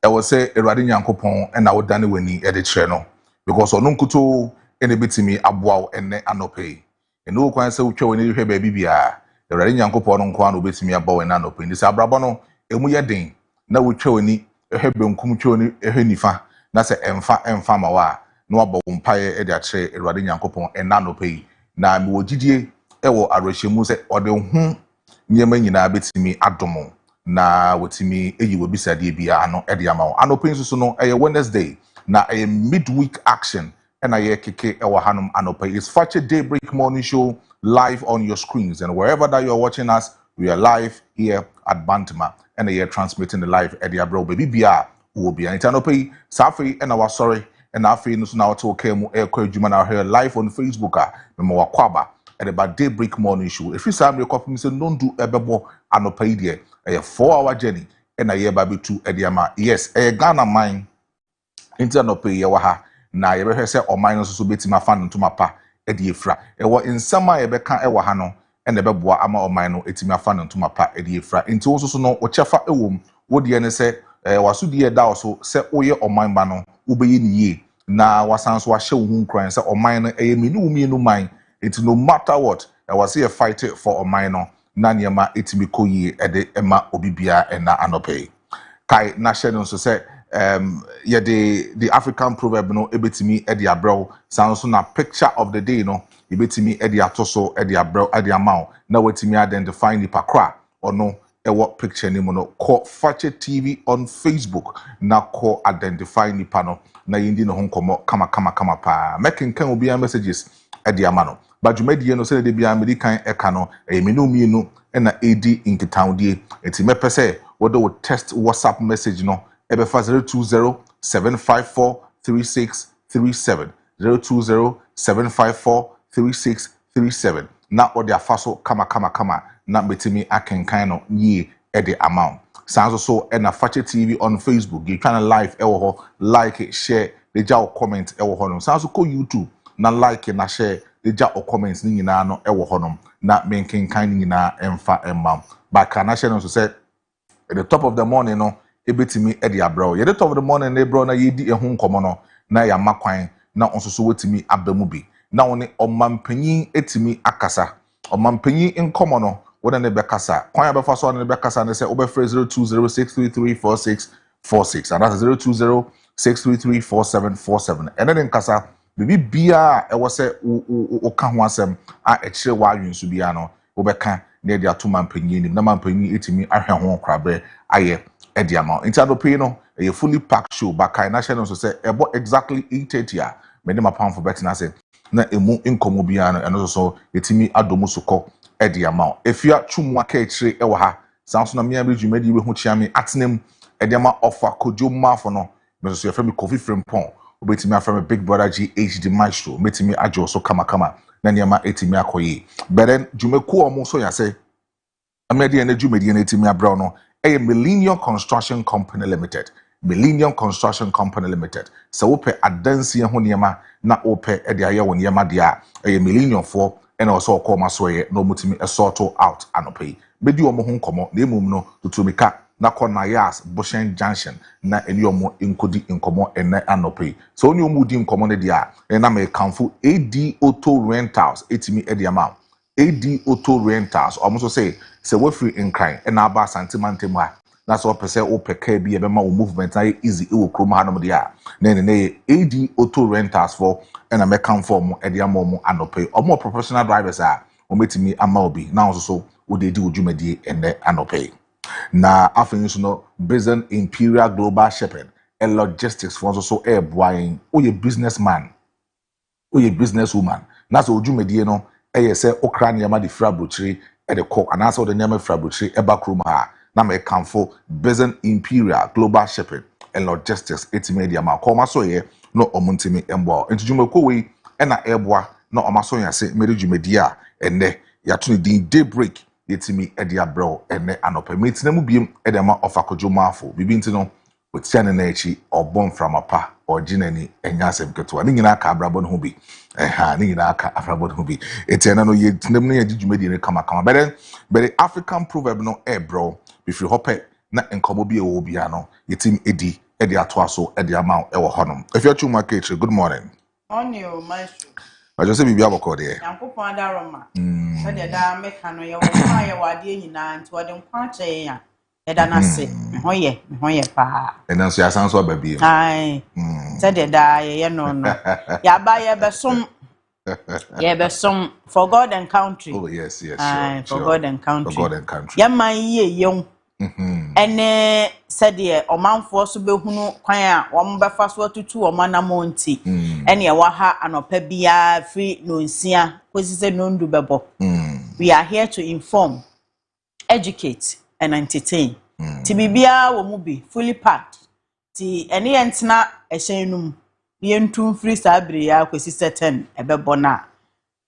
was say Eradi Nyankopon and I would done when he edit channel because on Unkuto any bit me abwao and anope. And no quan say ucho when you hear baby bia. Eradi Nyankopon on quan bit me abao and anope. This abrabano, emuya ding. Na ucho ni hebe unkumcho ni henifa. Na se emfa mawa. No abo umpaye ediatre Eradi Nyankopon and anope. Na mi wojidie ewo arwehemu se ode hu nyema nyina betimi adomo na wotimi eyiwe bisade bia ano ede ama ano penso so no Wednesday na midweek action and aye keke ewo hanom anope is featured Daybreak morning show live on your screens, and wherever that you are watching us, we are live here at Bantama and they are transmitting the live ede abro baby bia will be an anope safi and our sorry and afi no so na to kemu ekwadwuma na here live on Facebook memo wakwaba at about Daybreak morning show. If you say me copy me say don't do ebebo anopa idie a 4-hour journey and a year baby to ediama. Yes, a Ghana mine into anopa ye wa ha na ye be say o mine so beti ma fan nto mapa edie fra. E wo insama ye be kan e wa ha no and the beboa ama o mine no etimi afa nto mapa edie fra. Nti wo so no wo chefa ewom wo de ne say waso de da so say oye o mine ba no wo be ye ni ye na wasan so wa hye wo hu kran say o mine no eye me ni wo mi no mine. It's no matter what, I was here fighting for a minor. Nanyama itimi koyi ede ema obibia ena anope. Kai na shedon so say yeah the African proverb no ebetimi edi abro sounds na picture of the day no ebetimi edi atoso edi abro edi amount na wetimi identify ni pakra or no ewo picture ni no call Fache TV on Facebook na call identify ni pano na yindi no honkomo kama pa making kan obi messages edi amano. But you made no say de bia American ekano e me no mienu na edi nkitaudie enti mepe say what do test WhatsApp message no e be fa 0207543637 0207543637 na odi afaso kama na metimi akenkan no ye e the amount sounds so na Fache TV on Facebook you can live e wo ho like it share the jaw comment e wo ho no sounds ko YouTube na like na share the ja or comments ni nyina no ewo honom na menken kan nyina emfa emmam ba kana she no so say at the top of the morning no ebetimi e dia bro at the top of the morning na bro na yedi ehu nkomo no na ya makwan na onsoso wetimi abamu bi na woni omampanyin etimi akasa omampanyin nkomo no wona ne bekasa kwan ya befa so ne bekasa ne say obefre 0206334646 and that's 0206334747 and then nkasa bibi bia e wo se o ka ho asem a e kire wa adwinsu bia no wo beka na de atoma mpanyin nim na mpanyin etimi ahwe ho krabe aye e de ama nti adope no e fully packed show bakai na channel so say ebo exactly 8:30 a me de mapam for bet na say na emu nkomo bia no eno so etimi adomu sokọ e de ama efia twumwa ka kire e wo ha sanso na me abedwumadi we ho chiame atenem e de ama offer Kojo Marfo no me so yefrem Kofi Frimpong obetimi afrem Big Brother GHD Maestro metimi ajo so kama na niama etimi akoyi beren jumeku omo so ya say amedi na jumedi na etimi abro no Millennium Construction Company Limited so wope adansi ho niama na wope e de aye wo niama dia Millennium for and also call masoye no mutimi sort out anopai bedi omo ho nkomo na emum no tutumika na kona yas Boshen Junction na eni omo inkodi inkomo ene anopai so oni omu di inkomo ne dia na me kanfo AD Auto Rentals etimi ediama AD Auto Rentals almost say we free in crime and aba santimante mu that's what person o peka bi e be ma movement na easy e wo krom ha no dia na AD Auto Rentals for and me kanfo mo ediama mo anopai omo professional drivers a o metimi ama obi na so wo de di odwumadi ene anopai na afenso no Basin Imperial Global Shipping and Logistics for so air boying o ye businessman o ye businesswoman na so odwumadi no e say okra niam de frabrochiri e de kọ anasa de niam frabrochiri e bakrom ha na me kanfo Basin Imperial Global Shipping and Logistics etimedia ma kọ maso ye no omuntimi embo entudwumako we e na eboa na omaso ya se medwumadi a enne ya to din Daybreak yetimi edi abro ene anope metina mu biem edema ofa Kojo Marfo bibi ntino otiane na echi obon framapa ojinani enyasem keto ani nyina aka abrabo no ho bi ni nyina aka abrabo no ho bi etiana no yetinam no yagidwumadi ne kama but African proverb no bro bifri hope na enkomo bi e wo bia no yetim edi edi atoaso edi ama e wo honom efia chuma keche good morning on you maestro I just say bibia boko de yankopon adaroma so de da meka no ye wo ma ye wade nyina nti wode nkwa kye ya eda na se me hoye pa ena so yasan so babie ai so de da ye no ya ba ye besom for God and country. Oh yes sure For God and country. For God and country. Ya man ye yon ene sede omanfo so behunu kwan a wo mbefa so atutu o manamo nti ene ye wa ha anopa bia free no nsia kwesi se no ndu bebo. We are here to inform, educate and entertain. Ti bibia wo mu bi fully packed. Ti ene ye ntena ehyenum ye ntum free sabre ya kwesi se 10 ebebo na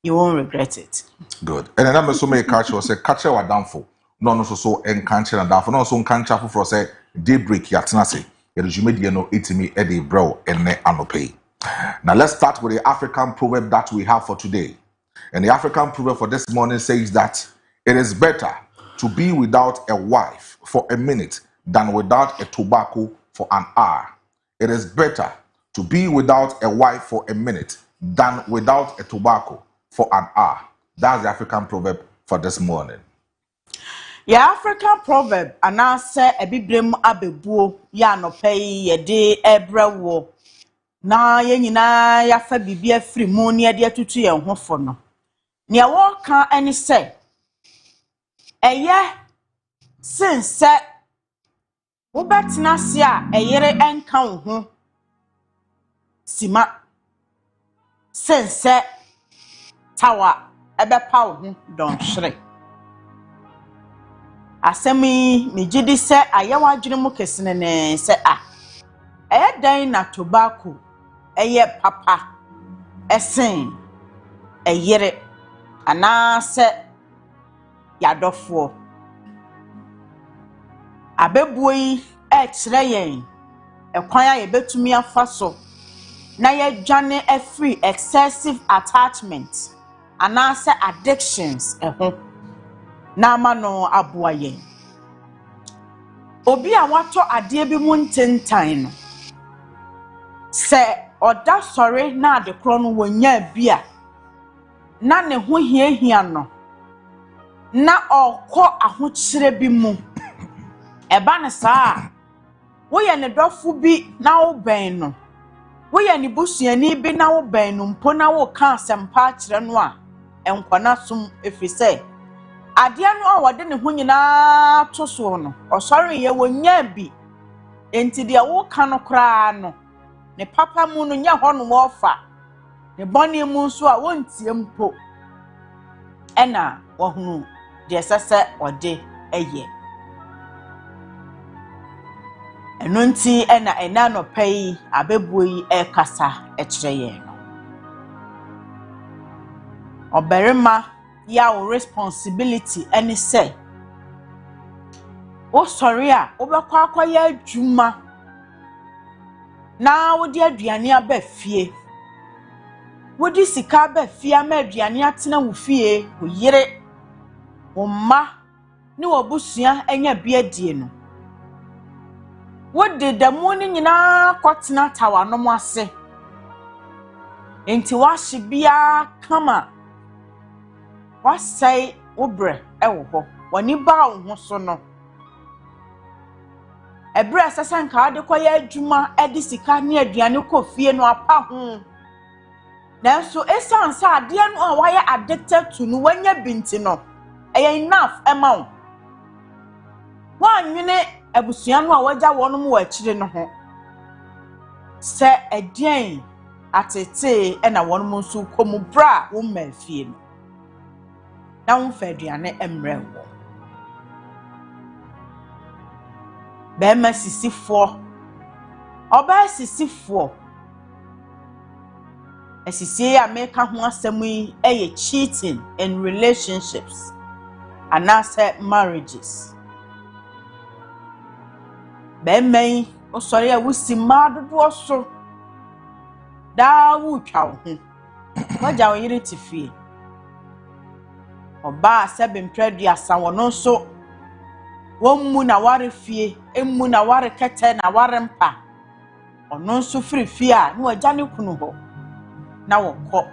you won't regret it. Good. And then I'm so make catch or say catch our downfall. No so and catch and downfall. No so catch for say daybreak yatna say. It is you made no itimi Eddie bro and ne anope. Now let's start with the African proverb that we have for today. And the African proverb for this morning says that it is better to be without a wife for a minute than without a tobacco for an hour. It is better to be without a wife for a minute than without a tobacco for an hour. That's the African proverb for this morning. Yeah, African proverb anase ebibrem abebuo ya no pay ye de ebrewo na ye nyina ya fa bibia firi mu ne de atutu ye ho fo no ne wo ka ani se eye sense wo betina se a eyere enka wo ho sima sense tawa ebepa wo ho don hwere asemi mejidi se ayewa adwene mu kesene ne se dan na tobacco eye papa esen eyere ana se yadofo abebuo yi kire yen ekwan a yebetumi afaso na yedwane free excessive attachment ana se addictions eho na ama no aboa yen obi a wato ade bi mu ntentan no se oda sori na ade kro no wonya bia na ne ho hiahia no na okọ ahokyere bi mu eba ne saa wo ye ne dofo bi na wo ben no wo ye ne busuani bi na wo ben no mpo na wo ka asempa kyere no a enkwana sum efise ade no a wode ne ho nyina to so no osori ye wonya bi enti de wo ka no kra no ne papa mu no nya ho no wo fa ne boni mu nso a wontie mpo ena wo hunu de sese ode eye enunti ena no pay abebuo yi ekasa ekire ye no oberima ya o responsibility any say o sorry a obekwa akoye adwuma na wodi aduane aba fie wodi sika aba fie ama aduane atena wo fie wo yire wo ma ni wo busua enya bia die no wodi damu ni nyina kwatena tawa no mo ase enti washi bia kama wasai obre ewo ho wani ba wo ho so no ebre asasa nka ade koye adwuma edi sika ne aduane kɔ fie no apa ho nanso esanse ade no a waye addicted to no wanya binti no enough ema wo wanwene abusua no a wagya wonom wa akire no ho se edian atete na wonom nso komu bra wo ma fie no na wo fa aduane emre wo bema sisifo oba sisifo asisi ya meka ho asemu yi eye cheating in relationships and asa marriages bema osori a wusi madodo so da wu twa ho wagya wo yire tifie oba sebe mpredu asawo no so won mu na ware fie emu na ware kete na ware mpa ono nso free fia no agya ne kunu ho na wokọ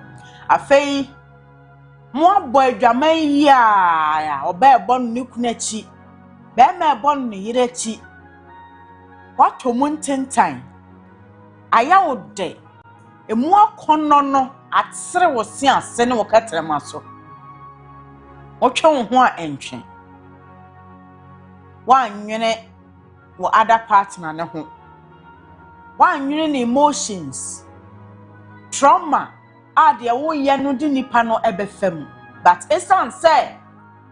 afei mo abo adwaman yi a oba ebo no ne kunu achi be ma ebo no ne yire achi wato mu ntentan aya wo de emu akono no atsere wo se ase ne wo katrema so wotwe wo ho a entwe wanwene wo other partner ne ho wanwene ne emotions trauma ade wo ye no di nipa no ebefam but esan say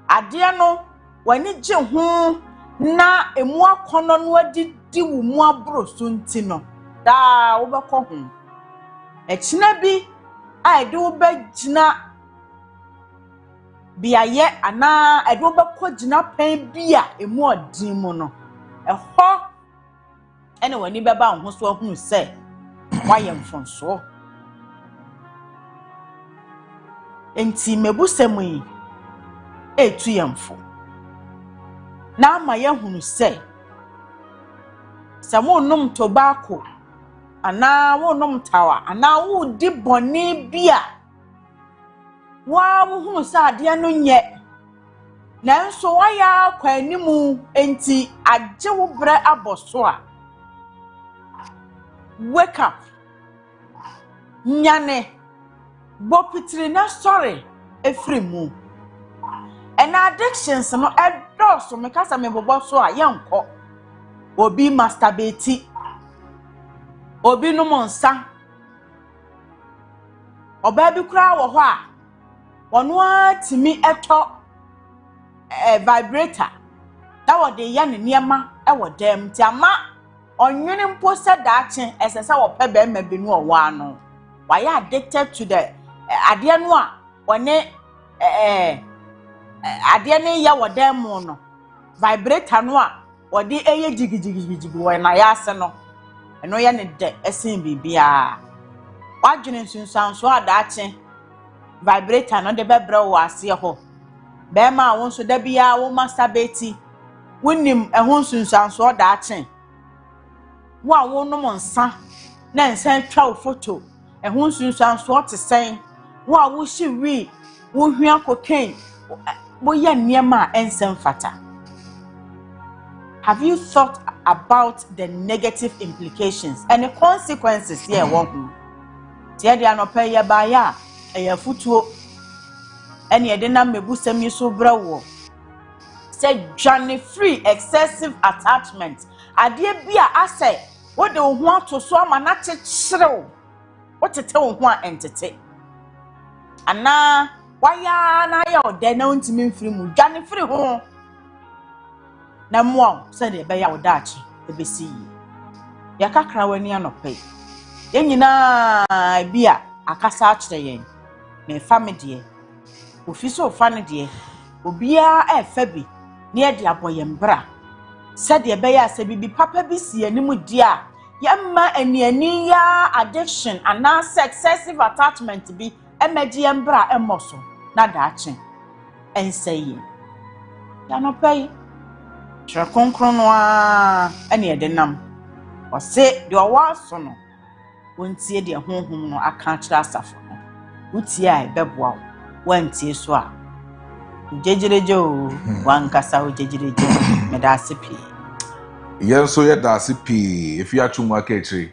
ade no wani gye ho na emu akono no adidi wo mu abro so nti no da wo bekọ ho ekina bi a ede wo begina biaye ana ede wo bekọ gina pan bi a emu odin mu no eho ene wani beba ho so ahunu se waye mfonso enti mebusemu yi etu yemfo na ama ye hunu se samo num tobacco ana wo num tawa ana wo di boni bia wa wo hunu sa ade no nye nanso waya kwanimu enti agye wo bre aboso a wake up nyane bopitri na sorry efrimu and addictions no edoso me kasa me bobo so a yenko obi masturbate obi no monsa oba bi kura wo ho a wono atimi eto vibrator da wo de ya ne niema e wo dem ti ama onwene mpo se daache esesa wo pe be ma bi no wo ano why addicted to the ade no a one ade ne ya wo dem no vibrator no a wodi eye jigijigijigi wo na ya ase no eno ya ne de esen bibia wadwene nsunsanso adaache vibrator no de bebre wo ase ho be ma wo nso da bia wo masturbate wonim ehun nsunsanso adaache wo no monsa na nsan twa photo ehun nsunsanso te sen wo shi wi wo hua cocaine wo ya niema ensem fata. Have you thought about the negative implications and the consequences here won tie dia no pay ya ba ya eya futuo ene ye de na mebusam yi so brawo say journey free excessive attachment ade bia ase wo de ho ato so ama na checherew wo tete wo ho a entete ana waya na ya ode na ntimi mfiri mu journey free ho na mo say de be ya odachi ebesi yi ya kakra wani anope yenyina bia akasa akire yen me family ofiso fane de obia efa bi na ye de aboyem bra said de be ya se bibi papa bi si animu dia yamma aniani ya addiction and excessive attachment bi emeji embra emoso na daachi ensayi ya no pay Trakonkrono a ene ye de nam o se de o wa so no wontie de honhom no aka kira asafo no utie a beboa wantie so a jejereje o wankasa o jejereje me da sepi yenso ye da sepi if you atwum aka kiri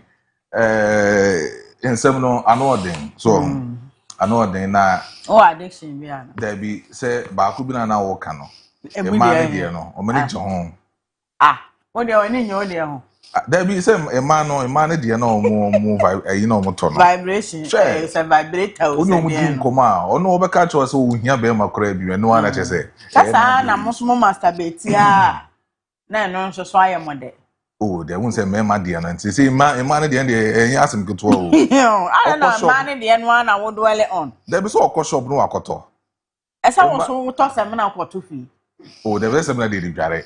ensem no anoden so anoden na o addiction bi ana there be say ba ku bi na wo ka no e ma ne de no o mani je ho o de oni nyo de ho there be say e ma ne de no mo vibe no mo to no vibration is a vibrator o se de no nkoma ono wo be ka cho so wo hia be makora bi no ana che say sasa na mo so masturbate a na no so so ayemode oh they won't say me ma de no nti say ma ne de en asem keto o I don't know man de no na wo dwele on there be so okọ shop no akoto esa wo so to se me na akoto fi oh there be some na de dware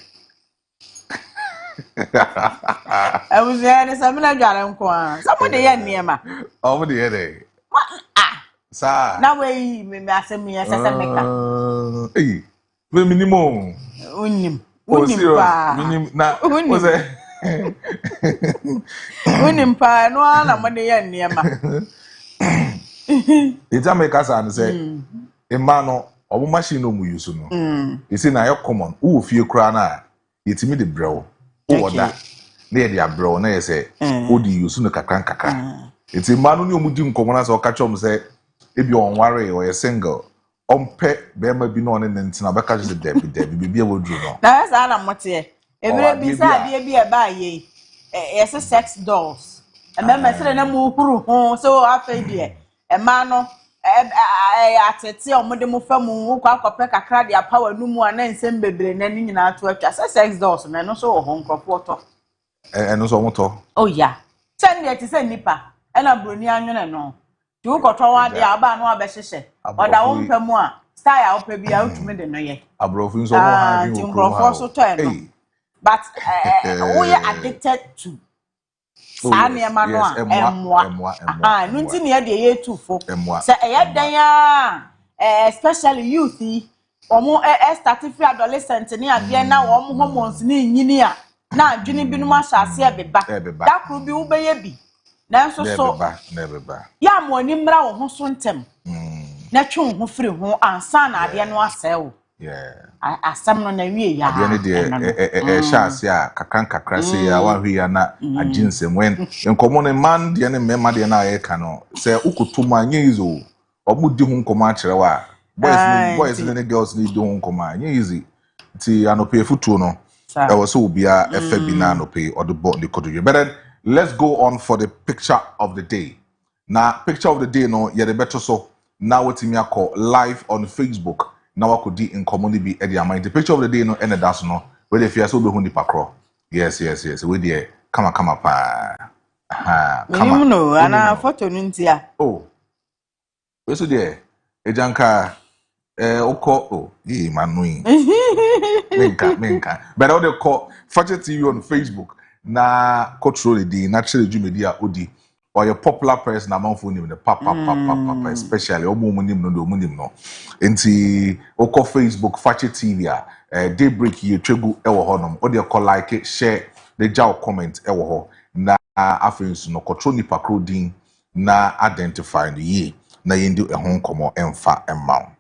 I was there some na dware nko a somebody ye niema oh de ye dey sa na we me asem ye sese meka me minimum unim pa minim na o say Unimpa no ana mo de ye niema. It's America and say a man or machine no use no. You see now you're common. Who feel crana? It's me the bro. Oh that. Near the bro, na say, oh the use no kakran. It's a man who mudim commoners or catch say if you're on worry or a single. Pet Bema be known and then Back is the Debbie be able to know. That's ana motie. Every beside be a buy ye. Yes, sex dolls. And then I said, "I'm home, so I feel dear. A man, at a tea or Modemo Famu, Quack a crowd, their power no more, and then send baby and then in our church as a sex dolls, and then also home crop water. And also motor. Oh, yeah. Send it to send nipper, and a brunian and no. You got all the Abano Bessie, or the own Pemoa, style be out to me the no yet. A brofin so having also turn. But we are addicted to. Sani Emmanuel, Emwa. Nunti near the year 2 for. Say, especially youth, omo starting for adolescent near Vienna, omo hormones ni yinia. Na Juni binuma shall see a beba. That could be ubeyebi. Now so never ba. Ya mo nimra wo ho so ntem. Na twon ho firi ho ansa na ade no asɛw. Yeah. Asam no na wie ya. Ade ne de chance ya kakran se ya wa hwi ya na aginsem wen nkomo ne man de ne mema de na ye ka no se ukotum anye izo obudi hu nkomo a kire wa boys ne girls ne do hu nkomo anye easy ti anope futuo no e wo so obia efa bi na anope or the board the Kojo. But then let's go on for the picture of the day. Now picture of the day no ye the better so now wetimi akọ live on Facebook. Now I could be in community be at the amount. The picture of the day no and that's no where the fear so be hundi pakro. Yes. We there. Come up pa. Come on. No, ana photo nuntia. Oh. We so there. Ejanka oko man knowing. Menka. But all the call Fashion TV on Facebook na control the day naturally media odi. Or your popular person among phone the papa especially omunim no enti oko Facebook Fache TV Daybreak ye twegu ewo honom o de call like share the jaw comment ewo ho na afensu no control ni pakro din na identify the ye na yendi ehon komo emfa emma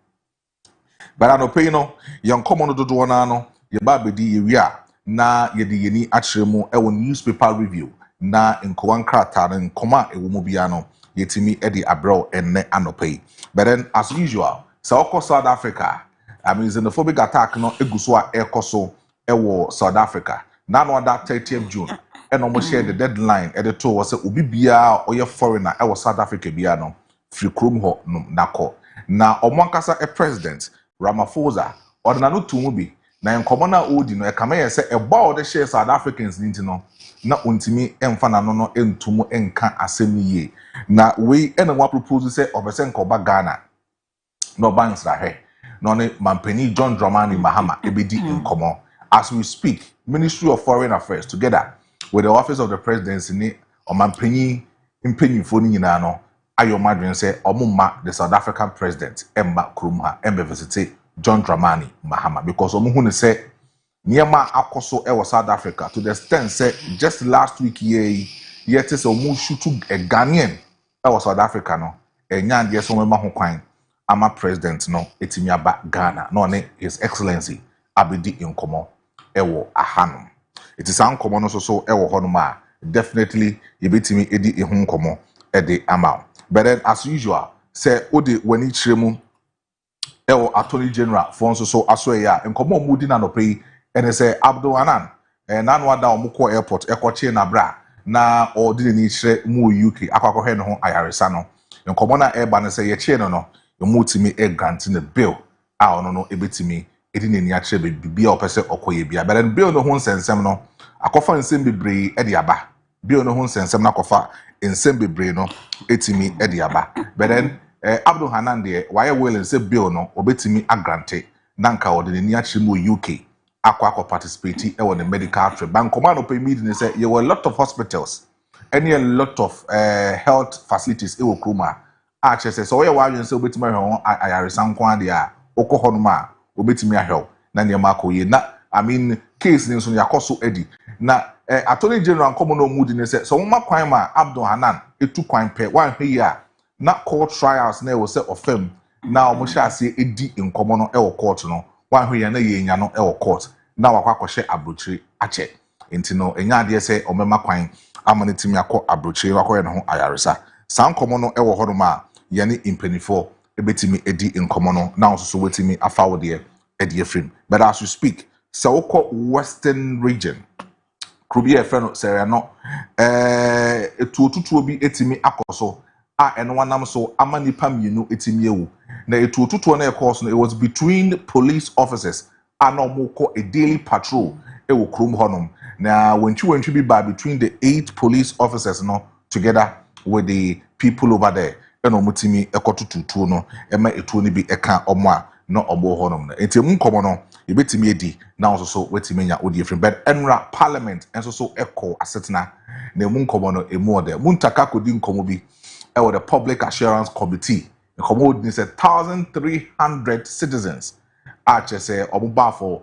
but I no pay no yan komo no dodo na no ye ba bedi ye wi a na ye de yeni akyeremu ewo newspaper review na nkowan krata na nkoma ewomu bia no yetimi edi abro enne anopai. But then as usual so South Africa I mean xenophobic attack no eguso a ekoso ewo South Africa na no that 30th June and almost share the deadline editor was say obi bia oye foreigner ewo South Africa bia no free krom ho no nako na omonkasa a president Ramaphosa ordina no tumu bi na nkomo na odi no e kama ye say eba o de share South Africans ninti no na ontimi emfa na no entumu enka asem ye na we ena wa propose say obese nkoba Ghana no bansra he no ne mampani John Dramani Mahama ebedi nkomo as we speak. Ministry of Foreign Affairs together with the office of the presidency ni omampani mpenyimfo ni nyina no ayo madwen say omumma the South African president emma krumha embe visit John Dramani Mahama because omuhu ne say Niema akoso ewo South Africa to the extent say just last week yet is omu shoot a Ghanaian ewo South Africa no enya de so mema ho kwan ama president no etimi aba Ghana no ne his excellency abedi nkomo ewo ahano it is an nkomo no so ewo hono ma definitely yebetimi edi ehun nkomo ede ama. But then as usual say odi wani chiremu ewo attorney general for so aso ya nkomo mudi na no pay and say Abdul Anan nanu ada omukọ airport ekoche na bra na odi ni hire mu UK akwakohwe no ho ayaresa no nkomo na eba ne say ye chie no emutimi e grant na bill a ono no ebetimi edi ni achire bibia opese okoye bia but then bill no ho nsensem no akofa nsem bebre e de aba bill no ho nsensem na akofa nsem bebre no etimi e de aba but then Abdul Hanan de why will say bill no obetimi agrante nanka odi ni achire mu UK akwa participate in the medical trip. Bankomano pay meeting say there were a lot of hospitals and a lot of health facilities ewo kroma. Say so why you say obetimi ho ayaresa nkwan dia okohonuma obetimi ahel na niam akoye na I mean case ni so yakoso edi na Attorney General nkɔmɔ no mood ne sɛ so mma kwan ma Abdul Hanan etu kwan pɛ wan hwe yi a na court trials na ɛwɔ sɛ ɔfam na ɔmo hyɛ ase edi nkɔmɔ no ɛwɔ court no wan hwe ya na yɛ nya no ɛwɔ court na wakɔ akɔhyɛ abrokyire akyɛ enti no enya adeɛ sɛ ɔmɛma kwan ama ne timi akɔ abrokyire wakɔ yɛ no ho ayaresa saa nkɔmɔ no ɛwɔ hɔ no ma yɛ ne impenifo ebetimi edi nkɔmɔ no na ɔso so wetimi afa wo deɛ ɛde afrim but as you speak sɛ wokɔ western region Krubi efeno sereno etuotutuo bi etimi akoso a eno wanam so ama nipa mienu etimi ewu na etuotutuo na ekos no it was between police officers and omoko a daily patrol ewo krom honom na wentwi bi ba between the 8 police officers no together with the people over there eno mutimi ekotututuo no ema etuo ni bi eka omo a no obo honom na enti nkomo no ebetimi edi na also so wetimi nya odi efrim but enra parliament enso so echo asetna na mu nkomo no emu ode muntaka kodi nkomo bi e the public assurance committee nkomo odi say 1300 citizens ache say obuba for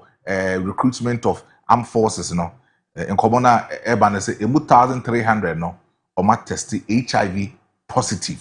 recruitment of armed forces no nkomo na eba na say emu 1300 no oma test HIV positive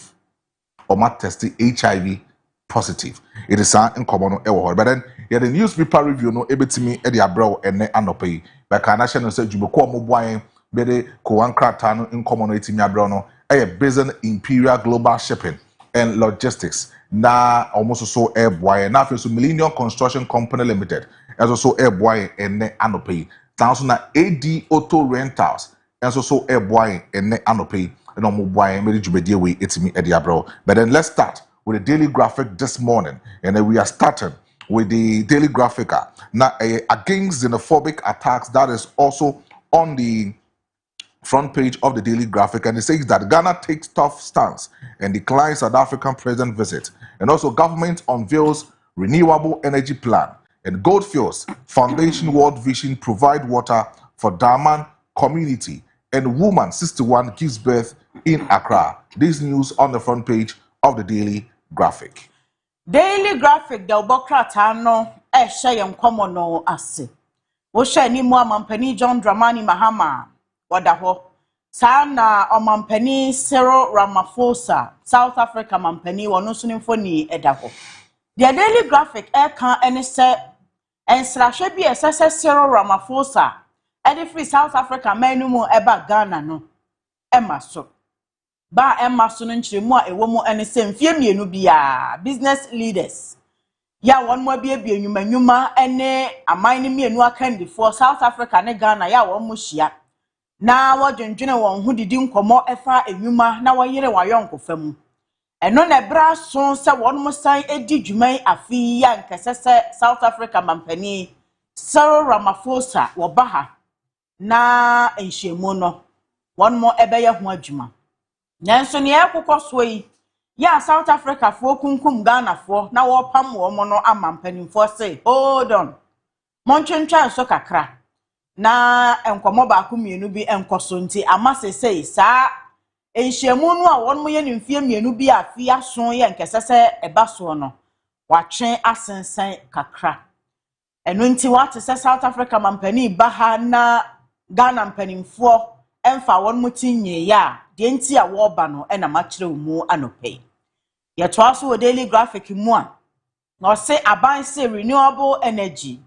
positive. It is in common ewo. But then yeah, the newspaper review no ebetimi e de abrow ene anopai. But can I say jubeko moboan be de ko ankrata no in common etimi abrow no e Basin Imperial Global Shipping and Logistics na almost so air boy na so Millennium Construction Company Limited as also air boy ene anopai. Tanso na AD Auto Rentals and so air boy ene anopai. No moboan me de jubedie we etimi e de abrow. But then let's start with the Daily Graphic this morning, and then we are starting with the Daily Graphic now against xenophobic attacks. That is also on the front page of the Daily Graphic, and it says that Ghana takes tough stance and declines South African president visit, and also government unveils renewable energy plan, and Goldfields Foundation World Vision provide water for Daman community, and woman 61 gives birth in Accra. This news on the front page of the Daily Graphic. Daily Graphic da obokrata no hye yenkomo no ase. Wo hye ni mu amampani John Dramani Mahama wada ho. Saa na omampani Cyril Ramaphosa South Africa mampani wono so nimfoni eda ho. The Daily Graphic kan ene se ensrahwe bi esese Cyril Ramaphosa ede free South Africa manu mu eba Ghana no emaso ba emma so no nkyeremu a ewo mu ene se mfie mienu bia business leaders ya won mo bia enwuma ene aman ne mienu akandifo South Africa ne Ghana ya won mo hia na wodwendwene won ho didi nkomo efa enwuma na woyere wayonko famu eno na bra so se won mo san edi dwuman afi ya nkesese South Africa mampani Cyril Ramaphosa wo baha na enhyemu no won mo ebeye ho adwuma Nanso ne ekokɔso yi ya South Africa fo kunkum Ghana fo na wo pam wo mo no amampanimfo se hold on montwentwa so kakra na enkomo ba ko mienu bi enkoso nti amasese saa enhyemu no a won mo ye nimfie mienu bi afi aso ye nkesese eba so no watwe asensen kakra eno nti wate se South Africa mampani baha na Ghana mpanimfo emfa won mutinye ya de nti a wo ba no na makire mu anope ye to aso wo Daily Graphic mu a no se aban se renewable energy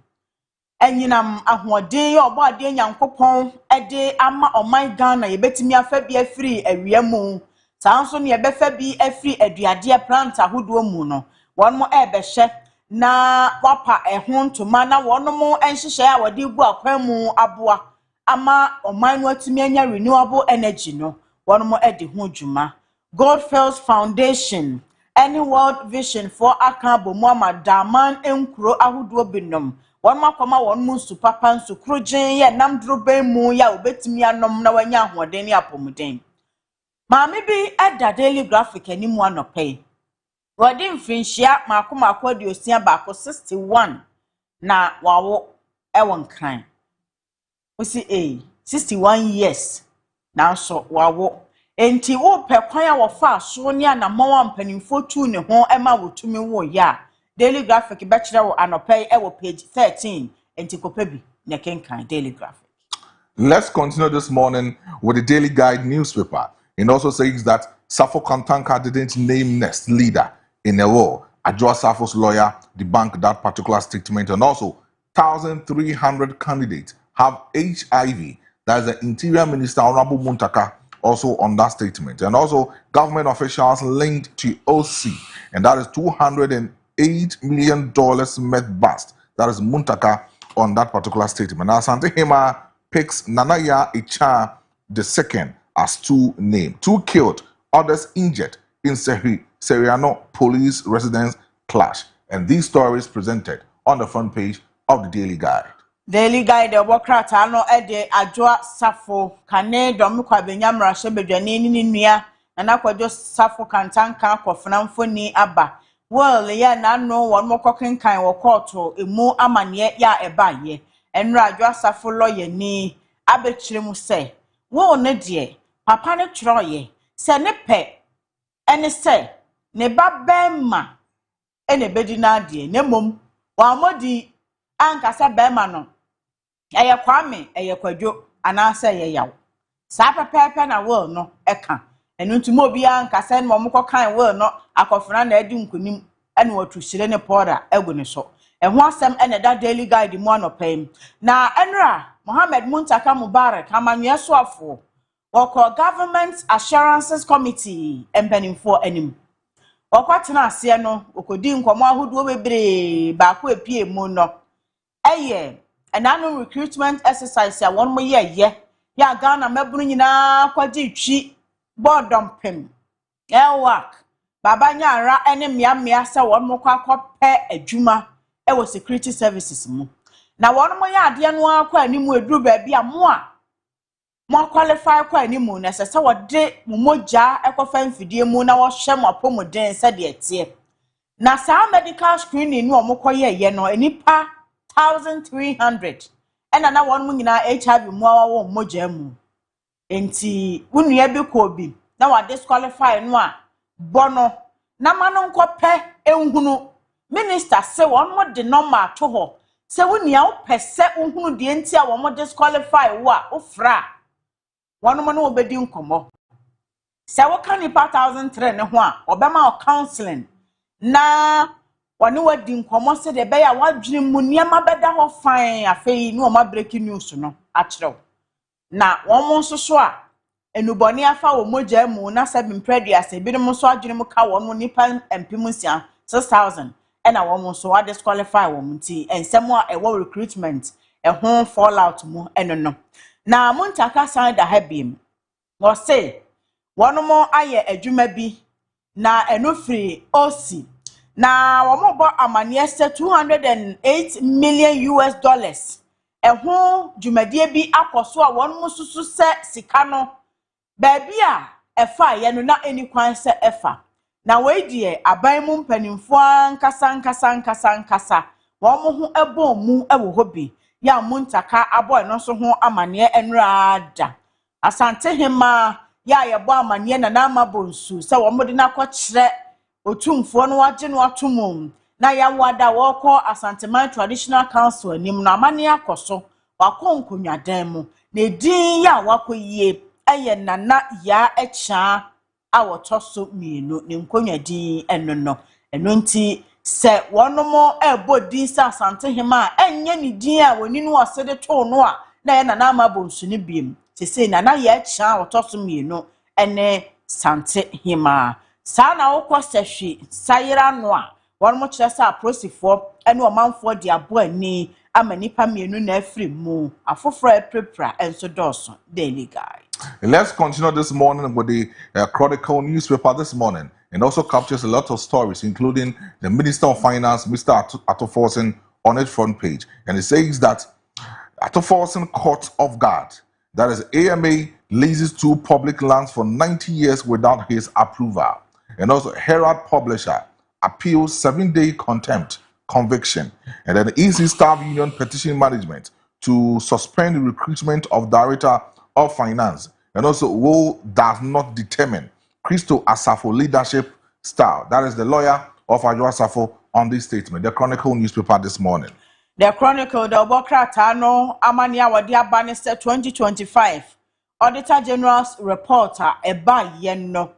enyinam ahoden ye obo ade nyankopon ede ama oman Ghana ye betimi afa bi afiri awia mu sanso ne ye befa bi afiri aduade plant ahodo mu no won mo ebehye na wapa ehon ntoma na won mo enhyehye a wode bu akwan mu aboa ama oman no atumi anya renewable energy no won mo edi ho dwuma Goldfields Foundation any world vision for akabo mu amadaman enkuro ahodo binom won makoma won mu supapa nso krogen ye namdroben mu ya obetimi anom na wanya ahoden ne apomuden maame bi eda Daily Graphic ani mu anopai wodi mfinhia makoma di osia baako 61 na wawo ewon kran osi 61 years na so wawo enti wo pekwan a wo fa so ne na mawa mpanimfo tu ne ho ema wotumi wo ya Daily Graphic be kire wo anopai e wo page 13 enti kopa bi ne kenkan Daily Graphic Let's continue this morning with the Daily Guide newspaper. It also says that Safo Kantanka didn't name next leader in a war. Adjoa Safo's lawyer debunked that particular statement, and also 1,300 candidates have HIV. That's the Interior Minister Honorable Muntaka also on that statement, and also government officials linked to OC, and that is $208 million met bust. That is Muntaka on that particular statement. Now, Asante Hema picks Nanaya Icha II as two named. Two killed, others injured in Seriano police residence clash. And these stories presented on the front page of the Daily Guide. Daily Guide, the Wokrata, no Ede, Adjoa Safo, Kane, Domukwa Benyamra, Shebedani, Nia, and Aquajo Safo Kantanka, Kofanamfoni Abba. Well, yeah, no one more cooking kind or quarto, a more amanye ya a baye, and Raja Safo lawyer ni Abetrimu say, Wo ne dear, Papa ne troye, say ne pe, and say, ne babema, and a bedina dear, ne mum, while modi, Ankasa bemano. Eye kwame eye kwadwo anase ye yaw sa pepepe na will no eka enu ntimo obi ankasa ne mo kan will no akofra na adi nkonim ene watu hire ne powder egu ne so eho asem ene da Daily Guide mu anopem na enra Mohammed Muntaka Mubarak amanwe so afo woko Government Assurances Committee empanimfo anim okwatena ase no okodi nkomo ahodo bebre ba ko epie mu no eye ananu recruitment exercise ya won mo ye ya Ghana mabunu nyina kwagi twi boardom pem work baba nyara ene mmea se won mo kwakope adwuma e wo security services mu na won mo ya ade no akwa animu eduru ba bia mo qualify kwa animu na se wode mo moja ekofa mfidie mu na wo hwe mo apomuden se de etie na sa medical screening no mo koye no enipa 1,300 ena na won mu nyina HIV mu awo moja mu enti unua bi ko bi na wa disqualify no a bono na mano nkope enhunu minister se won mo de normal to ho se unua wo pese unhunu de enti a wo mo disqualify wo a ofra won mo no obedi nkomo se wo kan ni 1,300 ne ho a obema o counseling na wani wadi nkomo se de be ya wadwene mu niam beda ho fan afei ni o ma breaking news no akyerew na won nso so a enuboni afa wo moja mu na 7 preduas bi no so adwene mu ka won nipa empim nsia 6,000 ena won nso wa disqualify won nti ensem a ewo recruitment ho fallout mu eno na Muntaka san da habim wo say won mo aye adwuma bi na eno free OC na womobo amane se $208 million eho dwumadie bi akoso a won mususu se sika no ba bia efa ye no na eni kwan se efa na weidie aban mu mpanimfo nkasa won mo ho ebon mu ewo hobi ya Muntaka aboy no so ho amane enrada Asante Hema ya yebo amane na na mabonsu se won mo de na kwakire otumfo no wage no atomum na ya wada woko Asanteman Traditional Council anim na amane akoso wakonkonwadan mu na edin ya wakoyie eye nana ya echa awotoso mienu ne nkonwadin eno nti se wonomo ebodi sa Asante Hema enye ne din a woni no osede to no a na ye nana amabonsu ne biem sese nana ya echa awotoso mienu ene Asante Hema sana wokọ sehwe sayira no a won mo kire sa prosifo ene omanfo de abo ani amanipa mienu na afri mu afoforo eprepra enso doso Daily Guide. Let's continue this morning with the Chronicle newspaper this morning, and also captures a lot of stories, including the Minister of Finance, Mr. Atoforsen, on its front page. And it says that Atoforsen caught off guard. That is, AMA leases 2 public lands for 90 years without his approval. And also, Herald Publisher appeals 7-day contempt conviction. And then the EC Staff Union petition management to suspend the recruitment of Director of Finance. And also, woe does not determine Christo Asafo leadership style. That is the lawyer of Ajo Asafo on this statement. The Chronicle newspaper this morning. The Chronicle, the Obokrata Amania Wadia Bannister 2025 Auditor General's Reporter Eba Yenno.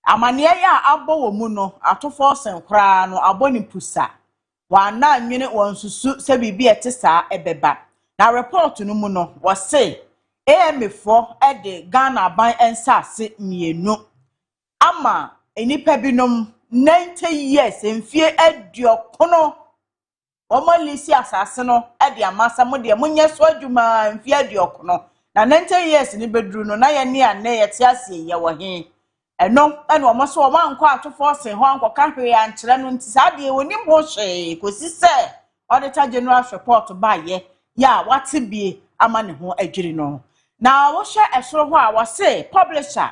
Amania ya abo womuno atofo senkra no aboni pusa. Wana nwene wonsusu se bibi etesa ebeba. Na report no mu no was say AM4 de Ghana ban ensase mienu. Ama enipa binom 90 years mfie adiokono Omolisi asase no e de amasa mo de munye so adwuma mfie adiokono na 90 years ni bedru no na ye ne ane ye te ase ye wo he eno ene omo so omo anko atofo sen ho anko ka hwe ya nkyere no nti sa de woni mo hwe kosi se Auditor General report ba ye ya wate bie ama ne ho adwiri no na wo hwe esoro ho a wo se publisher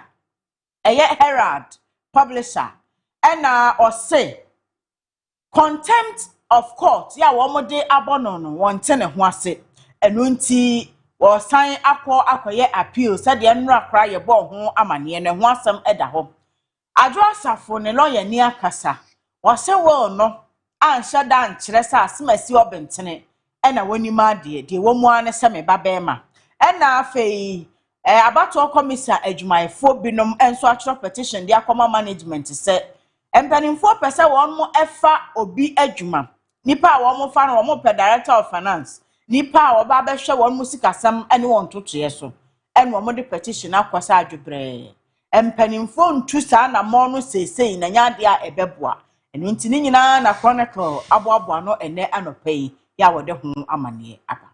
eye Herald publisher ena o se contempt of court ya wo mode abono no wonte ne ho ase enu nti wo san akoye appeal said de nra kra ye bo ho amane ne ho asem eda ho adwo asafo ne lawyer ni akasa wo se wo no ansha dan kire sa asemasi obentene ena woni ma de wo mu ane se me babema ena afei abato commissioner adwumayefo binom enso atro petition de akoma management se empanimfo pese won mo efa obi adwuma nipa won mo fa no won mo pe director of finance nipa wo ba be hwe won mo sikasam ene won totoye so ene won de petition akwasa adwobre empanimfo ntu sa na mo no sesei na nyade a ebeboa eno nti ni nyina na Chronicle aboabo no ene anopai ya wode ho amane aba.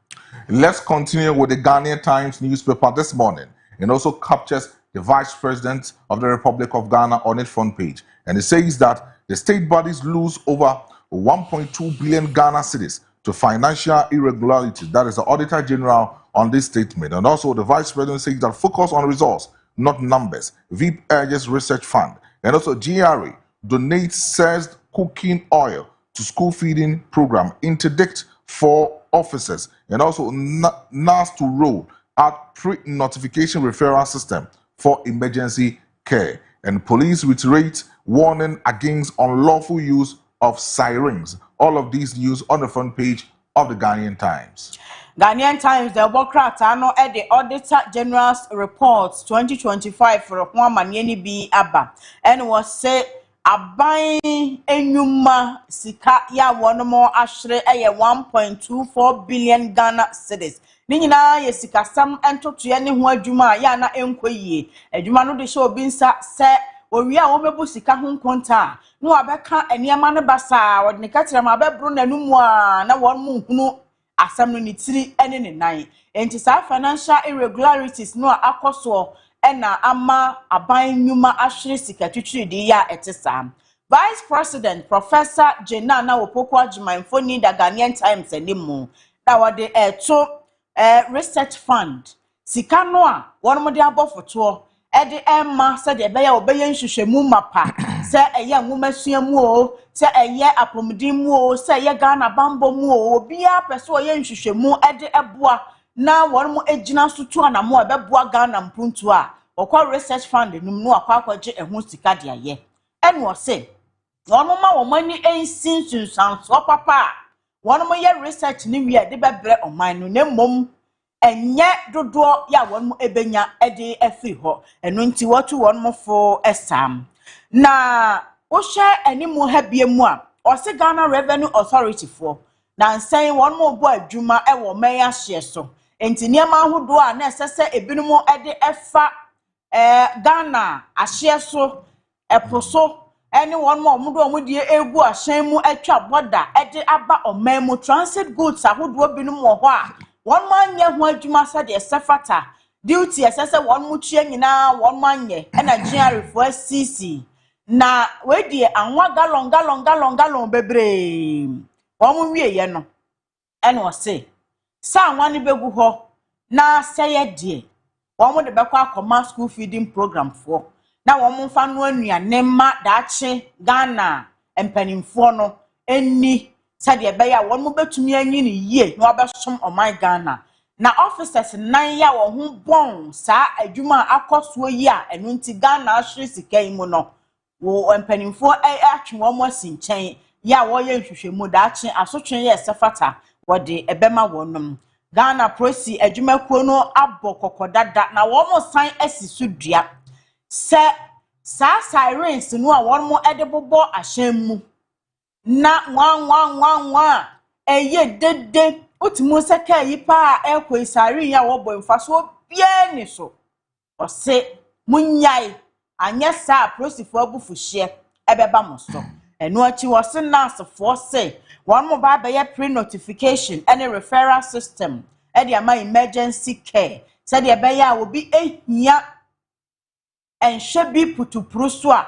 Let's continue with the Ghanaian Times newspaper this morning. It also captures the Vice President of the Republic of Ghana on its front page. And it says that the state bodies lose over 1.2 billion Ghana cedis to financial irregularities. That is the Auditor General on this statement. And also the Vice President says that focus on results, not numbers. VIP urges research fund. And also GRA donates seized cooking oil to school feeding program. Interdict for officers, and also NAS to roll out pre-notification referral system for emergency care. And police reiterate warning against unlawful use of sirens. All of these news on the front page of the Ghanaian Times. Ghanaian Times, the Obokrata no the Auditor General's Report 2025 for Manyeni B Abba, and was say aban enyuma sika ya wono mo ahre 1.24 billion Ghana cedis. Ni nyina ye sika sam entotoye ne ho adwuma ya na enkoyie. Adwuma no de hye obi nsa se owi a wo mebu sika ho nkonta no abeka eniema ne basa wode ne katira ma bebro nanumu a na won mu hunu asam no ni tiri ene ne nan. Enti sa financial irregularities no akoso ena ama aban nyuma ahre sika twitwiri di ya etesa. Vice President Professor Jenana Opoko Ajimanfo ni da Ghanaian Times enimu da wode research fund sika no a won mo de abofoto de emma se de beya obeya nhwehwemu mapa se eye nwomasuamu o se eye apomdimu o se eye Ghana bambo mu o obia pese oye nhwehwemu de eboa na won mo egina soto anamo ebeboa Ghana mpuntu a okwa research fund num no akwaje ehu sika de aye ene o se won ma wo mani ensin sunsanso papa won mo ye research ni wi de bebre oman no nemom enye dodo ya won mo ebenya de afiri ho eno nti watu won mo fo esam na wo hye animu ha biemu a o se Ghana Revenue Authority fo na nsan won mo bo adwuma wo meya hye so enti niam ahodo a na esese ebinumu de efa Ghana ahye so eposo ene won mo omudo omudie egu ahyen mu atwa border de aba oman mu transit goods ahodo binum wo ho a won manye ho adwuma sa de sefata duty esese won mu tue nyina won manye na GRA fo CC na we die anwa galon bebre won mu wie ye no ene o se sa anwa ne begu ho na seye die won mu de bekwa akoma school feeding program fo na won mu fa no anuane ma daache Ghana empanimfo no eni sade beya won mu betumi anyi ne yie na obesom oman Ghana na officers nan ya wo ho bon sa adwuma akoso yi a enu nti Ghana ahre sika yi mu no wo empanimfo atwe wo mo asinchen ya wo ye nhwehwemu daache asotwe ye sefata wode ebema wonum Ghana prosi adwumakuo no abo kokodada na wo mo san asisu dua se sa sirens no a wo mo edebobo ahyanmu na nwa eye dede otimu se ka yipa a ekoi siren ya wo bo mfaso bia ni so ose munyai anya sa prosifo abufuhye ebeba mo so eno achi wose nurse fo se won mo ba be pre-notification any referral system e de ama emergency care se de be ya obi ehia enhwe bi putupuru so a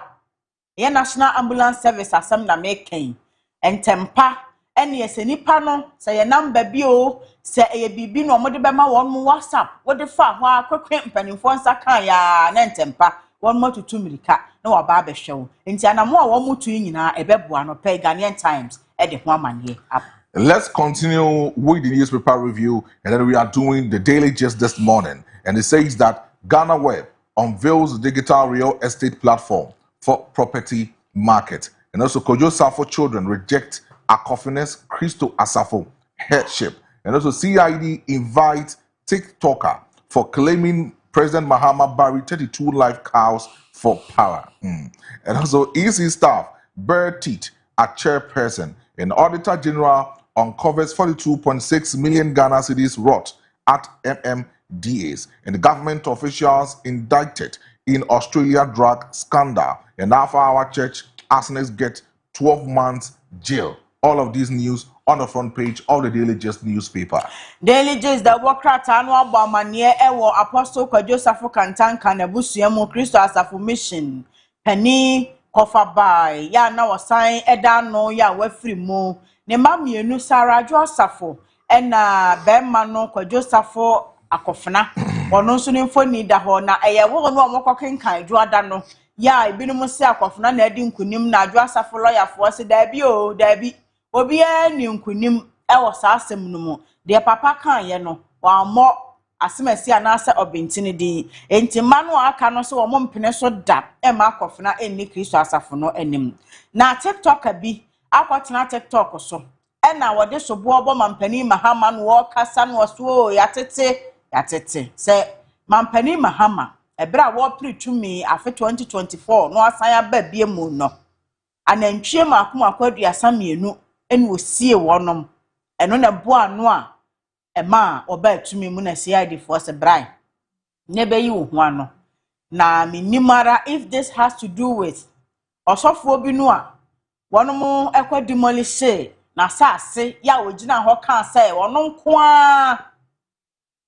ye national ambulance service asem na meken entempa ene esenipa no se ye number bi o se eye bibi no mo de be ma won mo WhatsApp wo de fa ho akwekwe mpanimfo nsa kan ya na entempa won mo tutu mirika na wa ba be hwewo enti anamo a won mo tu nyina ebeboa no pe Ghanaian Times e de ho amane up. Let's continue with the newspaper review, and then we are doing the daily just this morning. And it says that Ghana Web unveils digital real estate platform for property market. And also Kojo Marfo children reject Akofines Christo Asafo headship. And also CID invites TikToker for claiming President Mahama buried 32 live cows for power. And also EC staff bare teeth at chairperson. An Auditor General uncovers 42.6 million Ghana cedis wrought at MMDAs. And the government officials indicted in Australia drug scandal. And now for our church, arsonists get 12 months jail. All of these news on the front page of the Daily Just newspaper. Daily Just the Wokrat annual Bamanie Ewo Apostle Kojo Marfo 6Am Kanabusuemu Christo Asafo mission. Penny Kofa by ya na wasan eda no ya wafri mu ne mamienu Sara Asafo ena bema no Kojo Marfo akofena ono nso ne mfoni da ho na eye wo no omokokenkan adwoada no ya ebinum se akofena na edi nkunim na Asafo lawyer fo se dabi o dabi obi ani nkunim e wo sa asem no mu de papa kan ye no wa mo asemasi anase obentini di enti manu aka no so wo mpene so da e ma akofena enni Kristo Asafo no anim na TikTok bi akwatena TikTok so e na wode so bo obo mampani Mahama no wo kasa no so yatete se mampani Mahama ebra wo pretumi afe 2024 no asanya ba bie mu no anantwie makoma kwaduasa mienu eni osie wonom eno na bo ano a ema oba atumi mu na CID force brai nebe yi wo ho ano na minimara if this has to do with osofo bi no a wonom ekwa demolish na saase ya ogina ho kan say wonom ko a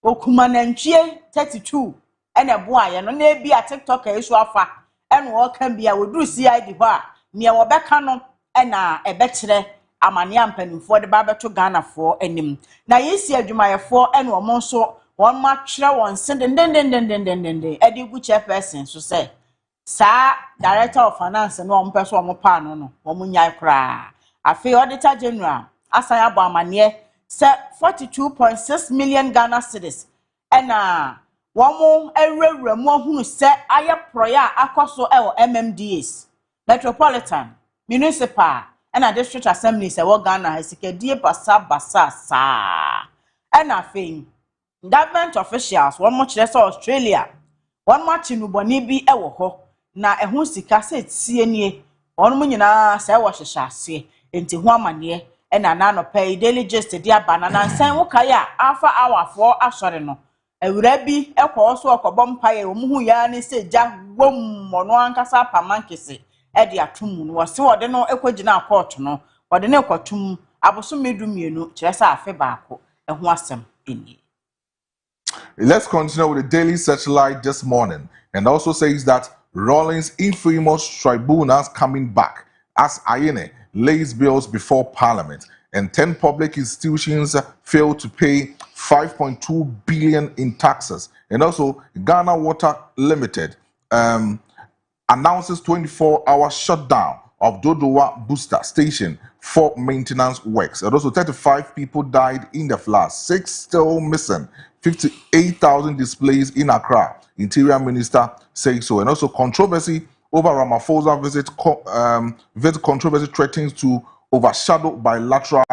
okuma nantwie 32 ene bo aye no na ebi a TikTok esu afa eno wo kan bia woduru CID ho a ne wo beka no ena ebekire amane ampanimfo de ba beto Ghana fo anim na yesi adwumayefo ene wo nso won ma twere won sendendendendendendende edi gu chairperson so say sa director of finance no ompeso omopa no wo munyai kra afi auditor general asaya bo amane se 42.6 million Ghana cedis ena womo ewrewra mu hunu se aye proya akoso e wo MMDAs metropolitan municipal ena district assembly se wo Ghana hasikadie basa sa ena fame government officials womo kire se Australia womo chinuboni bi e wo ho na ehun sika se tie nie womo nyina se wo hyehyase enti ho amane ena na no pay daily just dia banana nsan wo kaya afa awafo asore no ewura bi ekwo so okobo mpaye wo mu ya ne se ja wom mono ankasa pamankese e de atum no wo se wode no ekogina court no wode ne ekwatum aboso medumienu kire sa afe baako eho asem eni. Let's continue with the Daily Searchlight this morning, and also says that Rawlings' infamous tribunals coming back as Ayene lays bills before Parliament, and 10 public institutions fail to pay 5.2 billion in taxes, and also Ghana Water Limited announces 24-hour shutdown of Dodowa Booster Station for maintenance works. And also 35 people died in the flood, 6 still missing, 58,000 displays in Accra. Interior Minister says so. And also controversy over Ramaphosa visit controversy threatens to overshadow bilateral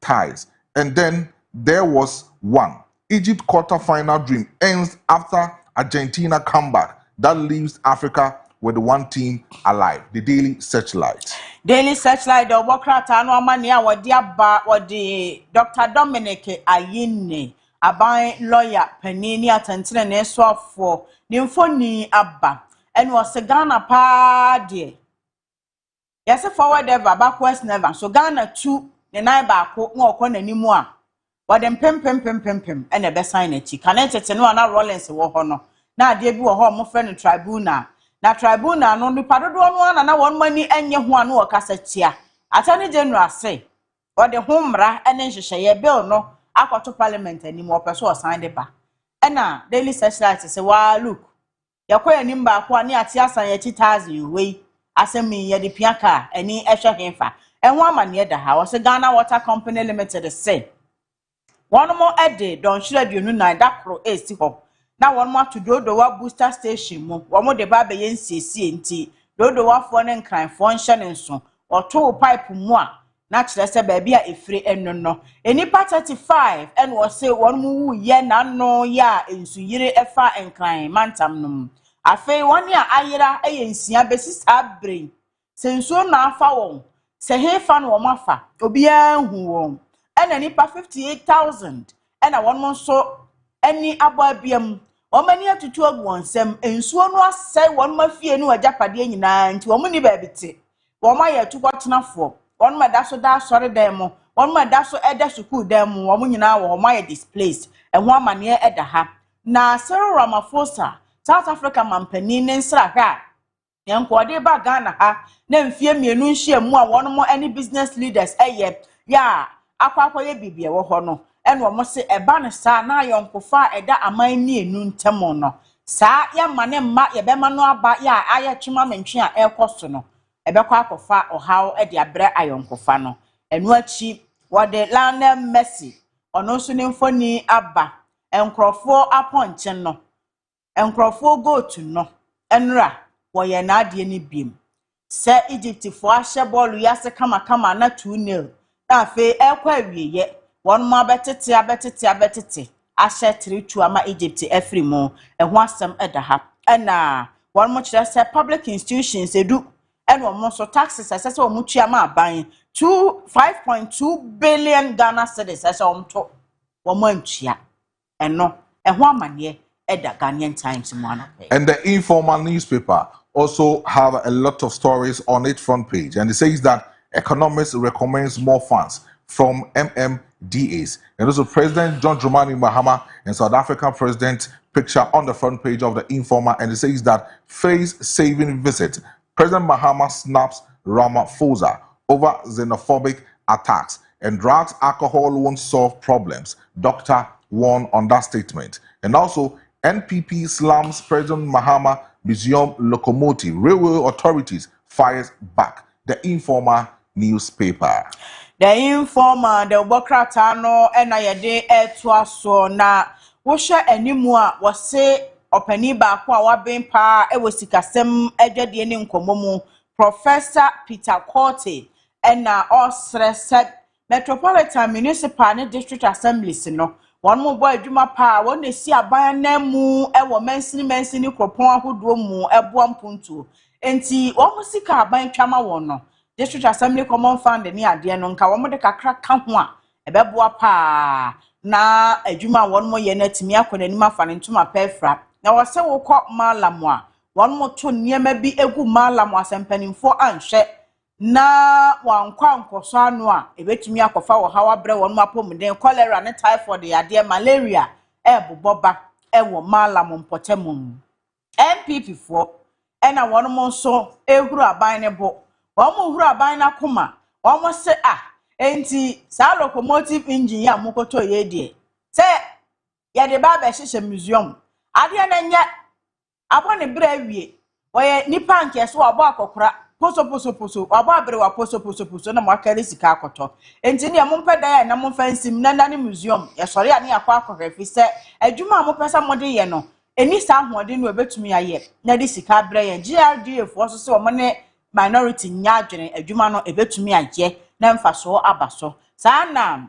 ties. And then there was one. Egypt quarter-final dream ends after Argentina comeback that leaves Africa with one team alive. The Daily Searchlight. Daily Searchlight, the Wokrata, no money, what the Dr. Dominic Ayine, a buying lawyer, Penini, attention, and so for Nymphony Abba, and was a Ghana party. Yes, forward ever, backwards never. So Ghana 2, the night back, no one anymore. But them pim, and the best sign it. Connected no one Rollins war honor. Now, dear, be a home friend tribunal. Na tribunal no be padodo no na won mani enye ho anu o kasatia attorney general say or the homra ene nhyehyeye bill no akoto parliament anim opeso o sign de ba na Daily Searchlight say wa look yakoya nim ba ko ani ate asan ya 2000 we asemi ye de piaka ani ehwe hemfa enho amane da ha o say Ghana Water Company Limited say one more ede don shira duonu na da kro esi ho na one more to Dodowa booster station mu wo de ba be yensiesie nti Dodowa fo ne nkranfo nhye ne nso oto pipe mu a na kire se ba bia efire eno no enipa 35 en wo se won mu wu ye na no ya ensu yire efa nkran mantam no afei won ya ayira eyensia besi sa brain se nsuo na afa won se hefa no wo mafa obi anhu won ena nipa 58,000 ena won mo so eni aboabiam omani atutu agwonsem ensuo no asai won mafie no agapade nyina nti won ni ba bite won ma ye tukotenafo won ma da so da sori dan mo won ma da so eda school dan mo won nyina won ma ye displaced enho amane eda ha na Cyril Ramaphosa South Africa mampani ne nsra ha yenko de ba Ghana ha na mfie mienu nhia mu a won mo any business leaders ya akwakoye bibie wo ho no eno omo se eba ne sa na ayonkofa eda aman ni enu ntemo no sa ya mane mma ye be ma no aba ya aye twema mentwe a ekoso no ebekọ akofa ohaw ede abre ayonkofa no enu achi wode Lionel Messi ono so ne mfoni aba enkrofo aponche no enkrofo goat no enra wo ye na ade ni biem se Egypt fo ahye ball yase kama na 2-0 na fe ekwa wieye won ma betete ahye 3-2 ama Egypt efri mu eho asem eda ha na won mo kire se public institutions edu and one so taxes as I much buying 5.2 billion Ghana cedis as on top 1 month and no and 1 man year at the Ghanaian Times in And the informal newspaper also have a lot of stories on its front page, and it says that economists recommends more funds from MMDAs. And also President John Dramani Mahama and South African President picture on the front page of the informal, and it says that face saving visit. President Mahama snaps Ramaphosa over xenophobic attacks, and drugs, alcohol won't solve problems. Doctor warned on that statement. And also, NPP slams President Mahama museum locomotive. Railway authorities fires back. The informal newspaper. The informer, the Bokrata no, and I de so na wosha animua was say openi ba kwa wabin pa ewosikasem edwade ne nkomomu Professor Peter Corte and na osre said Metropolitan Municipal and District Assemblies no one mo boy adwuma pa won na si aban na mu ewo mensini kropon ahodo mu eboa mpuntu enti won mo sika aban twama won no District Assembly Common Fund ni ade no nka won mo de kakra ka ho a ebeboa pa na adwuma won mo ye na timi akona ni mafa ne ntuma pefra na wose wo kọ malamu a won mo to niema bi egu malamu asempanimfo anhwe na wankwa nkoso anu a ebetumi akofa wo hawa bre won mo apomden cholera ne typhoid ade malaria eboboba ewo malamu mpotemu MPP fo ena won mo so ehuru aban ne bo won mo huru aban na koma won mo se enti sa locomotive engine ya mokoto ye die se ya de ba ba hihye museum ade na nya abone bra wie oye nipa nke so abo akokora poso abo abre wa poso na mo akare sika akoto enti ne mo mpeda ya na mo fansim na ne museum ya sori ane akwa akorefi se adwuma mo pesa mo de ye no eni sa ahode no ebetumi aye na de sika bra ya GRDF so se o mo ne minority nya adwene adwuma no ebetumi aye na mfaso abaso sa na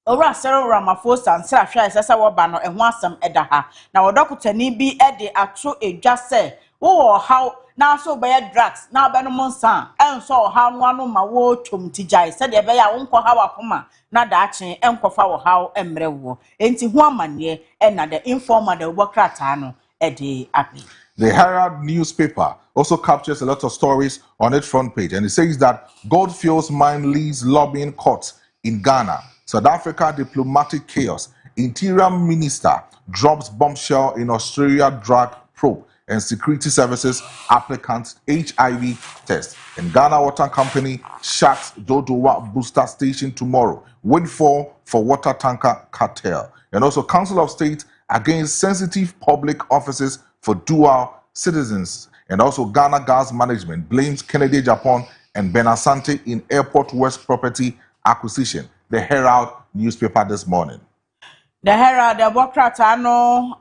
Ora Sero Ramaphosa and Sarah Shire Sasa Wabano and Wansam Edaha. Now, Doctor Nibi Eddie Atro a just say, oh, how now so by drugs, now Benamonsan, and so how one of my war chum tijai said the Baya unko how a puma, not that chain, and Kofa how Emrewo, ain't one man ye, and the informer the Wakratano, Eddie Abbey. The Herald newspaper also captures a lot of stories on its front page, and it says that Goldfield's mine leads lobbying courts in Ghana. South Africa diplomatic chaos. Interior Minister drops bombshell in Australia drug probe and security services applicants HIV test. And Ghana Water Company shuts Dodowa booster station tomorrow. Windfall for water tanker cartel. And also Council of State against sensitive public offices for dual citizens. And also Ghana Gas Management blames Kennedy Japan and Benasante in Airport West property acquisition. The Herald newspaper this morning. The Herald, the Bokrata,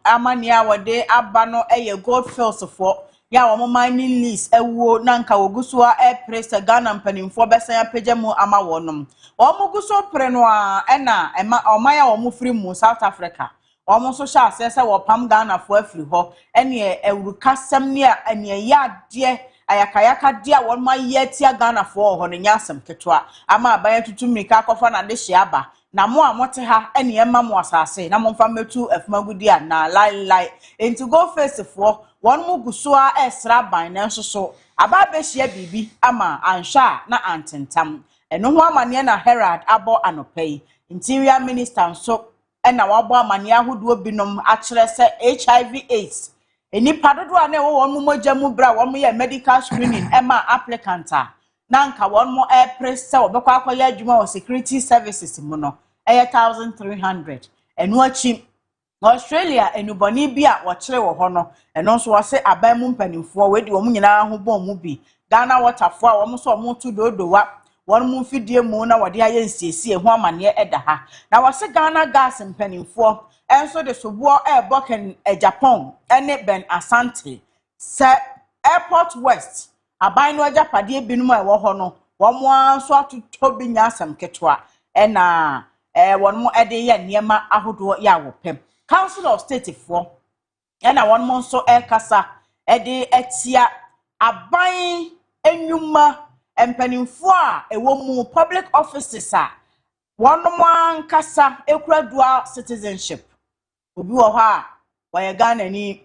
Amania, what they abano a Goldfields for ya mining lease, a wo nanka wogusua air press a gun and penny for Bessa Pejamo Amawonum. Omuguso Prenoa, Enna, Emma or Maya or Mufrimu, South Africa. Almost so shall say, or Pam Ghana for a free ho, and ye a Rucasam near and ye yard dear. Ayakayaka dear one my yet ya Ghana for on yasam ketwa. Ama by to make a coffin and this yaba. Na mo amoteha ene ema mo asase na mo mfa metu afumagudia na lie into go face for one mo guso a esra ban na nsoso aba be hia bibi ama ansha na antentam eno ho amane na Herald abo anopai interior minister nso ena wabo amane ahodo binom akere se HIV/AIDS enipa dodo a na wo won mo mogya mu bra won mo ye medical screening ema applicanta na nka won mo press se obekwa akoya adwuma o security services mu no 1300 enu achi Australia enuboni bi a wo kire wo ho no eno so wo se aban mu mpanimfo we di wo nyina ho bom mu bi Ghana waterfo a wo so mo tu dodowa won mu mfidie mu na wo de aye nsiesie ho amane eda ha na wo se Ghana gas mpanimfo enso de sobuo boken Japan ene Ben Asante se Airport West aban no ajapade binum a wo ho no wo mo anso atoto bi nya asam ketwa ena won mo ede ye niema ahodo ya wo pem Council of State for ena won mo so kasa ede etia aban enwuma empanimfo a ewo mu public offices a won mo ankasa ekura dual citizenship obi wo ha wa Ghana ni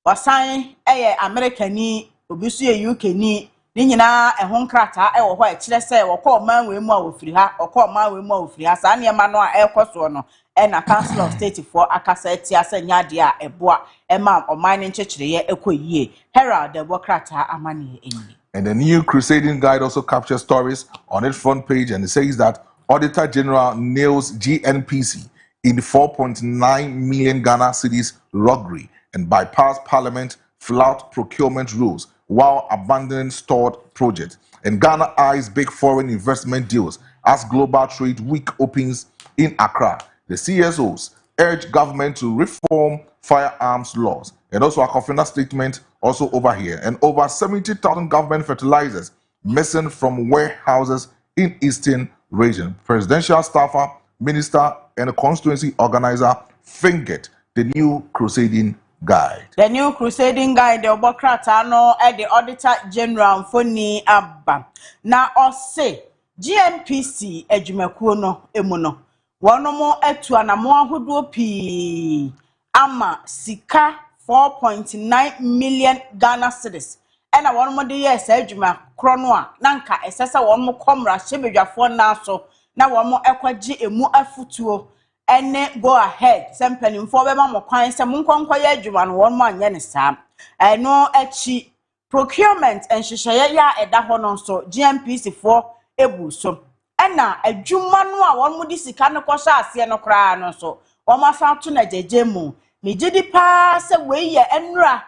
wasan Americani obi so ye UK ni nyina ehon nkrata wo ho kire se wo kọ man we mu a wo firi ha okọ man we mu a wo firi ha sa na ema no a ekoso no na Council of State for akasa etia se nyade a eboa ema oman ne nchechire ye ekoyie Herald the Bokrata amane eni. And the new Crusading Guide also captures stories on its front page, and it says that Auditor General nails GNPC in 4.9 million Ghana cedis robbery and bypass Parliament flout procurement rules while abandoning stalled projects. And Ghana eyes big foreign investment deals as Global Trade Week opens in Accra. The CSOs urge government to reform firearms laws. And also a Kofinda statement also over here. And over 70,000 government fertilizers missing from warehouses in Eastern region. Presidential staffer, minister, and a constituency organizer fingered the new Crusading Guide. The new Crusading Guide, the Obokrata no the Auditor General Foni Abba. Na ose GNPC ejumekuo no emu no. Wono mo etu anamo ahodo pi ama sika 4.9 million Ghana cedis. Ena wono mo de yes ejuma krono a nanka esesa wono mo komra hyebedwafo na so na wono mo ekwaji emu afutuo ene go ahead sempanimfo be ma mo kwan se monkonko ye adwuma no wono mo anye ne saa eno echi procurement enhyehyeye ya eda ho no so GNPC for ebu so ena adwuma no a wono mo di sika no ko sha ase no kra no so wono afa to na jeje mu me gidi pa se we ye enra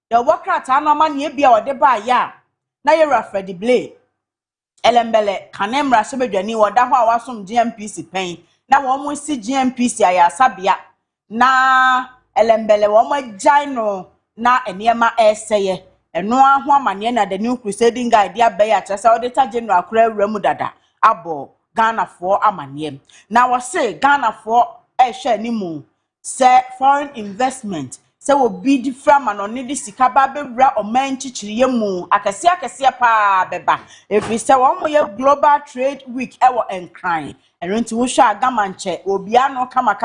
the Bokrata no ma ne bia wode ba ya na ye Fred Blay elembele kanemra sebedwani woda ho a wasom GNPC pen na womo si GNPC ayasabia na elembele womo gino na eniema eseye eno aho amane na the new Crusading Guide dia be ya chese Auditor General akura awura mu dada abo Ghana for amanye. Now I say Ghana for share ni mu say foreign investment say will be different man on the sika ba bra o man chichiriye mu akese pa beba if we say one more global trade week e wo enkran enti wo hwa agamanche obia no kama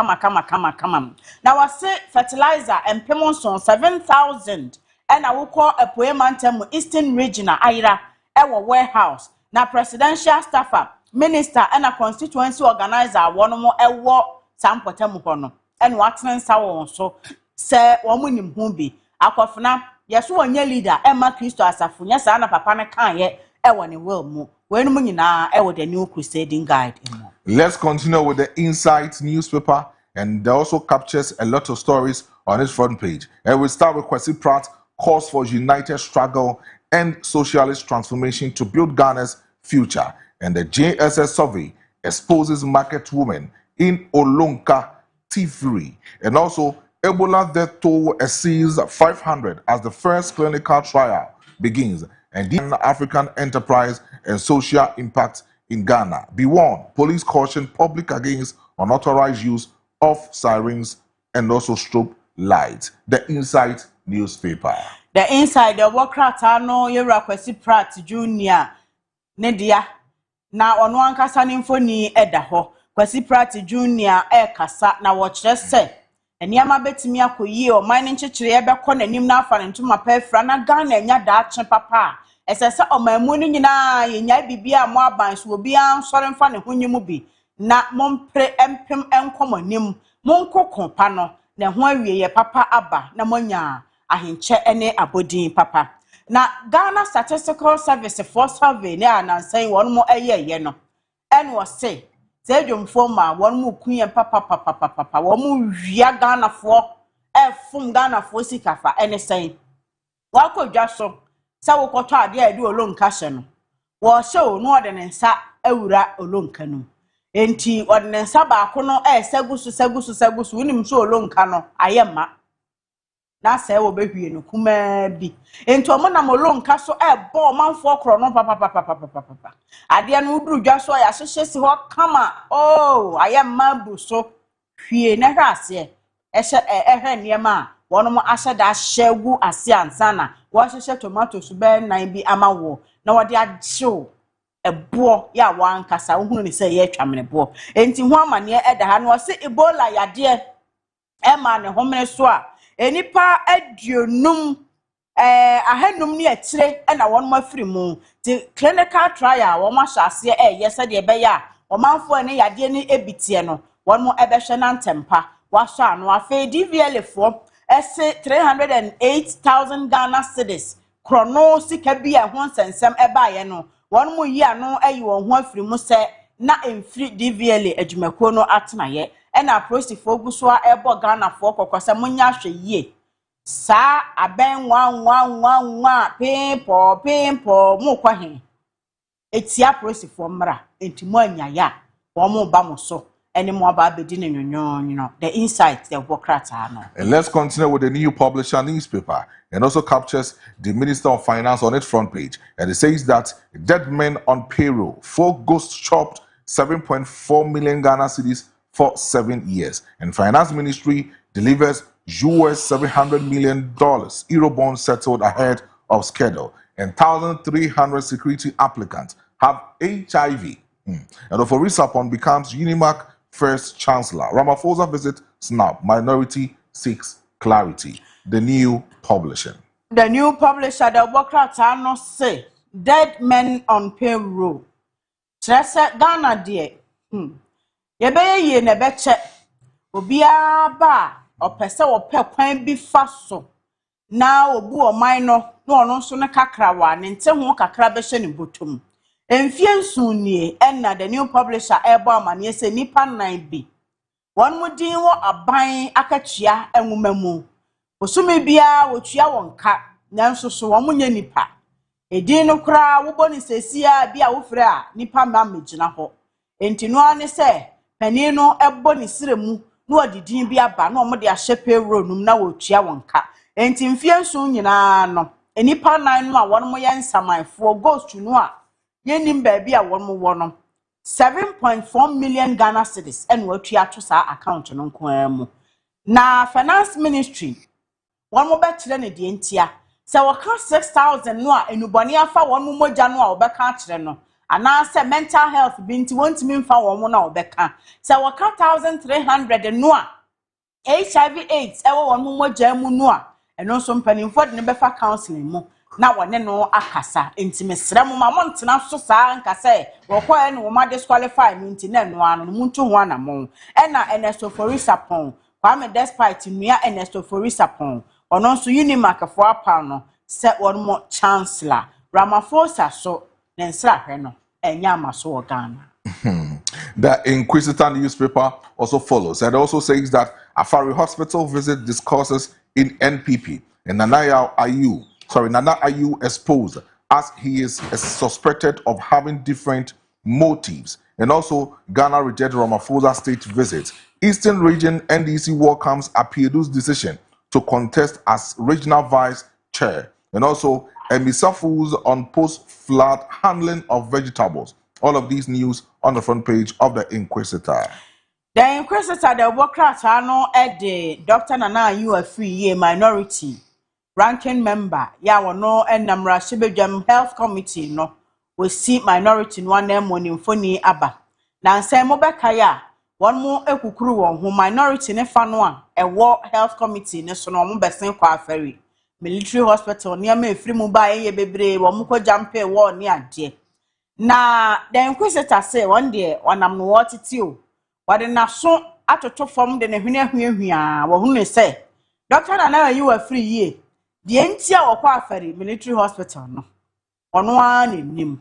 now I say fertilizer and pemonson 7,000 and I will call a poemantem eastern regional aira e wo warehouse na presidential staffer minister and a constituency organizer one more e wo sampotemu hono and watnen sawo so se womunim hu bi akofna yeso wonye leader Emma Christo asafo nya sa na papa ne kan ye e woni will mu we no nyina e wo the new crusading guide. Let's continue with the Insight newspaper, and that also captures a lot of stories on its front page. And we start with Kwesi Pratt calls for united struggle and socialist transformation to build Ghana's future, and the JSS survey exposes market women in Olonka T3, and also Ebola death toll exceeds 500 as the first clinical trial begins, and the African enterprise and social impact in Ghana. Be warned, police caution public against unauthorized use of sirens and also strobe lights. The Insight newspaper. The Inside the Wokrata no Yera Kwesi Pratt Jr. Nedia na ono ankasa ne mfoni eda ho Kwesi Pratt Jr. kasa na wo kire se eniama betimi akoyi o man nchechire ebekọ nanim na afa ntuma pefra na Ghana nya daache papa esese omamu ni nyina yenya bibia mo aban so obi ansore mfa ne honyimu bi na mompre empem enkomanim monkokon pa no na ho awieye papa aba na monya ahenche ene abodin papa na Ghana Statistical Service for survey ne anansan won mo eyeye no en wo say say dwomfo ma won mo kunye papa won mo wia Ghana fo efum Ghana fo sikafa ene sen wakodwa so sa wo kwoto ade a de olonka hye no wo hye o no ode ne nsa awura olonka no enti ode ne nsa ba ko no segusu unim so olonka no ayema na se wo behwie no kuma bi enti omo na olonka so bo manfo kro no papa ade no uduru dwa so ya hyehye si ho kama ayema bu so hwie na hwase ehwe niema wono mo ahye da hyegu ase ansana wo hyehye tomatoes be nan bi amawo na wode agyew ebo ya wankasa wo hunu ni se ye twamene bo enti ho amane eda ha no se Ebola yade ma ne homene so a enipa aduonum ahanum ne atire na won mo afiri mu ti clinical trial wo ma hyase yese de be ya wo manfo ne yade ne ebitie no won mo ebehwe na ntempa waso anu afa DVL fo ese 308,000 Ghana cedis krono sika bi ho nsensem ebaaye no won mo yi anu ayi won ho afiri mu se na emfiri DVL adwumako no atenaye na prosifo guso a ebo Ghana fo kokose munya hwe yie sa aben wan pimpo mu kwahe etia prosifo mra entimu anyaya wo mo ba mo so any more about the dinner, the insight, the Wokrata. And let's continue with the new publisher newspaper, and also captures the Minister of Finance on its front page. And it says that dead men on payroll, 4 ghosts chopped 7.4 million Ghana cedis for 7 years. And Finance Ministry delivers US $700 million Eurobond settled ahead of schedule. And 1,300 security applicants have HIV. And Oforisapon becomes Unimark first chancellor. Ramaphosa visit SNAP. Minority seeks clarity. The new publishing. The new publisher, the Wokrata no say dead men on payroll. Trese Ghana dear. Yebeye ye ne beche. Obia ba opese ope kwan bi fa so. Na obu o man no ono so ne kakra wa ne nte ho kakra be hye ne botom. Enfiensu nie enna the new publisher ebo amane se nipa nan bi won mudin wo aban akatua enwumamu osumi bia wotua wonka nanso so wo munye nipa edin no kra wo boni sesia bia wo frɛ a nipa ma megina ho enti no ane se pani no ebo ni siremu no odidin bia ba no mo de ahye payroll num na wotua wonka enti mfiensu nyina no enipa nan no a won mo ye nsamanfo ghost no a yenim baabi a won mo wo no 7.4 million Ghana cedis and what we to sa account no nko na finance ministry one mo betire ne de ntia se waka 6,000 no a enubone afa one mo mogya no a obeka kire no ana se mental health binti wontimi mfa one mo na obeka se waka 1,300 no a HIV AIDS ewo one mo mogya mu no a eno so mpanimfo de ne befa counseling mu na wone no akasa intime sra mo ma montena so saa nka se wokoe no ma disqualify no ntina no ano no muntu ho anamon ena Ernesto Forisapon kwame despite nua Ernesto Forisapon ono nso Unimark fo apa no se wonmo chancellor Ramaphosa so ne nsra hwe no enya amaso Ghana. The Inquisitor newspaper also follows and also says that Afari Hospital visit discusses in NPP and Nana Ayu exposed as he is suspected of having different motives. And also Ghana rejected Ramaphosa state visit. Eastern Region NDC welcomes Apiedu's decision to contest as regional vice chair. And also Emisafu's on post-flood handling of vegetables. All of these news on the front page of the Inquisitor. The Inquisitor, the Democrats no the Dr. Nana Ayu free minority ranking member. Ya no Namra Shibejam Health Committee no we see minority no one name when infoni aba. Na nse mo bekaya one mo ekukuru won ho minority ne fa no a ewo health committee ne so no mo besen kwa aferi military hospital ne ma efiri mu ba ye bebre wo mo ko jampe wo ne ade. Na the Inquisitor say one day wanam no watiti o wade na so atoto fom de ne hwene hwehwea wo hu ne say Dr. Nana Ayu free ye de entia wo kwa aferi military hospital no ono a ne nim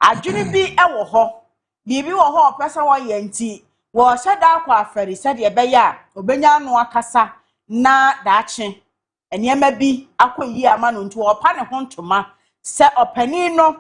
adwene bi ewo ho bibi wo ho opesa wo ye nti wo hyeda kwa aferi se de beya obenya no akasa na daache eniema bi akoyi ama no nti wo pa ne ho ntoma se opani no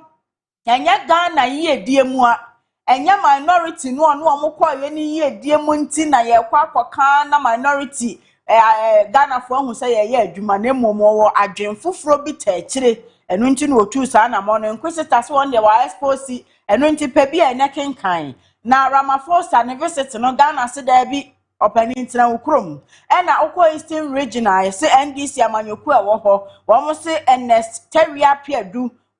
enye Ghana yi edie mu a enye minority no ono omokoye ni yi edie mu nti na ye kwa akoka na minority Ghana fo hu se ye adwuma na momo wo adwen foforo bi ta akire enu nti no otu sa na mo no Inquisitor so on de wa expose enu nti pe bi enye kenkan na Ramaphosa ne visit no Ghana se da bi opani ntina ukrom ena okwo Eastern Regional se NDC amanyoku e wo ho wo mo se Ernest Terry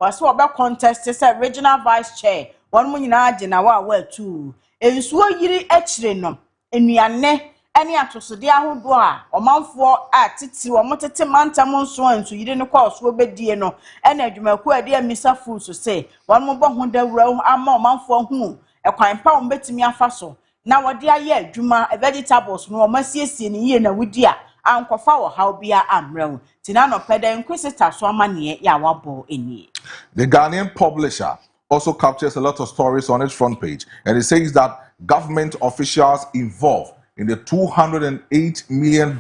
was what about contest say regional vice chair one mo nyina age na wa atu ensuo yiri akire no enuane ene atosode ahodo a omanfo a titi wo motete mantam nso ansu yiri ne kwa oso bedie no ene adwumaku ade amisa food so say one mo bo ho dawura ama omanfo hu ekwan pa wo betimi afa so na wode aye adwuma vegetables no omasiesie ne yie na wudi a ankofa wo hawbia amrew tina no peda Inquisitor so amane ya wabo eni. The Ghanaian publisher also captures a lot of stories on its front page, and it says that government officials involved in the $208 million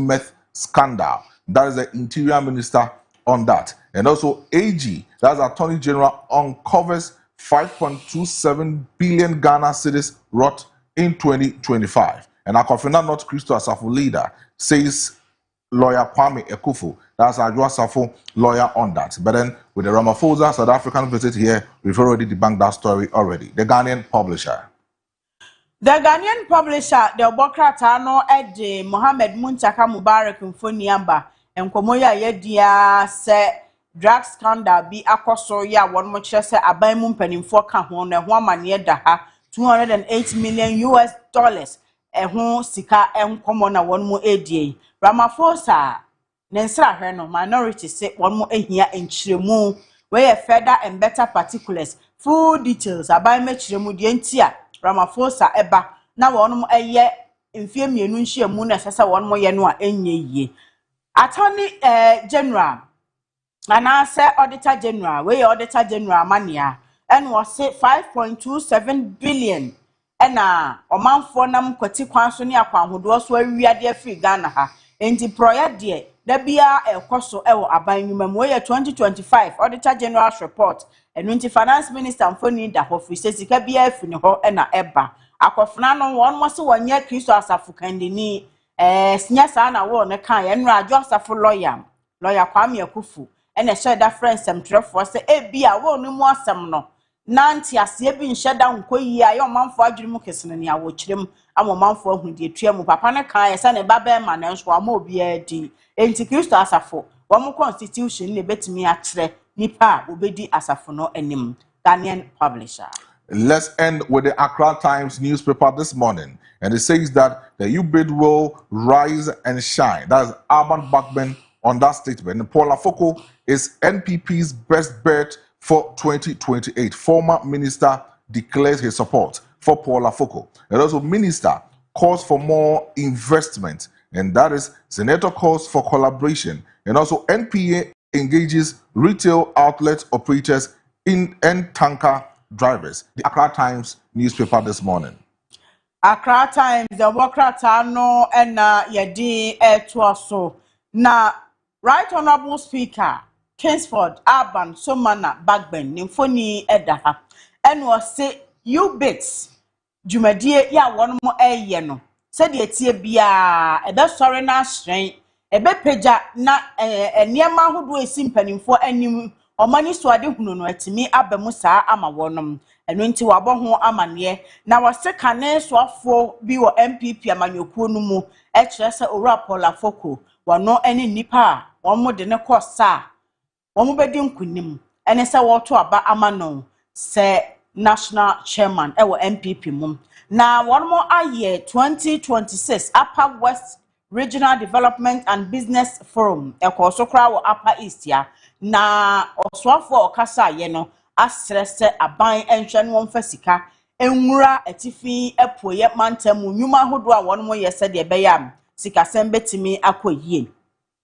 meth scandal. That is the Interior Minister on that. And also AG, that's Attorney General, uncovers 5.27 billion Ghana cedis rot in 2025. And Akofina North Christo Asafo leader says lawyer Kwame Ekufu, that's Adwa Safo lawyer on that. But then with the Ramaphosa South African visit here, we've already debunked that story already. The Ghanaian publisher. The Ghanaian publisher, the Obokratano Ede Mohammed Muntaka Mubarak Mfoniamba, and Komoya Yedia se drug scandal be akoso ya one much say abaimun penim for kahon and 1 man year daha $208 million ehun sika enkomo one mo ADA. Ramaphosa Nensra Heno minority say one more ehia enchiremu where further and better particulars full details abai mechiremu de ntia Ramaphosa eba na one mo eye mfie mienu nhyiamu na sesa one mo ye no a enye yie. Attorney General and say Auditor General where Auditor General mania and was say 5.27 billion ena omanfo nam kwati kwan so ne akwanhodo so awiade free Ghana ha enti proya de da bia ekoso ewo aban nwumam we 2025 Auditor General's report enti Finance Minister Mfoni da ho free sika bia afini ho ena eba akofna no won mo se wonye Kristo Asafo kandini sinya sa na wo ne kan ye nra Adwo Asafo lawyer Kwame Ekufu ena share da friends am trefo se e bia wo no mu asem no nanti asie bi nhye da nko yi a ye omanfo adwene mu kesene ne awo kirem ama omanfo ahu de tua mu papa ne kan ye se ne baba ma ne nso ama obi adi enti Kristo asafo wo mo constitution ne betimi a kire nipa obedi asafo no anim. Ghanaian publisher. Let's end with the Accra Times newspaper this morning. And it says that the U-bid will rise and shine. That's urban backman on that statement. And Paul Afoko is NPP's best bet for 2028. Former minister declares his support for Paul Afoko. And also minister calls for more investment. And that is Senator calls for collaboration. And also NPA engages retail outlet operators in and tanker drivers. The Accra Times newspaper this morning. Accra Times, the Wokrata no and yedi so. Na Right Honorable Speaker Kingsford Urban Somana Bagben Nymphony Edaha and was say you bits Jumadie ya one more no. Said ye tia bia ebe sorry na strain ebe peja na niema who do a simpany for any or money so ade hunu no atimi abamu saa ama wonom eno nti wabo ho amane na wose kane soafo bi wo MPP amanyokuo no mu e kire se owura Paul Afoko wano ene nipa won mo de ne kosa won mo bedi nkunim ene se woto aba amano se national chairman e wo MPP mum na won mo aye 2026 Upper West Regional Development and Business Forum e ko so kra wo Upper East ya na oswafo okasa ye no asrese aban enhwe no wonfa sika enwura atifi epoye mantamu nyuma hodo a won mo yese de beyam sika sembetimi akoyie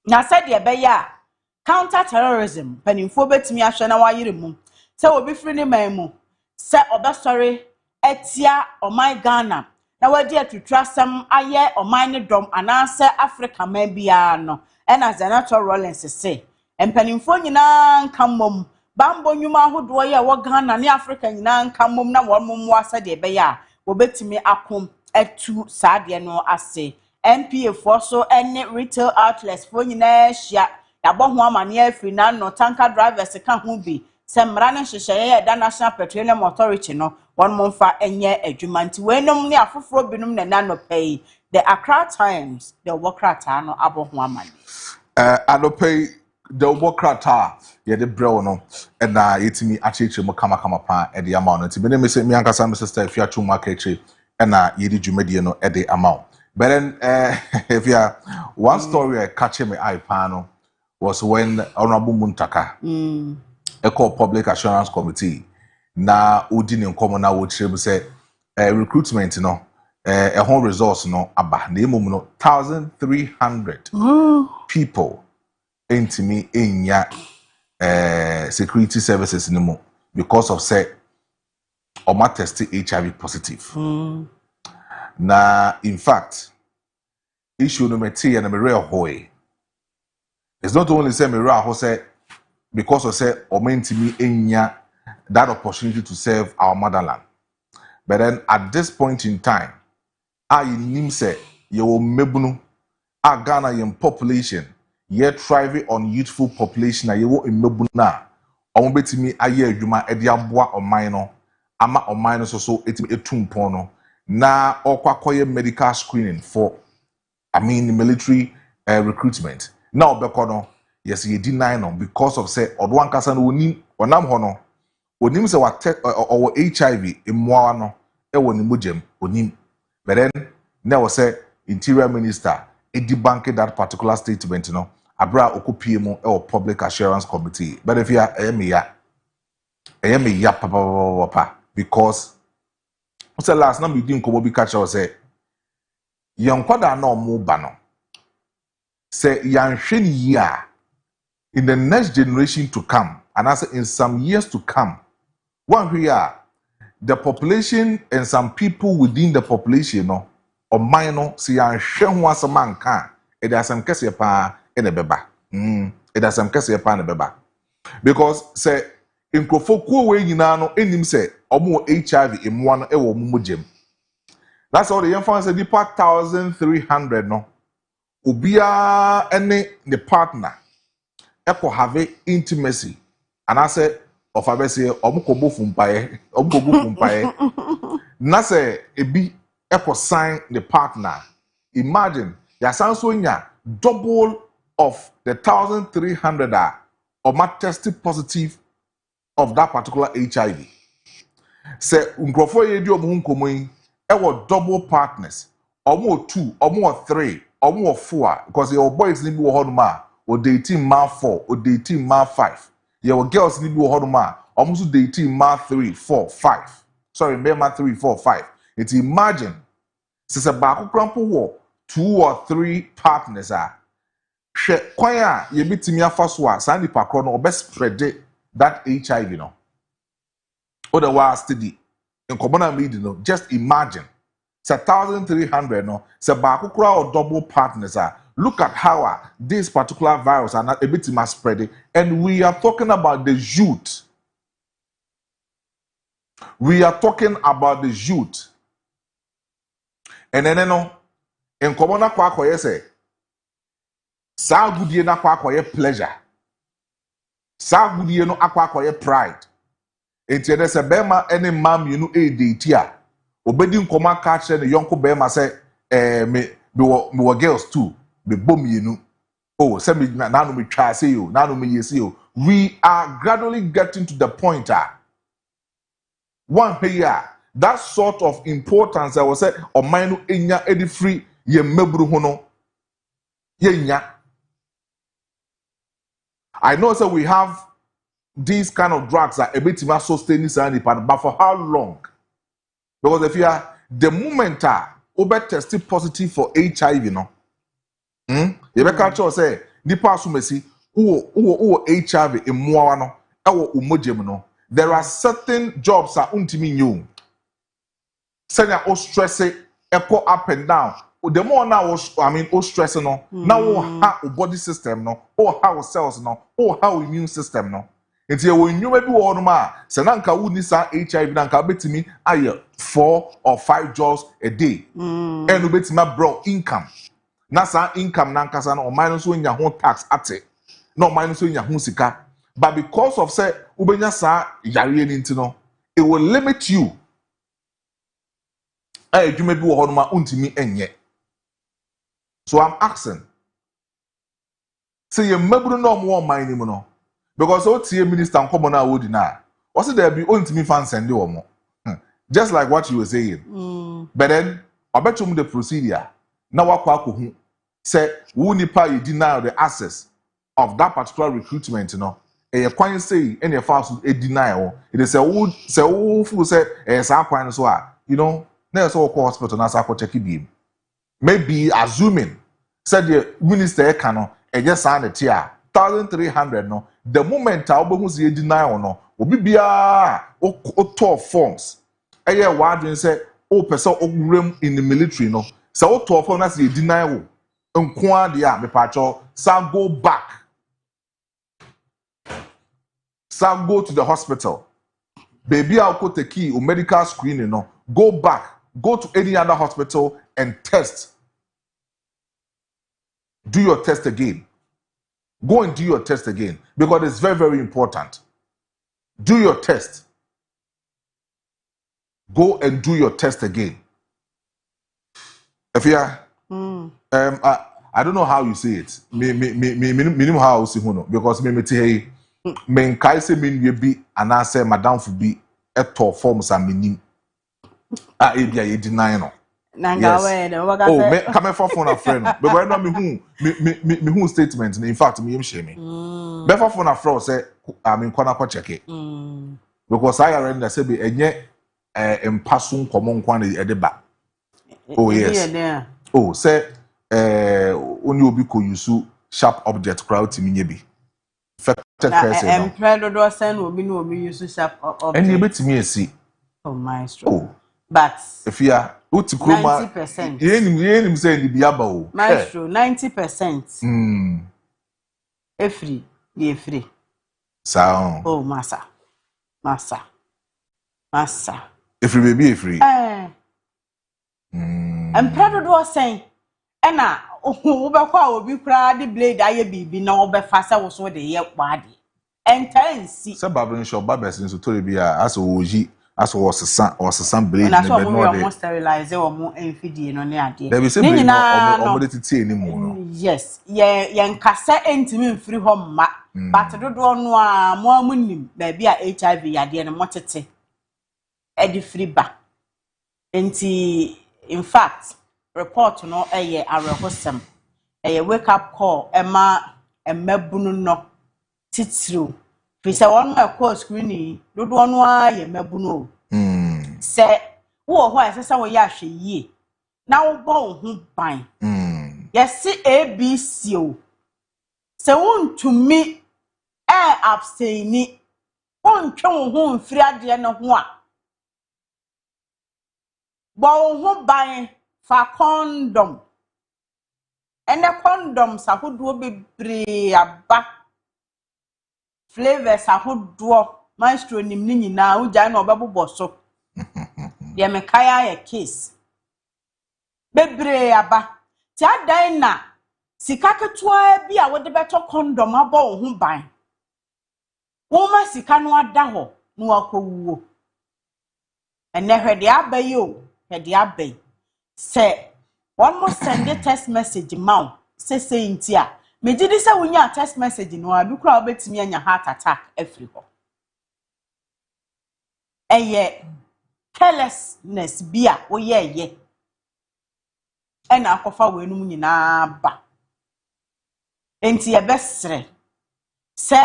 na se de beya counter terrorism panimfo betimi ahwe na wayire mu se obi firi ne man mu se obesori etia oman Ghana na wadi atutrasam aye oman ne dom anase Africa man bia no ena Senator Rollins se empanimfo nyina nkamom bambo nyuma ahodo ye wo Ghana ne Africa nyina nkamom na won mom wasa de beya wo betimi akom etu saade no ase MPA for so any retail outlets for nyina hia yabo ho amane afri na no tanker drivers ka ho bi se mra ne hyehyeye da National Petroleum Authority no won momfa enye adwuma nti wenom ne afoforo binum na na no pay the Accra Times the Wokrata no abo ho amane Adopay the Wokrata ye de brew no and yetimi acheche mo kama pa e de amount nti me say me ankasa me sister if you atu market and ye di dwumedie no e de amount. But then if you one story I catch me eye pan was when Honorable Muntaka Eco Public Assurance Committee na udi ne nkomo na wo kire say recruitment no a whole resource no aba na emum no 1300 people intimi enya security services no mo because of say oma test HIV positive. Na in fact issue no meti and me real hoy it's not only say me real ho say because of say omentimi enya that opportunity to serve our motherland, but then at this point in time I nim say you will mebunu a Ghana yen population ye thriving on youthful population na ye wo mebuna omo betimi aye adwuma e de aboa oman no ama oman no so etimi etumpon no na okwakoye medical screening for military recruitment now bekono yes ye deny no because of say odo ankasa no onim onam ho no onim say what or HIV emwa no e woni mogem onim but then now say interior minister e debunk that particular statement no abra okopie mu e public assurance committee but if you are ya papa because so last time we didn't come be catch us say young kwada na omo ba no say yanhwe ni year in the next generation to come and also in some years to come one here the population and some people within the population no or minor see yanhwe ho asamanka e da some kese pa e na beba e da some kese pa na beba because say inkrofo we nyina no enim say omo HIV emwa no e wo mogem. That's all the young say the 1300 no ubia any the partner echo have intimacy and I say of abese omukobo fumpaye na say ebi eko sign the partner. Imagine ya sanso nya double of the 1,300 or ma tested positive of that particular HIV. Say nkrofo ye di omo nkomo yi ewo double partners, omo 2, omo 3, omo 4 because your boys ni bi wo hoduma o dating ma 4, o dating ma 5. Your girls ni bi wo hoduma omo so dating ma 3, 4, 5. Sorry, me ma 3, 4, 5. It imagine se ba akokrampo wo 2 or 3 partners are hwe kwan a ye bitimi afa so a sa nipa kro no obe spread that HIV no. Otherwise, study in common meeting, no, just imagine. It's 1,300, no, it's about or double partners. Look at how this particular virus are not a bit more spreading, and we are talking about the youth. We are talking about the youth. And then, no, in common aqua, say, sa goodie na aqua pleasure. Sa goodie no aqua pride. Enti ene se bema ene mam you know date a obedi nkoma ka kire ne yonko bema se me wo girls too me bom you oh se me na no me twa say you na no me yesi you. We are gradually getting to the point one here that sort of importance I was say o man no enya edi free ye mabru ho no ye nya. I know so we have these kind of drugs are a bit more sustaining, but for how long? Because if you are the moment over tested positive for HIV, you know, you be catch say nipa sumesi who HIV in muano ewo umojem no. There are certain jobs that untimi new. Senya o stress echo up and down. The more now o stress no now how body system no or how cells no or how immune system no. It's a when you may be one ma, Sananka would need HIV nanka betimi aye 4 or 5 jobs a day. And you bet my bro income. Nasa income nankasan or minus when your home tax at it. No minus when your home sika. But because of say ubenya sa yari intino, it will limit you. Aye, you may be one ma untimi enye. So I'm asking. Say you mebru no more mind no. Because what the minister and common would deny. Also, there be only me fans and do just like what you were saying. But then, I bet you the procedure. Now, what say, who nipa you deny the access of that particular recruitment, you know. And you can't say any fast a denial. It is a wood, say, oh, who say, as I find so, you know, there's all hospital, and I check it. Maybe assuming, said the minister, cano, and just signed a tier. 1,300 no the moment I obo see deny or no obi bia o 12 forms eye wadwen say o person ogurem in the military no say o 12 forms na say deny wo nko ade a me pacho sa go back sa go to the hospital baby I go take key o medical screening no go back go to any other hospital and test do your test again. Go and do your test again because it's very, very important. Do your test. Go and do your test again. If you are, I don't know how you say it. Me how you say because me tell me kai say me be and I say madam for be a top forms and me e deny no. Yes. Oh, me come for phone a friend. But when me who statement. In fact, me shame me. Be for phone a friend say I mean kwana kwa check it. Because I already say be enye empasun common kwana edeba. Oh yes. Oh say only obi ko use sharp object crowd to me be. Effective person. Empredo do send obi no obi use sharp object. And you bet me see. Oh maestro. Oh. But if you are 90%. You say the biaba. Maestro, 90%. Free. Sound. Oh, massa. If you be free. I'm proud of what saying. Ena, obi kwa obi kura the blade aye bibi na obi fasa wo so de ye kwade. entansi se babrin shop babes nso tori bi a aso oji aso osesa blade na ne so be mo no we de mo sterilize wo mo enfidie no ne ade there be se ne blade no nyina no omo de titi eni mu no yes ye nkasa entimi mfiri ho mma but dodo no a mo amunim ba bi a HIV yade no motete edi free ba enti in fact report no eye arehosem eye wake up call ema emabunu no titru fi se won ma call screen dodo no a ye mabunu se wo ho ase se wo ya hwe yie na wo bo ho ban yesi ABC o se wontumi abstaini wontwe wo ho mfiri ade no ho a bo ho ban fa condom ene condom sahodo bebre aba flavors ahodo maestro nim ni nyina ugya na obebobọ so de me kaya ye case bebre aba ti adan na sika ketua bi a wode beto condom abo ho ban wo ma sika no ada ho no akowuo ene hwede abayi o hwede abayi se one more send a text message maw say intia me didi say wunya text message no abi kura obetimi anya heart attack every ho eye carelessness bia wo ye ena akofa wenum nyina ba enti ye besre se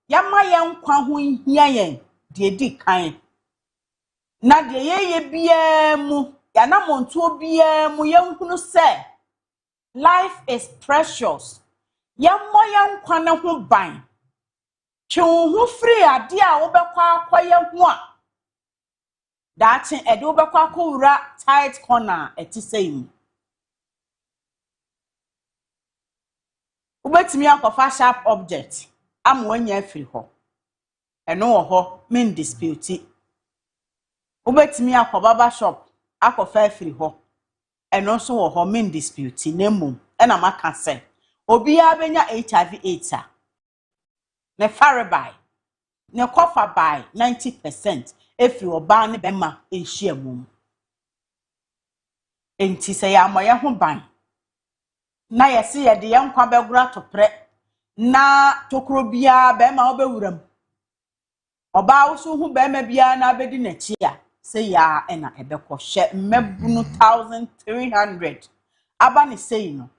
yama ye nkwa ho hia yen de edi kan na de ye bia mu ya na montuo bia mu ye nhunu se life is precious yammo yankwa ne ho ban twe ho free ade a wo bekwa akoye ho a daache ede wo bekwa akowura tight corner etisem ubetimi akofa sharp object amwanya afiri ho eno wo ho men dispute ubetimi akoba shop akofa afiri ho eno so wo ho men dispute nemum ena maka se obi ya benya HIV AIDS a ne farabai ne kofa by 90% efri oba ne bema ehia mum enti se ya moye ho ban na yesi ye de yankwa begura to pre na tokro bia bema obewuram oba wo so hu bema bia na abedi na chi a se ya ena ebekọ hye mebunu 1300 aba ne sei no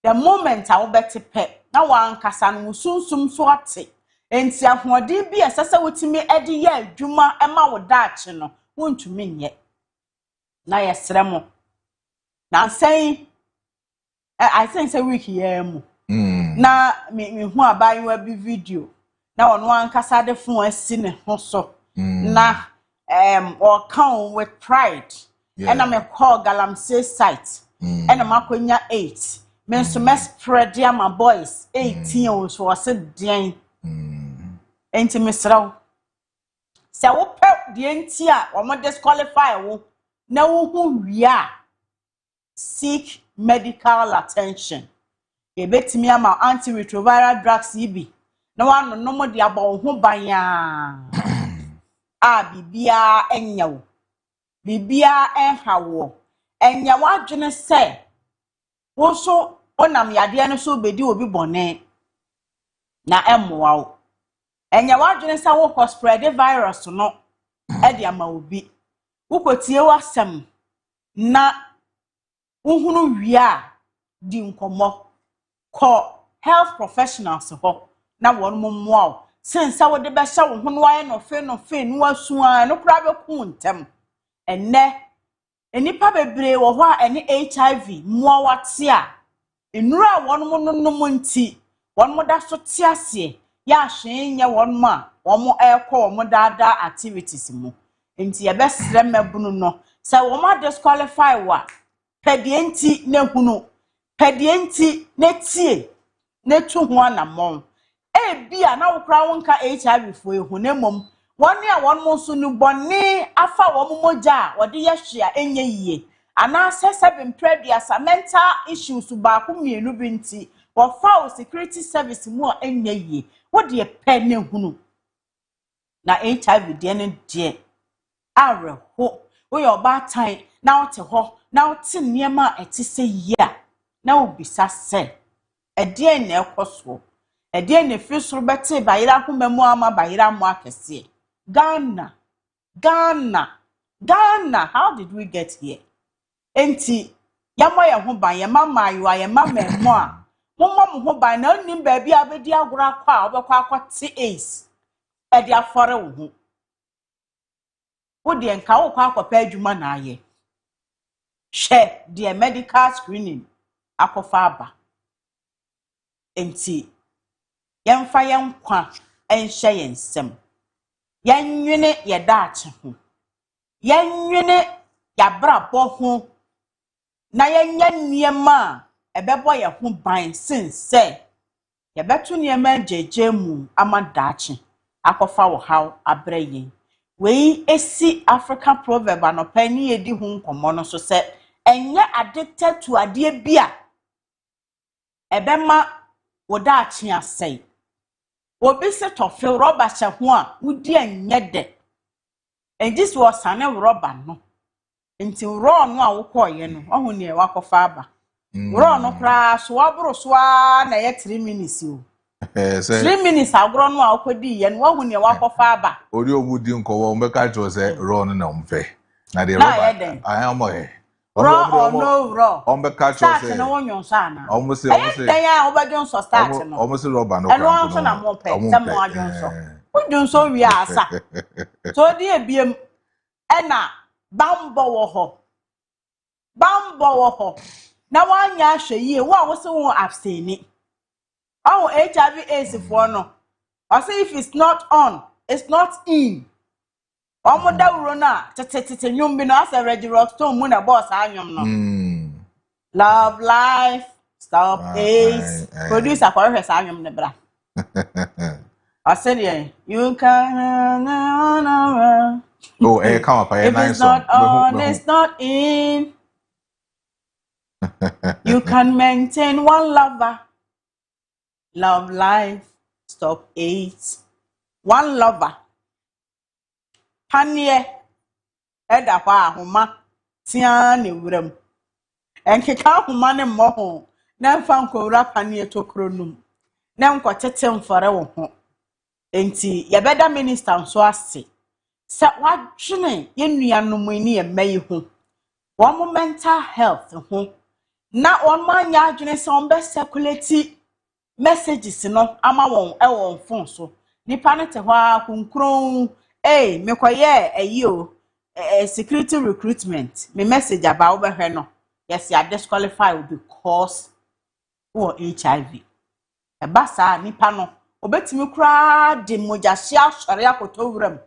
the moment a wo beti pe na wankasa no sunsum so ate enti ahodi bi esese wotimi edi ye adwuma ema wo daache no wontumi nye na yesremo na sei I think say week here mu na me hu abayiwa bi video na ono ankasa de fon asi ne ho so na or count with pride and I'm a call galamsey site and I'm akonya 8 men so me spread ya my boys 18 o so was den enti mesraw se wo pe de enti a wo mo disqualify wo na wo hu wia seek medical attention ebetimi ama antiretroviral drugs ibi na wano no mo de aba wo ho ban a bibia enyawo bibia enhawo enyawo adwene se wo so onam yade no so bedi obi bone na emmoa wo enyawo adwene se wo ko spread the virus no e de ama obi wo kotie wasem na uhunu wia di nkomo ko health professionals ho na won mmoa sense wo de be hye wo ho no aye no fe no asu an no kra be ku ntem enne enipa bebre wo ho a ene HIV mmoa wate a enura won mo no nti won mo da so te ase ya hwe nye won mo a won mo ekọ won mo dada activities mu enti ye be sre mabunu no se won ma disqualify wa pedienti ne hunu pedienti ne tie ne tu ho anamon bia na wokra wonka HIV fo ehu ne mom woni a won mo so nu boni afa won moja wode ye hwea enye yie ana sesebe mpredia mental issues ba ko mienu binti or foul security service more enya ye. What the pen hunu? Na HIV dear. Arrow ho. We are bad time now to ho. Now to near ma et say ya. Now be say. A dear ne coswo. A dear ne feels better by Ira Humama by Ira Markesi. Ghana. How did we get here? Enti, Yamaya Huba, your mamma, you are your mamma and moi. Mom who by no name baby abedi agura kwa obekwa ti ace. E dia fore wo hu. Wo de nka wo kwa akopa adwuma na aye. Hwe de medical screening akofa aba. Enti yemfa yenkwa enhye yensem. Yenwene ye daache ho. Yenwene ya brabo ho. Na yenya niema ebebo ye ho ban since ye betu niema jeje mu amadachi akofa wo haw abrayin we esi African proverb anopani edi hu nkomo no so se enye addicted to ade bia ebema wo daachi asai obi se tofe rubber che ho a wudi enye de and this was an rubber no nti ro no a wo koye no ohu ne wakofa aba ro no kra so abro so na ye 3 minutes o 3 minutes agro no a okodi ye no wahu ne wakofa aba ori omudi nkowo mbeka cho se ro no na mfe na de rubber ayamo he ro no ro ombeka cho se start no wonyon so ana omusi dan ya obadwon so start no omusi rubber no kra no so na mo pe sam no adwon so udwon so wi asa so di ebiem ena bambo wo na wanya ahwe yie wo a wo se won abstain oh HIV AIDS for no I say if it's not on it's not in omoda wuro na tete nyum bi no asa Reggie Rockstone mu na boss anyum no love life stop AIDS producer for hwesa anyum ne bra I said you can oh come up if it's not on it's not in. You can maintain one lover. Love life. Stop AIDS. One lover. Panye. Eda kwa huma. Tiani wurem. Enkeka huma ne moho. Nemfa nkowura panye tokronum. Nemko tete mfore wo ho. Enti yebeda minister nso ase. Sa wadwene yenuanom ni emeyi ho. One mental health ho. Na on manya adwene se on be circulate messages no ama won e won phone so nipa ne te ho akunkron mekoye ayi o security recruitment me message about be hwe no yes you are disqualified because or HIV e basa nipa no obetimi kura de mogahye asore akoto wuram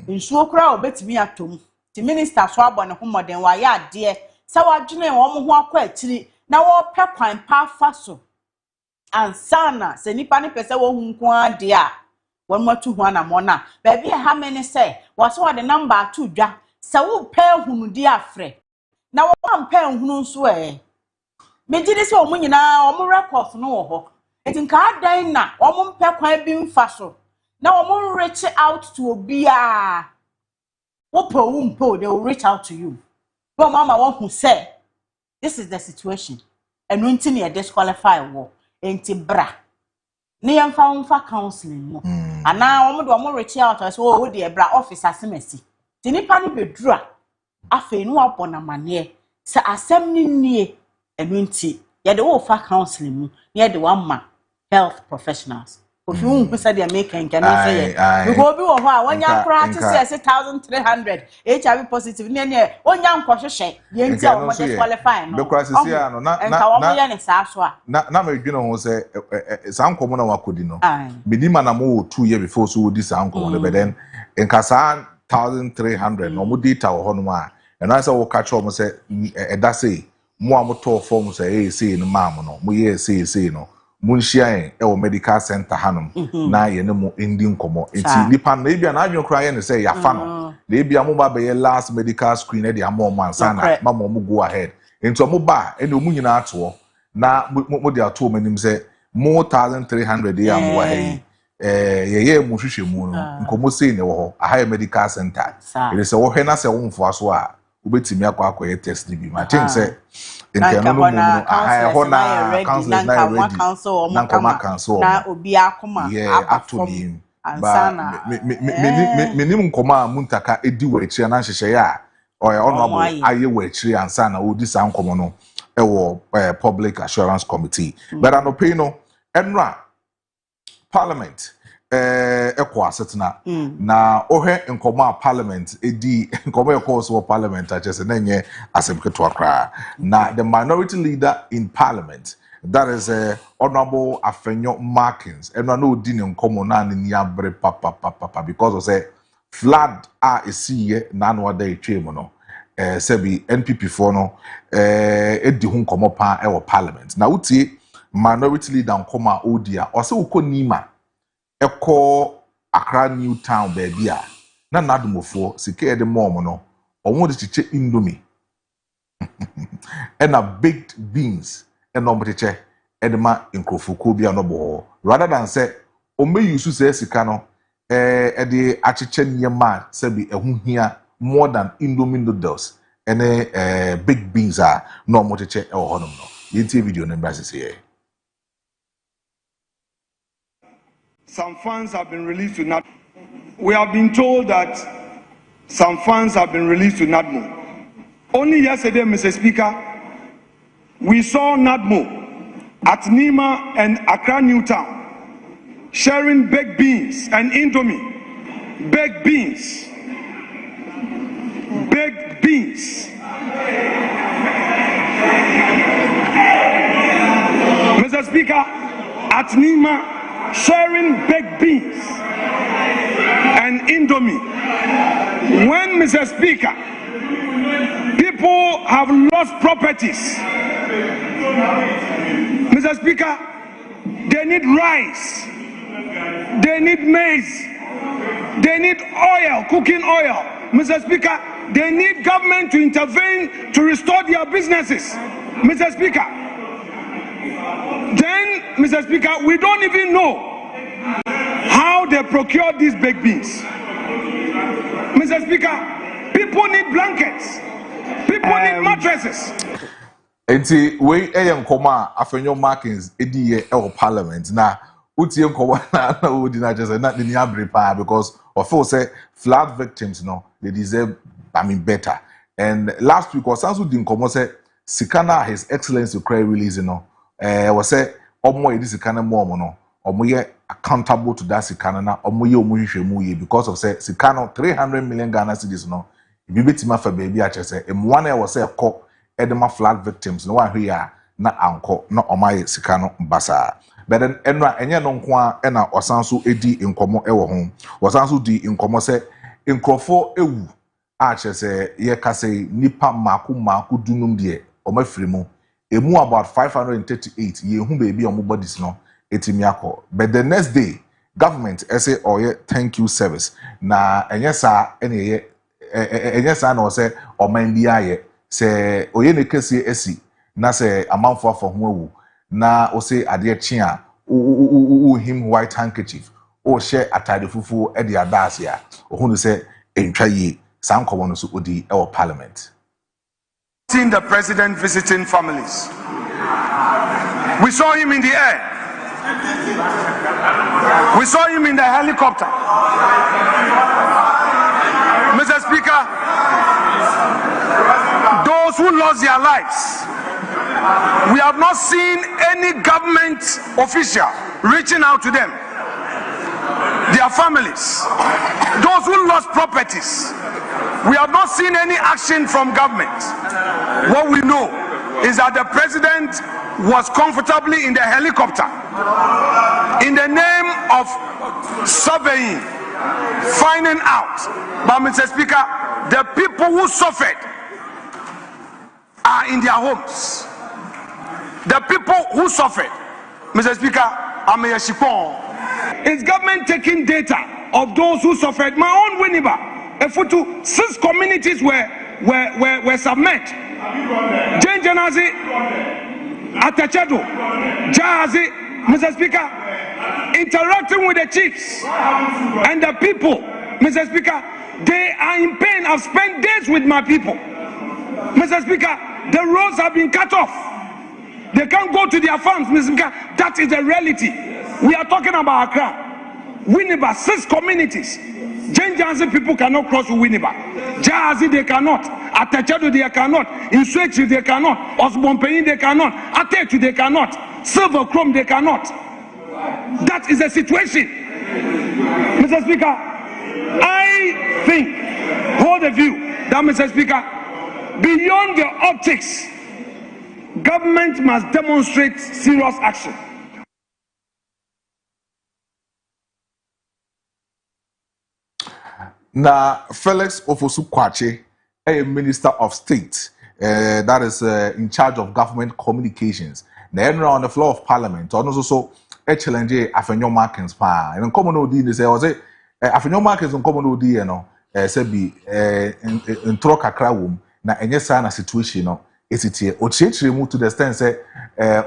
nsuo kura obetimi atom ti minister so abone ho moden wa ya ade sa wadwene wo ho akwa akiri na wo pe kwan pa fa so ansana se nipa ne pese wo hu nko ade a won matu hu na mo na ba bi ha me ne se wo so de number atu dwa se wo pe hunu di afre na wo ampe hunu nso me gidi se wo nyina wo record no wo ho etinka adan na wo mpe kwan bi mfa so na wo reach out to obi a wo po wo mpo they will reach out to you. But mama won who say this is the situation and nti ne disqualify wo enti bra ne yemfa counseling mo ana wo reach out so wo de bra office asemasi ti nipa ne bedura afa enu abona mane se asem ni nie enu nti ye de wo fa counseling mu ye de wa ma health professionals if you who said they make and cannot say it. We go be one when you practice 1,300 HIV positive. When you qualify, you qualify. Because you see, no, na me dwene ho say san komo na wakodi no. Bidima na mo 2 years before so this san komo but then in kasa 1,300 no mo data wo no ma. And I say wo catch up mo say e da say mo amoto form say say no ma mo no mo ye say no. Munshia e medical center hanum na ye ne mo ending komo enti nipa na ebia na adwen kra ye ne say ya fa no na ebia mo ba be last medical screen e de amom ansa na mama mo go ahead enti mo ba e no mu nyina ato na mo de ato menim say more 1300 ya mo wa hey ye mu hwehwe mu no nkomo sei ne wo ho a high medical center it is wo hwe na se wo mfo aso a obetimi akwa test ni bi ma think say nkano no mu no a high ho na counselors na ready na nkoma council na obi akoma atoni ba menim nkoma muntaka edi wo akire na hyehyɛ ya oya honorable aye wo akire ansa na odi sa nkomo no ewo public assurance committee but anope no enra parliament ekwa setna na ohwe nkoma parliament edi nkoma ekos wo parliament a chese na nye asebketo akra na the minority leader in parliament that is honorable Afenyo Markins enra na odi ne nkomo na ni abre papa because of say flood a esiye na no da etwem no sebi NPP for no edi hu nkomo pa e wo parliament na utie minority leader nkoma odia o se ukonima eko Accra New Town baby a na nadomofo sike ede mom no omo de chiche indomie and a baked beans and omo chiche ede ma nkrofoko bia no bo rather than say omo use say sika no ede achiche nyema sebi ehu hia more than indomie noodles and big beans are no omo chiche e ho no yenti video na mbase say some funds have been released to NADMO. We have been told that some funds have been released to NADMO. Only yesterday, Mr. Speaker, we saw NADMO at Nima and Accra New Town sharing baked beans and indomie. Baked beans. Baked beans. Mr. Speaker, at Nima, sharing baked beans and indomie. When, Mr. Speaker, people have lost properties, Mr. Speaker, they need rice, they need maize, they need oil, cooking oil. Mr. Speaker, they need government to intervene to restore their businesses. Mr. Speaker, then, Mr. Speaker, we don't even know how they procure these baked beans. Mr. Speaker, people need blankets. People need mattresses. Enti we nkoma Afenyo Markins edi ye parliament na utie nkoma na odi na just na ni abre pa because of course say flood victims no they deserve better. And last week was also di nkoma say Sikana His Excellency cry release no was say omo edi Sikana mo no omo ye accountable to that Sikana na omo ye omo hwehwemu ye because of say Sikano 300 million Ghana cedis no bi betima fa baby a chese emwane was say ko edema flood victims no wa hwe ya na anko na omaye Sikano mbasa but then enra enye no nko a na osanso edi nkomo ewo ho osanso di nkomo say nkrofo ewu a chese ye kase nipa maku dunum de omafiri mu emu about 538 ye hu baby omo bodies no etimiako but the next day government say oye thank you service na enyesa ene enyesa na o say oman bia ye say oye ne kese esi na say amanfo afo ho awu na o say ade chi a him white handkerchief o share atade fufu e de adase a o hu no say entwa yi sankomo no so odi e wo parliament. Seen the president visiting families. We saw him in the air. We saw him in the helicopter. Mr. Speaker, those who lost their lives, we have not seen any government official reaching out to them, their families. Those who lost properties, we have not seen any action from government. What we know is that the president was comfortably in the helicopter in the name of surveying, finding out. But Mr. Speaker, the people who suffered are in their homes. The people who suffered, Mr. Speaker, are Mayor Shipon. Is government taking data of those who suffered? My own Winneba, Efutu, 6 communities were submet. Jane Janazi, Atachedo, Jahazi, Mr. Speaker, interacting with the chiefs and the people, Mr. Speaker, they are in pain. I've spent days with my people. Mr. Speaker, the roads have been cut off. They can't go to their farms, Mr. Speaker. That is the reality. We are talking about Accra. Winneba, 6 communities. Janjansi people cannot cross Winneba. Jahazi, they cannot. Atachedo, they cannot. Inswechi, they cannot. Osbonpeyin, they cannot. Atetu, they cannot. Silver Chrome, they cannot. That is the situation. Mr. Speaker, I think, hold the view that, Mr. Speaker, beyond the optics, government must demonstrate serious action. Na Felix Ofosu-Kwakye, a Minister of State, that is in charge of government communications. Now on the floor of Parliament, also a challenge Afenyo Markins pa. And common odi ni say Afenyo Markins on common odi say be in tro kakra wom na enye sa na situation no esitie o chechire mu to the extent say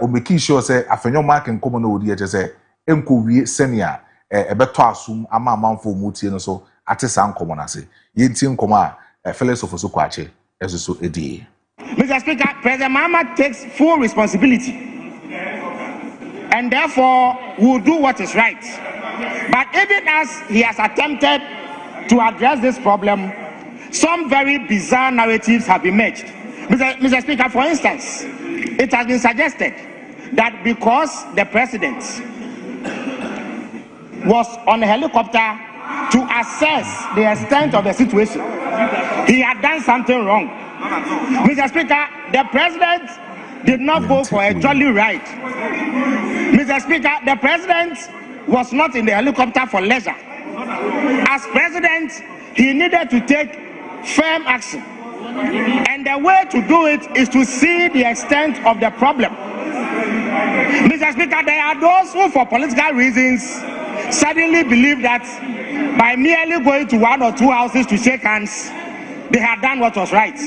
o make sure say Afenyo Markins common odi say enko wie senior ebeto asum ama amanfo mu tie no so ate san komo na se yenti nkomo a Felix Ofosu-Kwakye esusu edi. Mr. Speaker, President Mahama takes full responsibility and therefore will do what is right. But even as he has attempted to address this problem, some very bizarre narratives have emerged. Mr. Speaker, for instance, it has been suggested that because the president was on a helicopter to assess the extent of the situation, he had done something wrong. Mr. Speaker, the president did not go for a jolly ride. Mr. Speaker, the president was not in the helicopter for leisure. As president, he needed to take firm action. And the way to do it is to see the extent of the problem. Mr. Speaker, there are those who, for political reasons, suddenly believe that by merely going to 1 or 2 houses to shake hands, they had done what was right.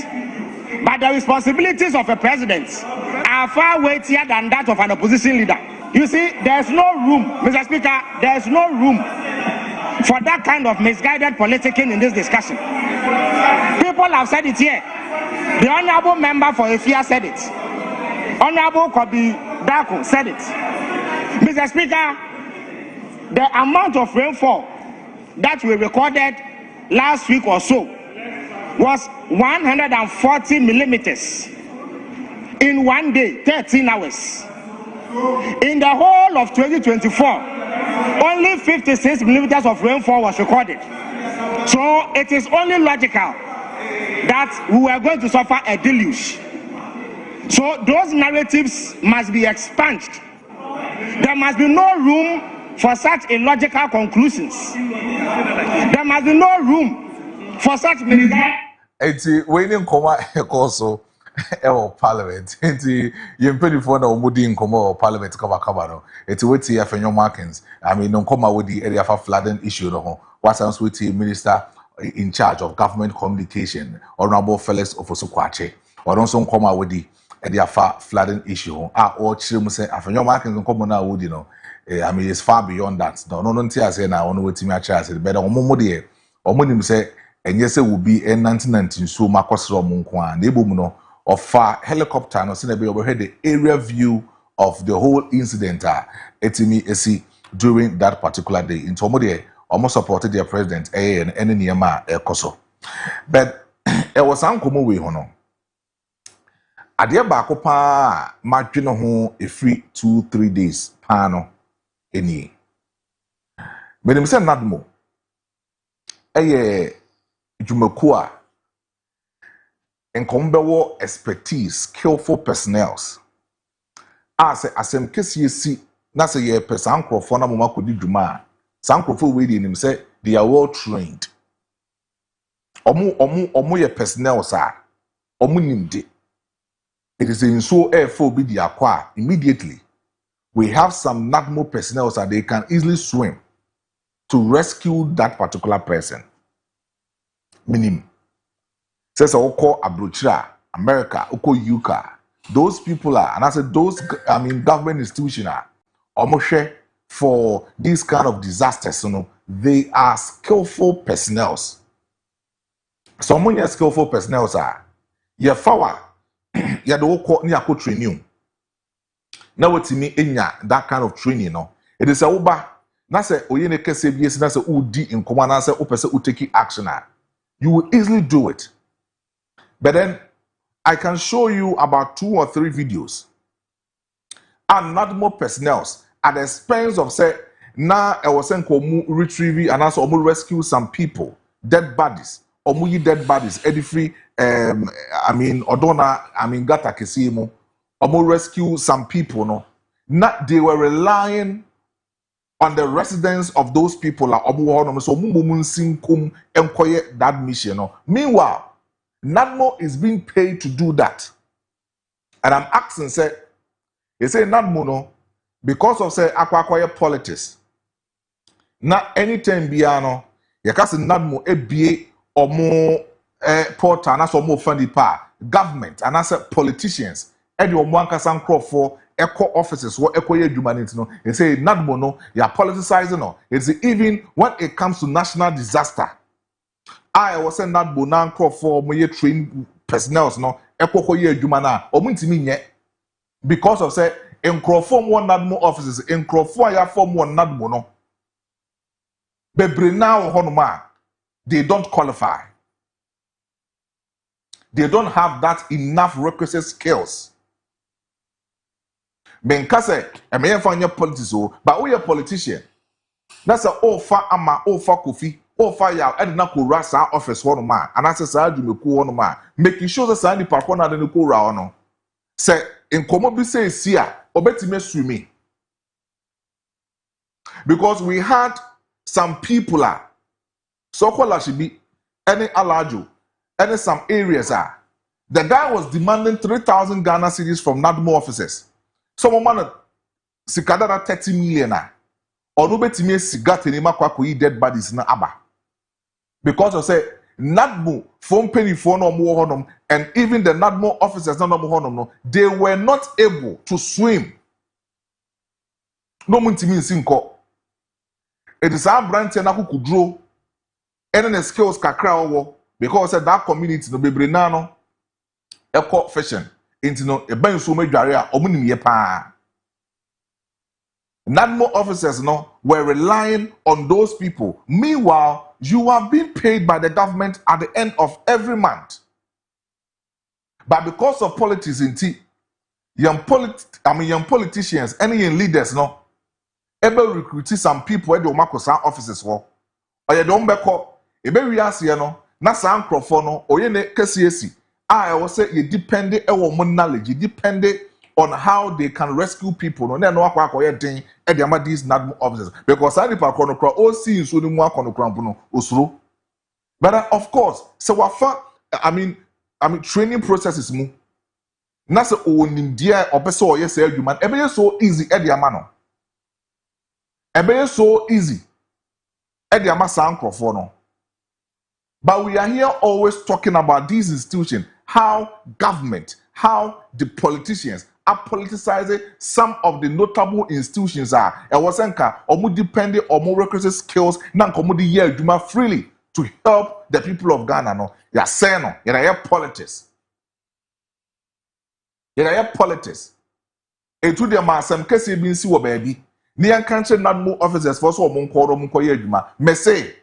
But the responsibilities of a president are far weightier than that of an opposition leader. You see, there's no room, Mr. Speaker, there's no room for that kind of misguided politicking in this discussion. People have said it here. The Honorable Member for Efia said it. Honorable Kobi Dako said it. Mr. Speaker, the amount of rainfall that we recorded last week or so was 140 millimeters in 1 day, 13 hours. In the whole of 2024, only 56 millimeters of rainfall was recorded. So it is only logical that we were going to suffer a deluge. So those narratives must be expunged. There must be no room for such illogical conclusions. There must be no room for such military. Enti waiting koma also Parliament. Enti yempedifo na omudi nkomo Parliament kaba no. Enti weti Afenyo Markins. I mean no koma with the area for flooding issue no ho. Wasan's weti Minister in charge of government communication, Honorable Felix Ofosu-Kwakye. Or also koma with the area for flooding issue. Or chirimu say Afenyo Markins nkomo na wudi no. I mean it's far beyond that. No ntia say na ono weti me acha say better omomo de omonim say enye se will be a 1919 so makosro mo nko a na ebom no ofa helicopter no se na be overhead the area view of the whole incident etimi esi during that particular day into omo de omo supported their president and any niema ekoso but it was ankomo we ho no ade ba ko pa madwe no ho e free 2-3 days pa no eni benim se nadmo Jumakua enkombewo expertise, skillful personnel. Asem kesi si na se ye person crofo na mama kodi dwuma. San crofo we di nim say they are well trained. Omo ye personnel sa. Omo nimde. It is in so airfo bi di akwa immediately. We have some NADMO personnel so they can easily swim to rescue that particular person. Minim. Says oko abrochira America, oko UK, those people are, and I said those, government institutions are, almost for these kind of disasters, they are skillful personnel. Some of skillful personnel are, your power, you don't call near training. Now what me enya that kind of training, no? It is a uba. Na say oyene kese biesi na say udi in command na say upese uteki action. You will easily do it. But then I can show you about 2 or 3 videos and not more personnel at the expense of say now I was saying komu retrieve and also omu rescue some people, dead bodies, omu yi dead bodies, edi free odona gata kesimu, omu rescue some people no. Not they were relying on the residence of those that mission. No? Meanwhile, NADMO is being paid to do that. And I'm asking, say, they say NADMO, no, because of say acquire politics. Not anytime biano, you can say NADMO EBA or more porter and also more funded government and also politicians. And you want to for echo offices what echo humanity no they say NADMO no you are politicizing no it's even when it comes to national disaster I was saying NADMO now call for more trained personnel no echo humana or because of say in form one NADMO offices in ya form one NADMO no bebre now honoma they don't qualify, they don't have that enough requisite skills. Benkase, I may find your politics, but we are politician. That's a ofa ama ofa kofi, ofa ya edna ko rasa office one man, and as a side you one man, making sure the sandy parkona than the ko rano. Say, in Komobi say, Sia, obeti me swimi. Because we had some people so called should be any alajo, any some areas are. The guy was demanding 3,000 Ghana cedis from NADMO officers. Some man sikadara 30 million or no betime sigate ni makwa yi dead bodies na aba because of say NADMO phone penny for no more honum and even the NADMO officers no more honum no they were not able to swim. No muntimi nsinko it is our branch na kukudro and the skills kakra owo because that community no bebre na no eco fashion into no e ban so madware a omunim ye pa. NADMO officers no were relying on those people. Meanwhile, you are being paid by the government at the end of every month. But because of politics in young politicians, any young leaders no able recruit some people at the Omakosa offices for or you don't back up ebe we ask you no na san crofo no oyene kesiesi I will say you depend on knowledge, you depend on how they can rescue people. No, no akwa thing at the these NADMO officers because I did all see so more usuru. But of course, so wafa training processes mu. Na se onim dia obeso oye say human. Ebe so easy at the amano. Ebe so easy at the amasa ankrofo no. But we are here always talking about these institutions, how government, how the politicians are politicizing some of the notable institutions are. I was saying, omu depending on more requisite skills, nan komudi ye juma freely to help the people of Ghana. No, ya say no, ya politics. Ya politics. Etu de ma some kesi bin si wo baby. Ni an country NADMO officers for so omu nko omu nko ye juma. Me say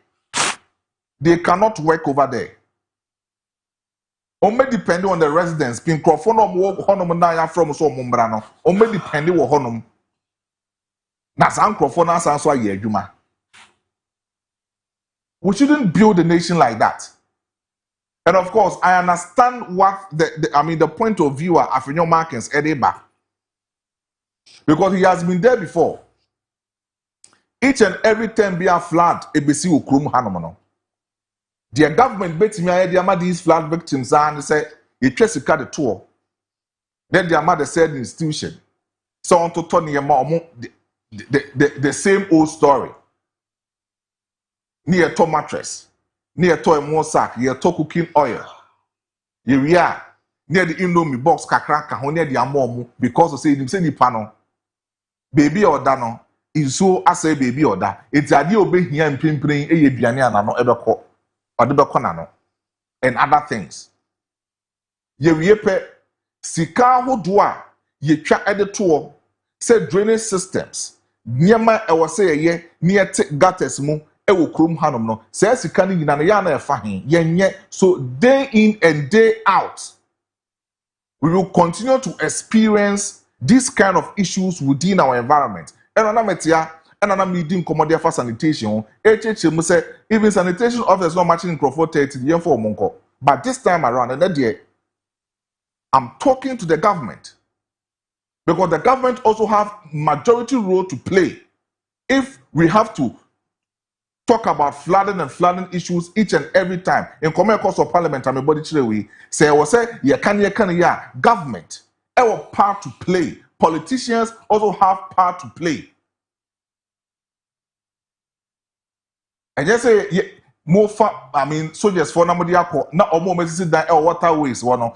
they cannot work over there. Only depending on the residents. Pin crofon honum na ya from so mumbra no. Only depending wo honum. Na san crofon na san so aye adwuma. We shouldn't build a nation like that. And of course, I understand what the point of view of Afenyo Markins Edeba. Because he has been there before. Each and every time be a flood, ebesi ukrum hanomono. The government bet me these flood victims and say you trust to cut the tour. Then the mother said institution. So on to Tony the same old story. Near to mattress, near to a more sack, near to cooking oil. Here we are. near the indomie box kakra ka ho near the amomu because of say him say nipa no baby oda no inso asay baby oda enti ade obehia mpimprin eye duane anano ebekọ ode bekọ nano and other things ye wie pe sika hodo a ye twa ede to say drainage systems niema e wo say ye near gutters mu e wo krom hanom no say sika ni nyina no ya na e fa hen yenye so day in and day out we will continue to experience this kind of issues within our environment. And anametia, and anamidin commodity for sanitation. HHM say even sanitation officers not matching in Crawford 30 year for Monko. But this time around, and that year, I'm talking to the government because the government also have majority role to play. If we have to talk about flooding issues each and every time in common course of parliament and my body we say was say government have part to play. Politicians also have part to play. And just say more soldiers for nobody na omo message that waterways one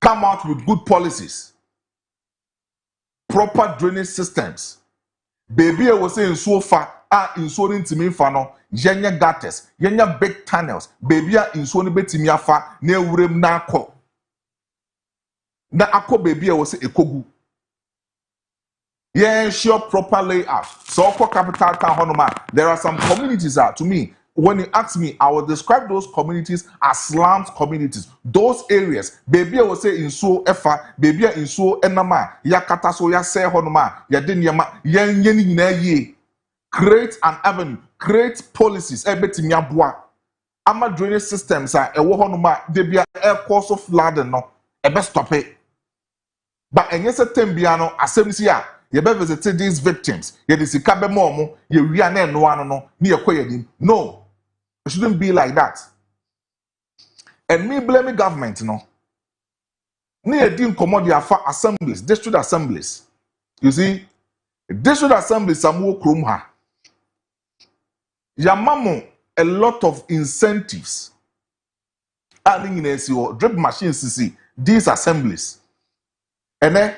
come out with good policies, proper drainage systems. Baby, I was saying so far, insuring to me for no, yenya gutters, yenya big tunnels, baby, insuring betimi afa, ne urem na ko. Na ako baby, I was say ekogu. Yeah, ensure proper layout. So for capital town honoma, there are some communities that to me, when you ask me, I will describe those communities as slums communities. Those areas, baby, I will say in so efa, baby in so enama, ya kataso ya se honoma, ya denyama, yen ye. Create an avenue, create policies, ebeti miabua. Ama drainage systems are ewo honoma, they be air course of flooding no, ebe stop it. But en yese tembiano, asemisi ya, you better visit these victims. You see, kabe momo, you we are no, near Koyadim. No, it shouldn't be like that. And me blaming government, no. Near dim commodity for assemblies, district assemblies. You see, district assemblies, some more krumha. Yamamo a lot of incentives. Adding in your drip machines to see these assemblies. And then,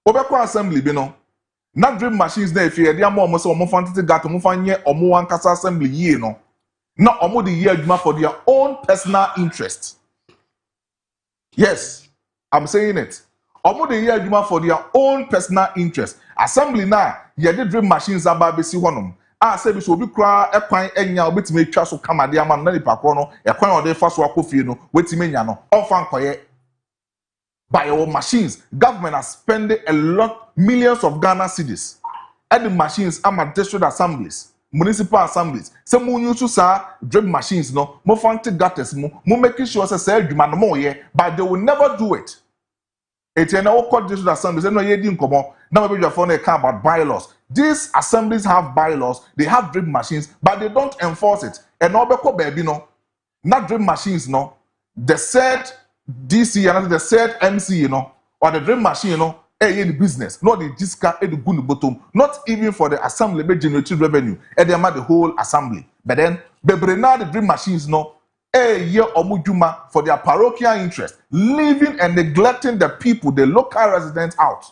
Obeko assembly, you know. Not drip machines there if you are more so more fantasy got to find ye or more kasa assembly ye no. Not almost the year for their own personal interest. Yes, I'm saying it. Almost the year for their own personal interest. Assembly now, ye did drip machines about besi one. I said this will be cry a quine enya bit me trust come at the man nani pacono, a quine or the first walk of you know, waiting me no, often quiet. By our machines, government has spent a lot, millions of Ghana cedis. And the machines are my district assemblies, municipal assemblies. Some who use to drip machines, no, more fancy gutters, more making sure say man more but they will never do it. It's an awkward district assemblies, and no ye didn't come on. Now maybe your phone account about bylaws. These assemblies have bylaws, they have drip machines, but they don't enforce it. And no baby no, not drip machines, no. The said DC and the said MC, you know, or the dream machine, you know, in business, not the discount, the good bottom, not even for the assembly, but generating revenue, and they the whole assembly. But then, now the dream machines, no, a year or mujuma for their parochial interest, leaving and neglecting the people, the local residents out.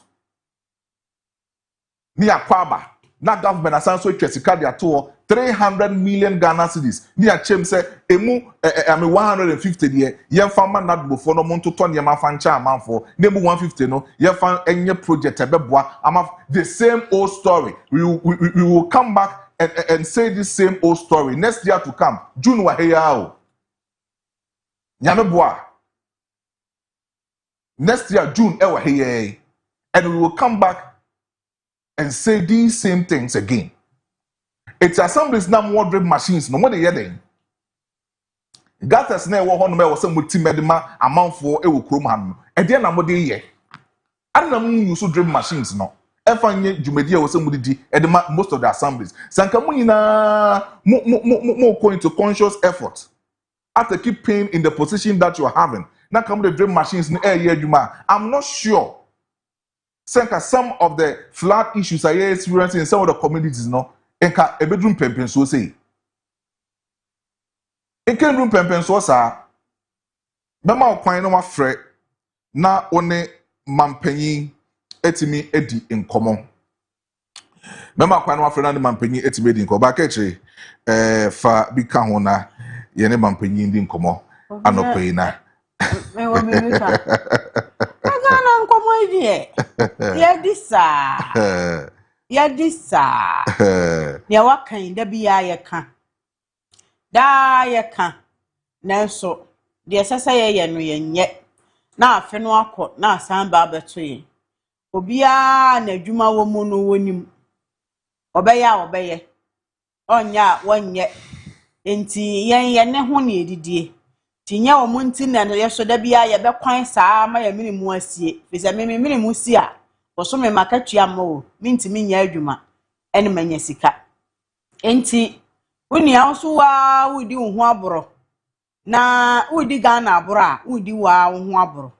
Near Kwaba, na government asanso chesika dia to 300 million Ghana cedis. Near Chem say emu 150 there. Yen farmer not before no monto ton yema fancha man for nemu 150 no. Yen fan enye project ebeboa. Ama the same old story. We will come back and say this same old story next year to come. June wa heya o. Nyame boa. Next year June e wa heya. And we will come back and say these same things again. It's assemblies now more drip machines. No more they heading. Gatas na wo hono me wo some multimedima amount for e wo krom han. E dey na mo dey ye. Ana mu use drip machines no. E fa nye dwumadi e wo some didi e dey most of the assemblies. Sanka mu nyina mo go into conscious effort. After keep paying in the position that you are having. Now come the drip machines no e ye adwuma. I'm not sure. Sanka some of the flood issues are experiencing in some of the communities no. Enka a bedroom pempen so say. Enka room pempen so sa. Bema okwan no wafrɛ na one mampanyin etimi edi nkomo. Bema okwan no wafrɛ na ne mampanyin etimi edi nkomo. Ba ka kire fa bi ka ho na ye ne mampanyin di nkomo anopai na. Me wo bi ka. Aga na nkomo ide. Ya disa. Ya wakan da biya ya kan. Da ya kan. Nanso de sesa ye no yenye. Na afe no akọ na asan ba beto ye. Obia na adwuma wo mu no wonim. Obeye. Onya wonye. Enti yen ne ho ne edidie. Tinya wo mu nti na ye so da bia ye be kwan saa ma ye minimu asie. Fisa minimu si a. Oso me makatua ma wo. Mintimi nya adwuma. Ene manya sika. Enti woni awso wa wudi wo ho aboro. Na wudi Ghana aboro a wudi wa wo ho aboro.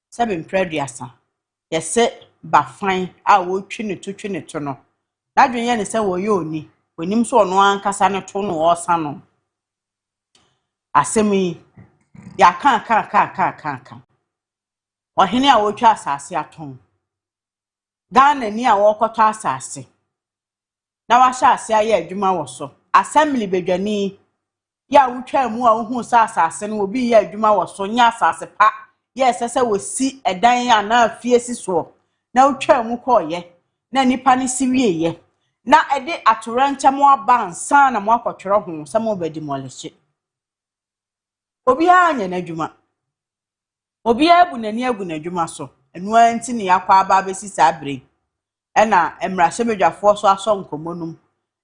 Sebe mpreduasa. Yese bafan a wo twi ne to no. Na dwenye ne se wo ye oni. Onim so ono ankasa ne to no wo sa no. Asemi ya kan. Ohene a wo twa asase aton. Ghana ni a wo kwoto asase. Na wa sha ase aye adwuma wo so. Assembly bedwani ya wutwa mu a wo hu sa asase no obi ye adwuma wo so nya asase pa. Yes, sese wo si edan ya na afie si so. Na wutwa mu ko ye. Na nipa ne si wie ye. Na ede atorancha mo aba nsa na mo akotwere ho se mo bedi moleche. Obi anya na adwuma. Obi abu nani agu na adwuma so. Enu anti ne yakwa aba besi sa abre. Ena emrahemedwafo so aso nkomonum.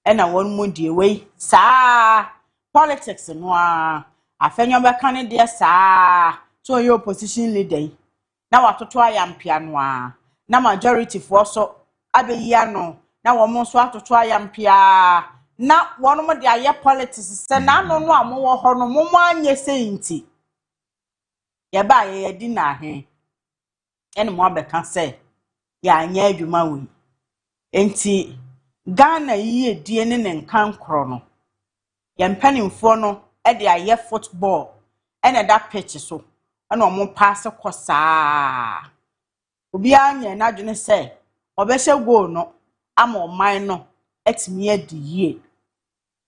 Ena won mu die wei saa politics no a afenyo be kan de saa so your opposition leader na watoto ayampia no a na majority for so abeyi ano na wo mo so atoto ayampia na wonum de aye politics se na no no amowo ho no mo anye senti ye ba ye di na he ene mo abeka se ya anya adwuma wi enti Ghana yi die ne nkan kro no ye mpanimfo no e de aye football ene da pitch so ene omo pass kosaa obi anya na dwene se obehye goal no ama oman no etimi adi yie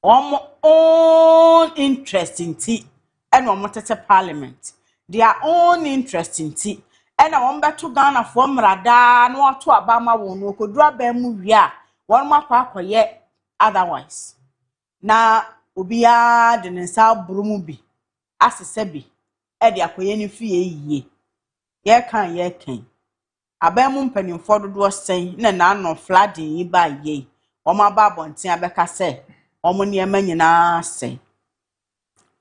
omo own interest nti ene omo tete parliament their own interest nti ene omo beto Ghana fo mrada na wato abama won no kodura ba mu wi a won makwa akoye otherwise na obi a de nsa burumu bi asese bi e de akoye ni fie yie ye kan abamu mpanimfo dodo sen na no flooding yi ba ye omo aba bonten abeka se omo ne ema nyina sen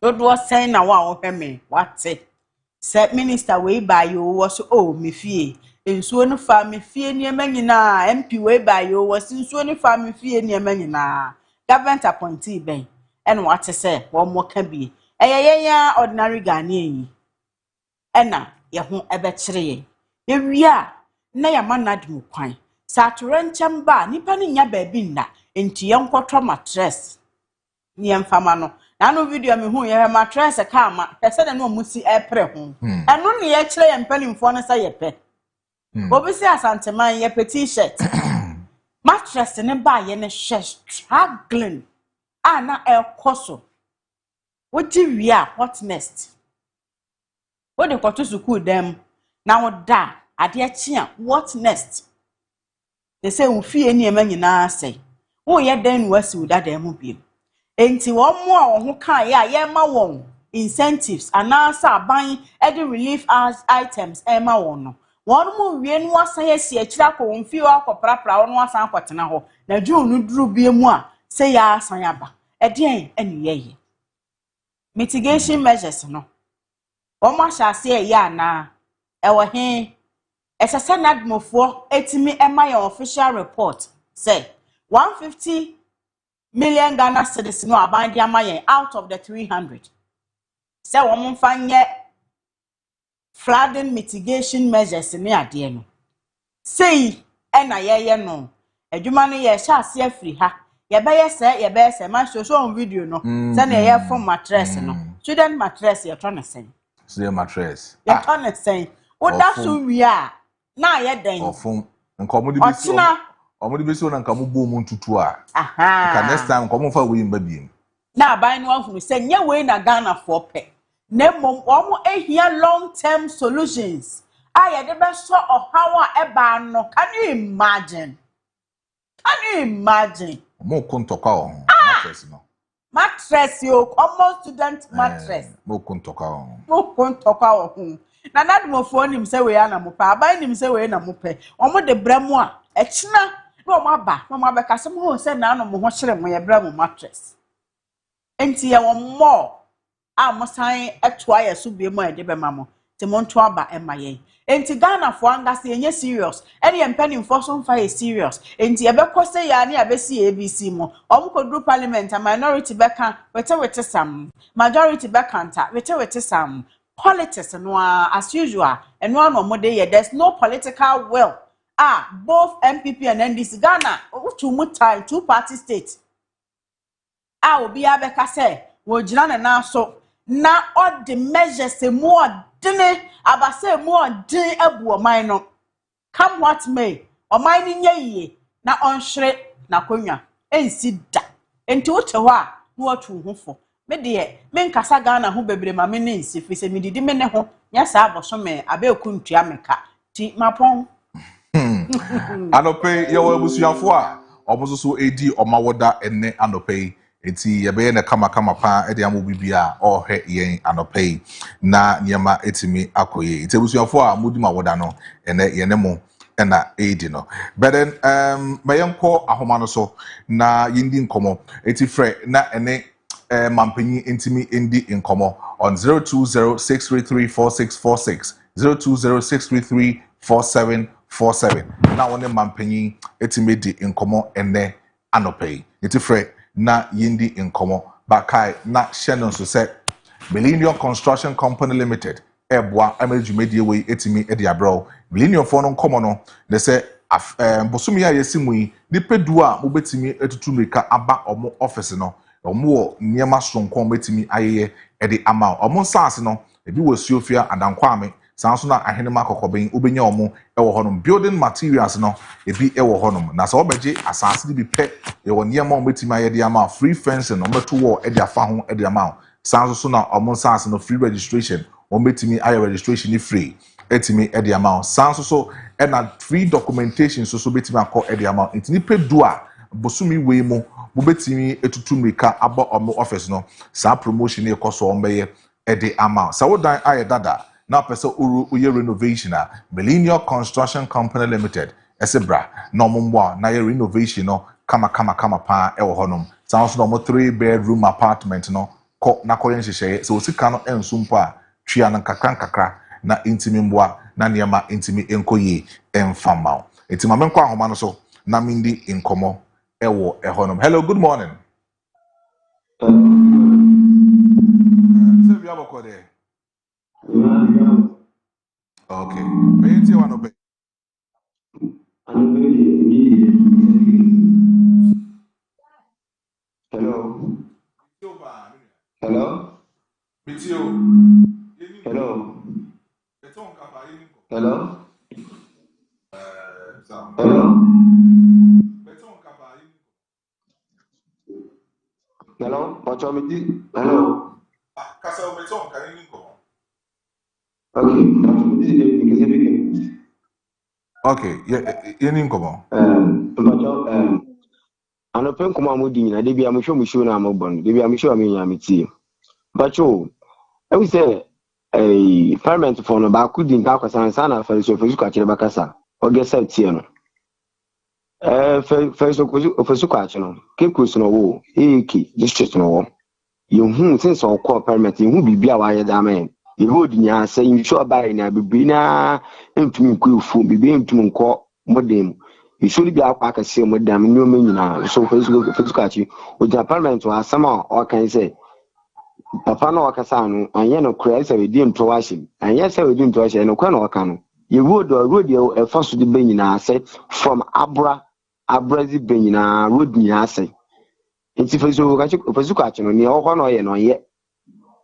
dodo sen na wa wo hweme wate se minister we ba yo wo so o me fie ensuo no fa me fie ne ema nyina MP we ba yo wo so ensuo no fa me fie ne ema nyina government appointee ben ene wate se wo mo ka bi eyeyenya ordinary Ghanaian yi ena ye ho ebe kire ye ewia na ya manadum kwan saturencham ba nipa ne nya ba bi nna enti ye nkotro mattress ni emfama no na no video me hu ye mattress ka ma pese de no musi epre ho eno ne ye kire ye mpanimfo no sa ye pe obi si asanteman ye pe t-shirt mattress ne ba ye ne hwe struggling ana ekoso woji wi a hot nest wo de koto school dem na wo da ade achia what next they say wo fie ni ema nyina sei wo ye dan nu asi wo da mu biem enti wo mo a wo ho kan ye ma won incentives anasa aban e de relief as items e ma won no won mo wie nu asan asi akira ko wo fie wa koprapra won asan kwotena ho na dwu nu duru biem a sei ya asan aba e de ene ye mitigation measures no wo ma sha se ya na e wo he Esese nadmofo etimi ema your official report say 150 million Ghana cedis no abandi amaye out of the 300 say won mfanye flooding mitigation measures ni ade no say ena ye no adwuma no ye sha ase afiri ha ye be ye ma show on video no say na ye from mattress no student mattress ye to na sen Say mattress. You can't say. What that's who we are. Now you're done. Ofum. Nkomo di bisi. Omo di bisi na nkamu bo mu ntutu a. Aha. Ka next time nkomo fa we mbabiem. Na buy no one who say nye we na Ghana for pay. Na mom omo ehia long-term solutions. Aye de be so ohaw a eba no. Can you imagine? Mo kuntoka o. Mattress no. Mattress yo, common student mattress. Mo kuntoka o. Na mo phone him say we na mo pa. Aban him say we na mo pe. Omo de bremu a echina na omo aba. Mo abeka se mo say na no mo ho hire mo ye bremu mattress. Enti ye wo mo a mo san etoa ye so bi mo e de be ma mo. Ti mo nto aba e ma ye. Enti Ghana for angase enye serious. Ene ye mpani for so mfa ye serious. Enti ye be kose ya na abesi ABC mo. Omo kodru parliament a minority be kan wete sam. Majority be kanta wete sam. Politics no as usual. And one more day there's no political will. Both MPP and NDC Ghana two party states. Obi abeka say wo jina na so na all the measures more dene abase more din abu oman no come what may oman ni nye na onhwere na konwa ensi da enti wo te ho a no watu ho fo me de me nkasa Ghana ho bebre ma me ne nsi fi se me didi me ne ho nya sa aboso me abeku ntua meka ti mapon Anope ye wo abusuafo a omososo edi omawoda enne anope eti yebe ne kama pa ede amo bibia ohwe yen anope na nyema etimi akoye eti abusuafo a mudi mawoda no ene yene mo na edi no but then mayenko ahoma no so na yindi nkomo eti frɛ na ene mampanyi intimi indi inkomo on 0206334646 0206334747 na wone mampanyi etimi di inkomo ene anope eti frɛ na yindi inkomo bakai na Shannon so say Millennium Construction Company Limited eboa amejumedie we etimi edi abro Millennium for no nkomo no they say bosumi ya yesimu yi nipedu a mobetimi etutu meka aba omo office no omo niema sonko betimi ayeye edi ama omo saase no ebi wo suofia adankwame sanso na ahenema kokoben obenya omo ewo honom building materials no ebi ewo honom na so obeje asase di bi pe ewo niema omo betimi ayede ama free fencing no meto wo edi afa ho edi ama sanso so na omo saase no free registration omo betimi aye registration ni free etimi edi ama sanso so na free documentation so betimi akọ edi ama ntini pedu a bosumi we mo betimi etutu meka aba omo office no sa promotion e koso ombeye edi ama sa wodan aye dada na pese uru uye renovation a Millennium Construction Company Limited esebra na omumbo na ye renovation no kama pa ewo honom sanso no mo 3-bedroom apartment no ko na koyen hyehyeye so osika no ensumpo a twia no kakra na intimi mboa na niema intimi enkoye enfamao etima menko ahoma no so na mindi inkomo ewo ehonom. Hello, good morning. Say we have a call there. Okay. Pay one obey. Hello. Hello. Hello. Hello. Hello. Hello. What's wrong with you? Hello. Okay. Yeah, ninkomo. Anopen kuma mudi na debi amusho musho na amobon. Debi amusho ami yamiti. But you, I will say parliament for no ba kudi nka kwasa sana feriso ka kire bakasa. Oge set tie no. Feriso ka kire no. Kekus no wo, eki district no wo. Yehu since on call parliament yehu bibia wa ye da men. Yehu di nya say insure buy na bibi na entumi nkufu bibi entumi nko modem. You should be out back see modem new nyina so feriso ka kire. Oja parliament wa sama o kan say papa no wakasa no anye no kra se we di ntowashi anye se we di ntowashi no kwa no waka no ye road e fa so di benyina ase from abrazi benyina road ni ase enti feso ka chi no ni okwa no ye no ye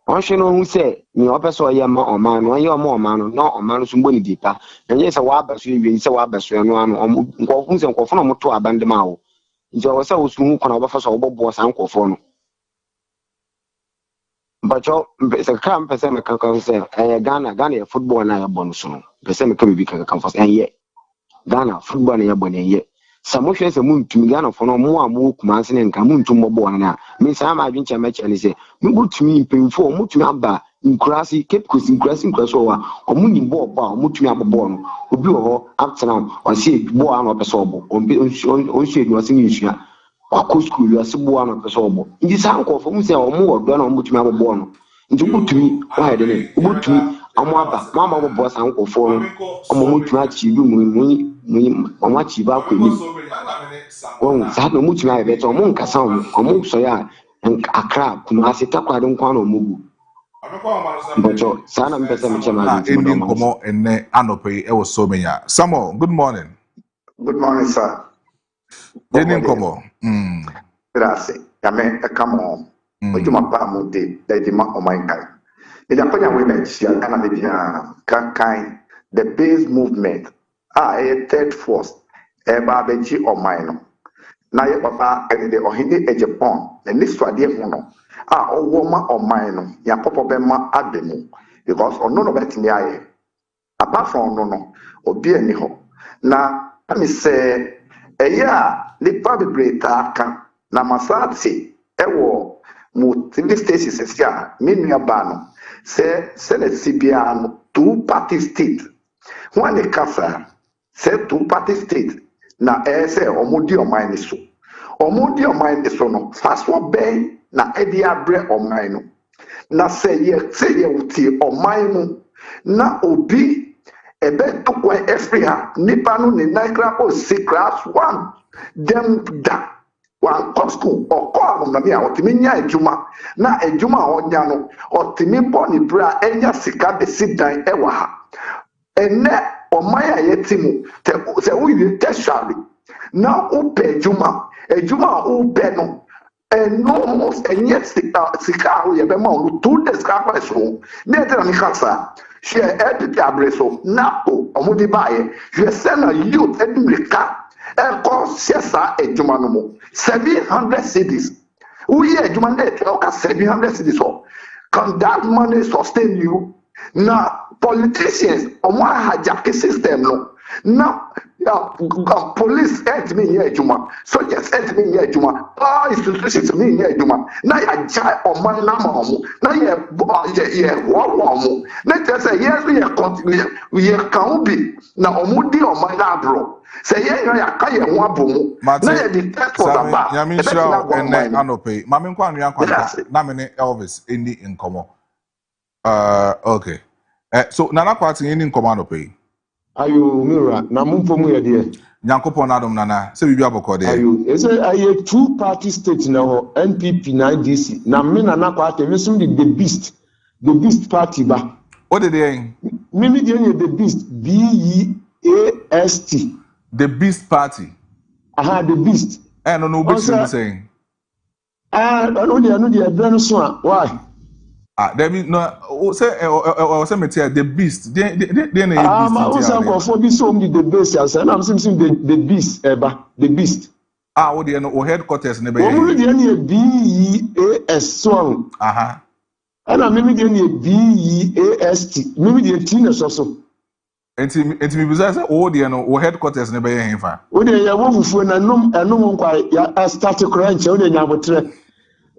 on shino who say ni opeso yama or man one year more man no or man somebody deeper and yes a waba so you say waba so no who's and for no to abandon mao nti o say osu kon oba fa so obobo san kwofo no but yo se kam pese me kan say Ghana football na ya bonu so no pese me kan bi kan for say Ghana football na ya bonu ye samo hwe se muntumi Ghana for no mo amu kuma se ne nka muntum bobo na me say ma adwenche ma che ne say me butumi mpemfo mutumi aba inkurasi Cape Coast inkurasi wa omuni bobo a mutumi abobo no obi ho afternoon o say bo an opeso obo on say do asin yisua akọ school yo asebo an opeso obo ndi san ko fo mu say omo odo na mutumi abobo no ndi butumi o ha de ne butumi amo aba mama bobo san ko fo no omo mutumi achi du mu omo achi ba ko ni on sa no mutumi aye beto omo nkasa omo so ya akra kuma asita kwa de nkwa no mugu bojo sana mpesa mchema eni nkomo enne anope e wo so menya Samuel good morning sir eni nkomo grazie yame come on ojuma pa mo de ma o my guy ida panya we na chia kana me bia kan the base movement a third force e ba beji o my no na ye papa e de ohinde e Japan na ni swade ho no a owo ma o my no ya popo be ma ademu because ono no betimi aye apart from no obi ani ho na ami say eya nipa bebreta aka na masati ewo mu tv stations sia menua ba no se Senate CBA no two party state when the kasa say two party state na say omudi oman so no faswo ben na edi abre oman no na say ye uti oman mu na obi ebe to kwa Africa nipa no ne naikra o class 1 dem da wan school or call na bia otimi nya adwuma na adwuma onya no otimi boni bra enya sika de sidan ewa ha ene omaya yetimu se uyi tertiary na upe adwuma ube no eno enye sika o ye be ma o 2 days ka kwa so ne te na mi kasa she edit abreso na o omudi bae je sena youth edumika eko siasa adwuma no mo 700 cities we adwuma na e o ka 700 cities so can that money sustain you na politicians omo hijack system no na police et me here adwuma so yes et me here adwuma all institutions me here adwuma na ya jai omo na ma omo na ye wo na te say yes we continue we can be na omo di omo na abro say ye ya ka ye ho abomu na ye di test for aba nyame shira enne anope mame nkwa anua kwanta na me ne Elvis eni nkomo okay so nana party eni nkomo anope ayo mira na mumpomu ye de nyankopon adom nana se bibi abokode ayo ese aye two party state na ho NPP na DC na me nana kwata me sum the beast party ba what did they mimi de the beast BEAST the beast party the beast no be saying no de brand so why there be no say metia the beast they na beast also go for be so the beast as and I'm saying the beast the beast what the no headquarters ne be we dey BEAS so and I'm maybe dey BEAST maybe dey teen so enti mi bisa say the no headquarters ne be henfa we dey ya wo fufu na nom kwa ya start crunch we dey nyabotre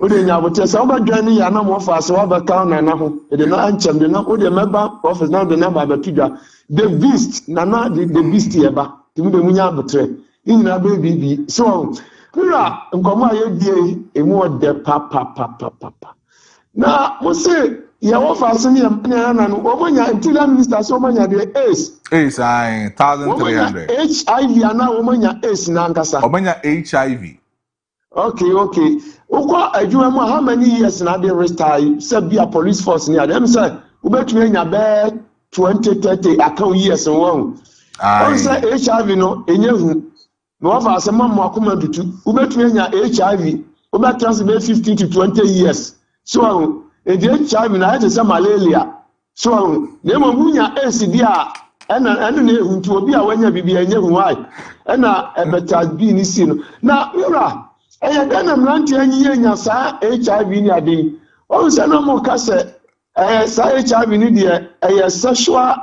ode nyabote sa obadwane ya na mo fa so obaka na ho e na anchem de na ode meba office na de na ba batudwa the beast na the beast yeba timi de munya botre nyina be bibi so kura nkomo aye die emu ode pa na mo se ya wo fa so ne na no omonya interior minister so omonya de ace 1300 HIV ana omonya ace na nkasa omonya HIV okay ukwa adwuma mu how many years na dey retire say be a police force ni dem say ubetumi anya be 20-30 account years won say HIV no enyehu no wa fa say mamma akoma dutu ubetumi anya HIV ubetrans be 15 to 20 years so HIV na ete se malaria so na mo munya ACD a ena na ehuntu obi a wanya bibia nya hu ai ena ebeta bi ni si no na mira na mranti anyi nya sa HIV ni ade o se na mo ka se sa HIV ni de sexual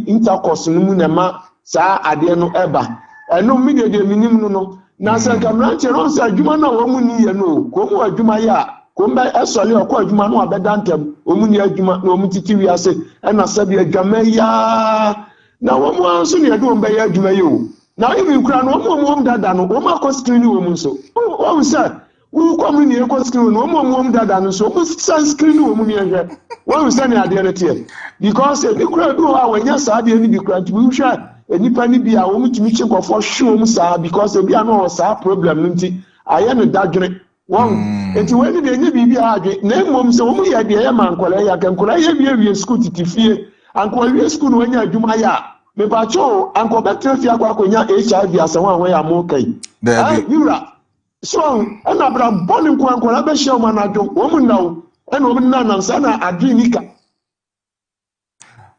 intercourse no mu na ma sa ade no eba eno mi de minim no na se ka mranti no se adwuma na wo mu ni ye no ko mu adwuma ya ko mba esole okọ adwuma no abeda ntem o mu ni adwuma na o mu titi wi ase ena sabi adwuma ya na wo mu anso ne ade o mba ya adwuma yo na ibi kura no mo dada no o ma ko screen wo mu so o se wo ko mu ni ko screen no mo dada no so o screen wo mu ni ehwe wo se ne ade ne tie because e kura do ha wanya sa ade ni bi kura ti wi hwa enipa ni bi a wo mutumi chekofo hwe mu sa because ebi ano sa problem nti aye no dadwene won enti weni de nye bibi adwe na emom se wo mu ye de ya mankola ya kankola ye wie school titifie ankola wie school no anya adwuma ya me ba cho anko betre fi akwa konya HIV asan wa ya mo kai yura so ana bra boni nko ankola be hye o manadwo wo mu nawo ena wo na nan sa na adwe nika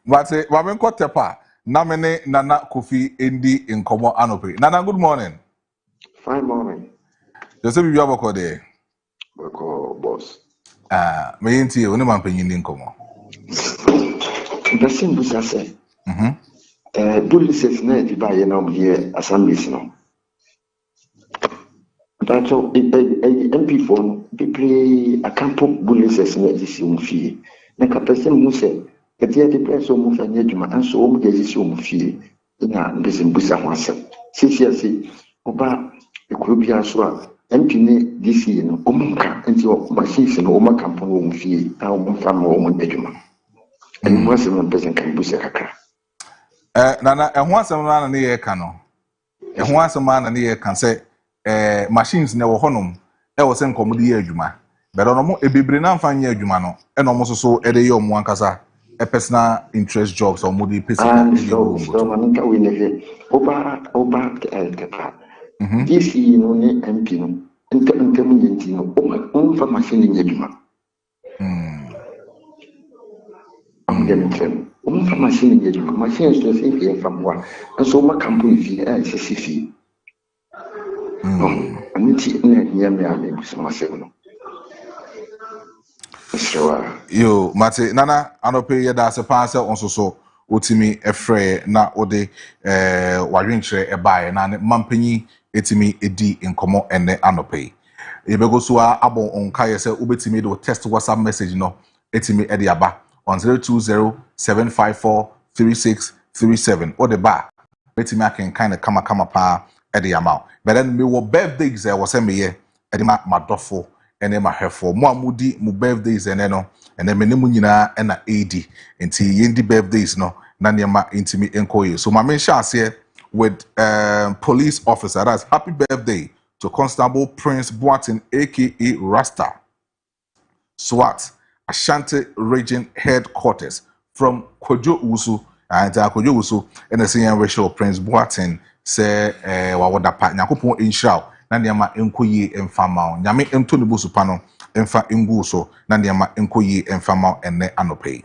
Wate wamenko tepa na mene Nana Kofi Endi Nkomo Anope. Nana, good morning. Fine morning. Jose bibi aboko de. Boko boss. Me yenti oni mampenyi ndi Nkomo. Person busa say. Policies na di ba ye na here assemblies no. That's all MP phone people akampo policies na di si umfie. Na ka person busa Ketia de preso mu fanya djuma anso o mu de sisi o mu fie na besim busa ho asem sisi oba ekrobia so a mpine disi no o mu ka enti o machines no o ma kampo o mu fie ta o mu fama o mu djuma en mo asem no pesen kan busa kakra Nana ehho asem na na ye ka no ehho asem na na ye kan se machines na wo honom e wo se nkomo de ye adwuma bero no mo ebebre na mfanya adwuma no e no mo so e de ye o mu ankasa a personal interest jobs or moody personal so manika we never oba this you know MP no intermittent no o fa machine ni adwuma o fa machine ni adwuma machine so say e fa mo so ma company fi CCF anti na nyame ame so ma se no yo mate Nana anope yeda se paase onso so otimi efre na ode wadwenkyere ebae na ne mampanyi etimi edi nkomo ene anope yebego so abon onka yese obetimi do text WhatsApp message no etimi edi aba on 0207543637 ode ba betimi aken kind kama pa edi amount but then me wo birthdays was say me ye edi ma madofo ene ma hefo mo amudi mu birthdays ene no ene me ne mu nyina ena AD enti yendi birthdays no na niema intimi enkoye so ma mention ase with police officer that's happy birthday to Constable Prince Boatin aka Rasta SWAT Ashanti Region Headquarters from Kojo Usu and Kojo Usu and the senior racial Prince Boatin say wawoda pa nyakopon enhyira na niema enkoye emfama nyame ento ne bosupa no emfa engu so na niema enkoye emfama ene anope.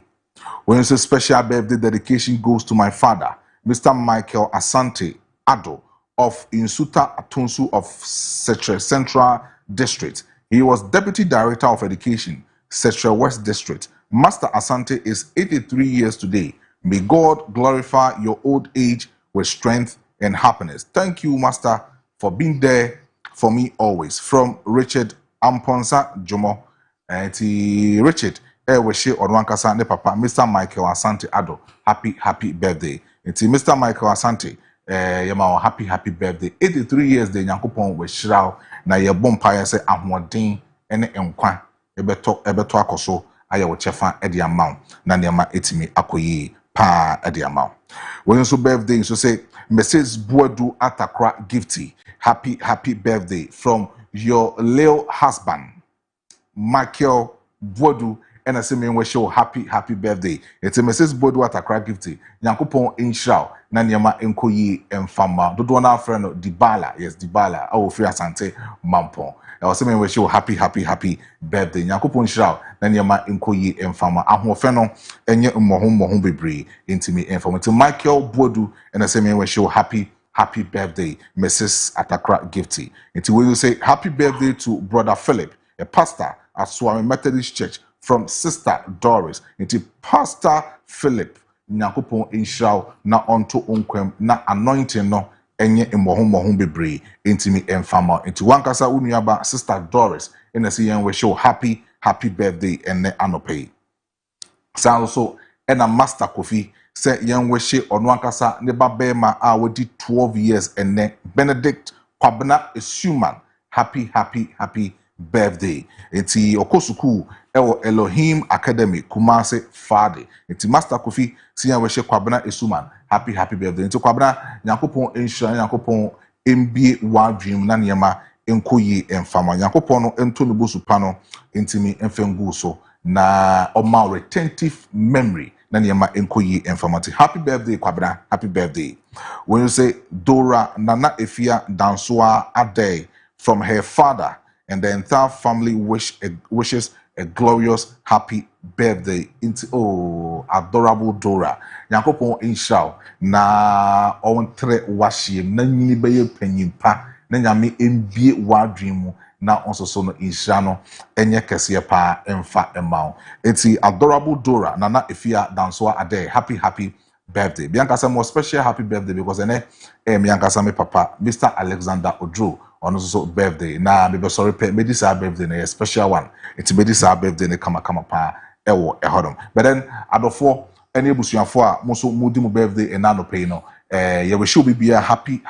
When it's a special birthday dedication goes to my father Mr. Michael Asante Ado of Insuta Atunsu of Central District. He was Deputy Director of Education, Central West District. Master Asante is 83 years today. May God glorify your old age with strength and happiness. Thank you, Master, for being there for me always. From Richard Amponsa Jomo. Richard, Eweshe Odwankasa ne papa, Mr. Michael Asante Ado. Happy birthday. Mr. Michael Asante, yama happy birthday. 83 years de Nyankopon we shiraw na ye bompaya se ahoden ene enkwa ebeto akoso aye wo chefa e de amount na niema etimi akoyi pa e de amount. When so birthday so say Mrs. Buadu Atakra Gifty, happy birthday from your late husband Michael Buadu. And I say me we show happy birthday. It's a Mrs. Bodu Atakra Gifty. Nyankopon enhyira na niema enkoyi emfama. Dodo na friend Dibala. Yes, Dibala. Awo free Asante Mampon. was saying wish you happy birthday. Nyankopon shira na niema enkoyi emfama ahofe no enye mmohom bebre intimi emfama. To Michael Bodu and I say me wish you happy birthday, Mrs. Atakra Gifty. Until we will say happy birthday to Brother Philip, a pastor at Swami Methodist Church, from Sister Doris. Until Pastor Philip, Nyakupon Inshao, na onto unkwem, na anointing no, enye mohum bebre, intimi enfama. Into wankasa unyaba, Sister Doris, and I see and we show happy birthday, and ne anope. So also, and a Master Kofi. Say young weshe onwankasa ne babema a wodi 12 years and ne Benedict Kwabena Esuman happy birthday. Enti okosuku ewo Elohim Academy Kumase Fade. Enti Master Kofi si young weshe Kwabena Esuman happy birthday. Enti Kwabena Nyankopon ensure Nyankopon mbie wa dream na niema enkoyi emfama Nyankopon no ento no bosu pano entimi emfengu so na oma retentive memory na niema enkoyi informative. Happy birthday Kwabena, happy birthday. When you say Dora Nana Efia Dansua Ade from her father and the entire family wishes a glorious happy birthday into adorable Dora. Nyankopon inshao na ontre washiem na nyini beye penyimpa na nyame embie wadwemu na onsoso no inshano enye kese pa emfa emao. Eti adorable Dora Nana Efia Dansua Ade happy birthday. Bianca say more special happy birthday because Bianca say me papa Mr. Alexander Odro on also birthday. Na me be sorry pe me this birthday na special one. Eti me this birthday na kama pa ewo ehodom. But then adofo any busuafo a mo so mudi mo birthday and no pay no ye we show be a happy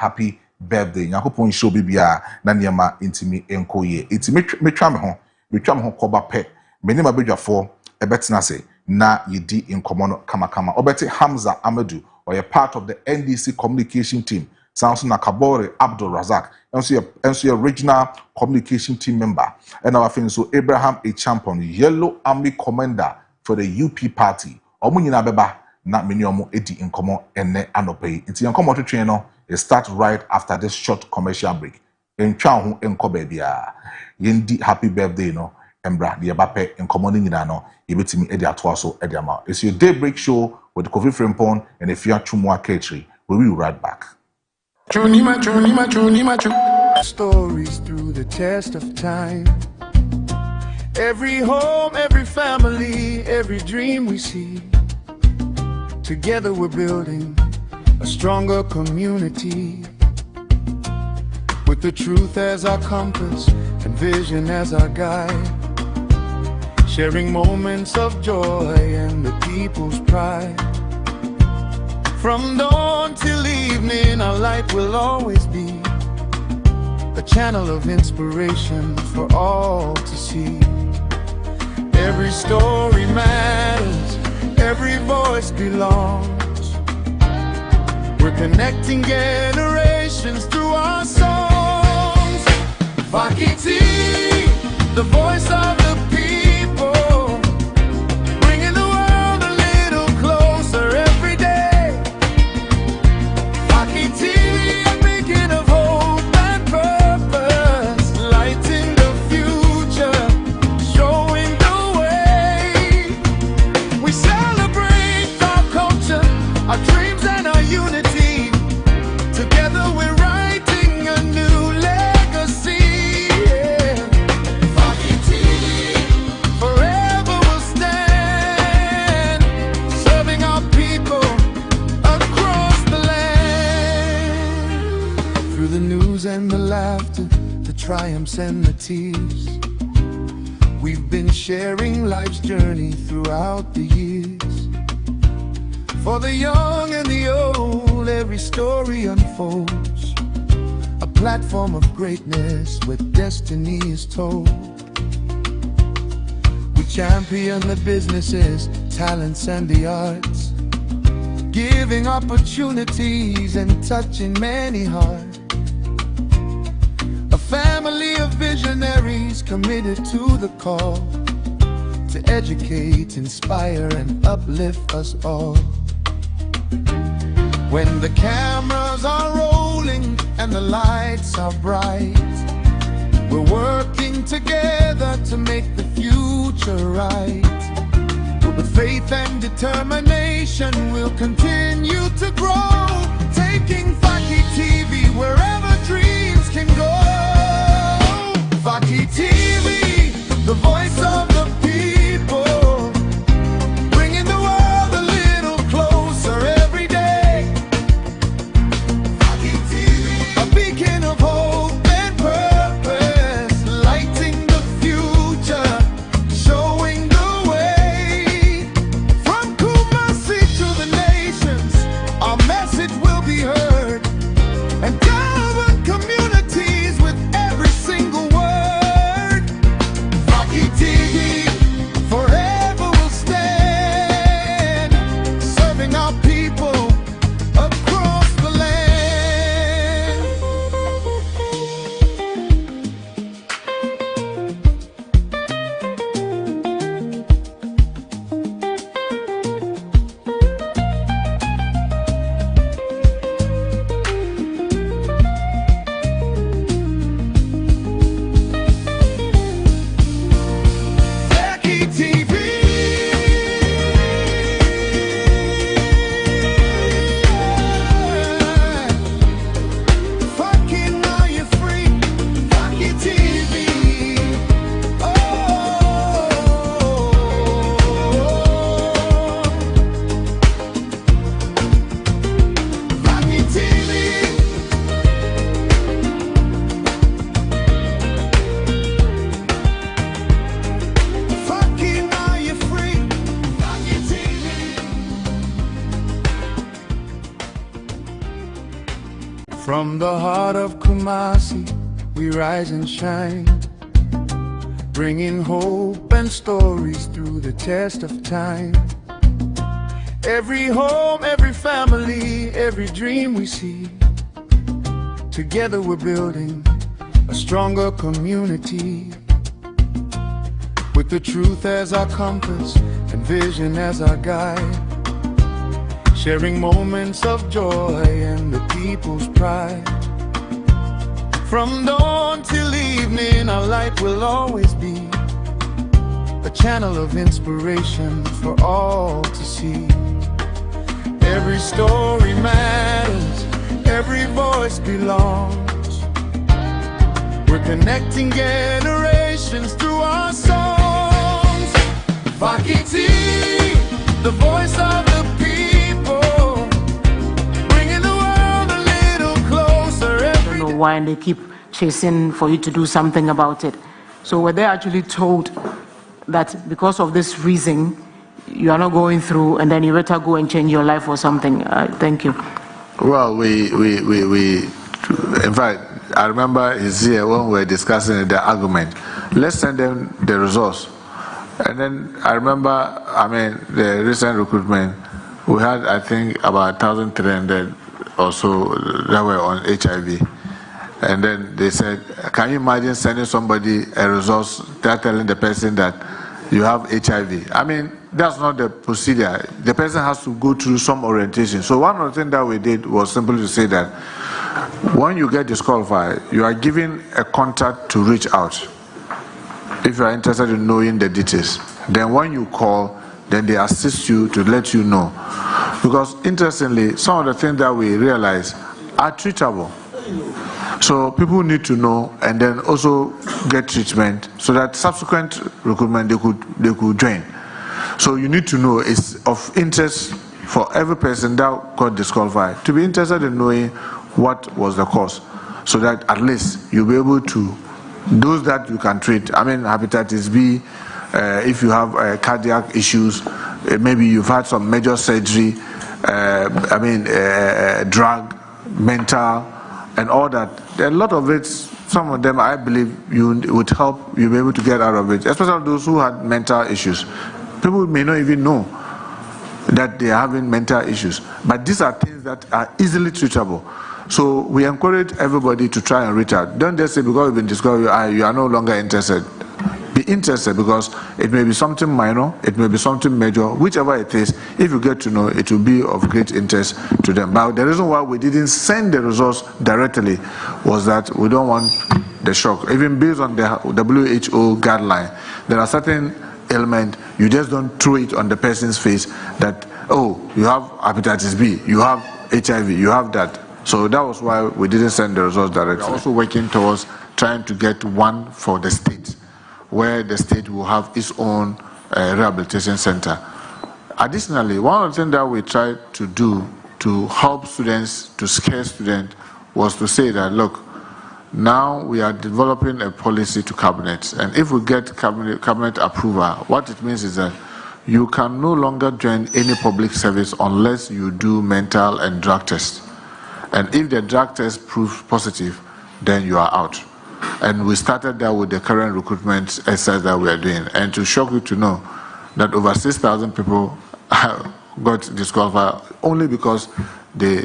birthday. Nyankopon show bibia na niema intimi enkoye. Iti metwa me ho koba pe. Meni mabedwafo ebetena se na yidi inkomo no kama. Obeti Hamza Amadou or a part of the NDC communication team. Samson Nakabore Abdul Razak and your regional communication team member. And our friend so Abraham A. Champion, Yellow Army Commander for the UP party. Omunyina beba na minimum edi inkomo ene anope. Inti inkomo to train no it start right after this short commercial break. In Chow enko bebia. Yendi happy birthday no. Embra the abape inkomo nyina no. Ibetimi edi atwaso edi ama. It's your Daybreak show with Kofi Frimpong and Efia Chumwa Ketri. We'll be right back. Stories through the test of time. Every home, every family, every dream we see. Together we're building a stronger community. With the truth as our compass and vision as our guide. Sharing moments of joy and the people's pride. From dawn till evening, our light will always be a channel of inspiration for all to see. Every story matters, every voice belongs. We're connecting generations through our songs. Vakiti, the voice of the people, bringing the world a little closer every day. Vakiti, a beacon of hope and purpose, lighting the future, showing the way. We celebrate our culture, our dreams and our unity. Together we're writing a new legacy. Vakiti, forever will stand, serving our people across the land. Through the news and the laughter, the triumphs and the tears, we've been sharing life's journey throughout the years. For the young and the old, every story unfolds, a platform of greatness where destiny is told. We champion the businesses, talents and the arts, giving opportunities and touching many hearts. A family of visionaries committed to the call to educate, inspire and uplift us all. When the cameras are rolling and the lights are bright, We're working together to make the future right. With faith and determination, we'll continue to grow, taking Faki TV wherever dreams can go. Faki TV, the voice of the people, bringing the world a little closer every day. Faki TV, a beacon of hope and purpose, lighting the future, showing the way. From Kumasi to the nations, our message will be heard and govern communities with every single word. Faki TV forever will stand, serving our people across the land. Faki TV. Faki, now you're free. Faki TV. Oh. Faki TV. Faki, now you're free. Faki TV. From the heart of Kumasi, we rise and shine, bringing hope and stories through the test of time. Every home, every family, every dream we see, together we're building a stronger community. With the truth as our compass and vision as our guide, sharing moments of joy and the people's pride. From dawn till evening, our light will always be a channel of inspiration for all to see. Every story matters, every voice belongs. We're connecting generations through our songs. Faki TV, the voice of the people, bringing the world a little closer every Know why, and they keep chasing for you to do something about it. So were they actually told that because of this reason you are not going through, and then you better go and change your life or something? Thank you. Well, we in fact, I remember it's here when we were discussing the argument. Let's send them the results. And then I remember, I mean, the recent recruitment, we had, I think, about 1,300 or so that were on HIV. And then they said, can you imagine sending somebody a results, they're telling the person that you have HIV? I mean, that's not the procedure. The person has to go through some orientation. So one of the things that we did was simply to say that when you get disqualified, you are given a contact to reach out if you are interested in knowing the details. Then when you call, then they assist you to let you know. Because interestingly, some of the things that we realize are treatable. So people need to know and then also get treatment so that subsequent recruitment they could join. So you need to know it's of interest for every person that got disqualified to be interested in knowing what was the cause, so that at least you'll be able to, those that you can treat, I mean hepatitis B, if you have cardiac issues, maybe you've had some major surgery, drug, mental, and all that. A lot of it, some of them I believe you would help you be able to get out of it, especially those who had mental issues. People may not even know that they are having mental issues, but these are things that are easily treatable. So we encourage everybody to try and reach out. Don't just say because you've been discovered you are no longer interested. Be interested, because it may be something minor, it may be something major, whichever it is. If you get to know, it will be of great interest to them. But the reason why we didn't send the results directly was that we don't want the shock. Even based on the WHO guideline, there are certain ailments, you just don't throw it on the person's face that, oh, you have hepatitis B, you have HIV, you have that. So that was why we didn't send the results directly. We're also working towards trying to get one for the state, where the state will have its own rehabilitation center. Additionally, one of the things that we tried to do to help students, to scare students, was to say that, look, now we are developing a policy to cabinet, and if we get cabinet approval, what it means is that you can no longer join any public service unless you do mental and drug tests. And if the drug test proves positive, then you are out. And we started that with the current recruitment exercise that we are doing. And to shock you to know that over 6,000 people got disqualified only because they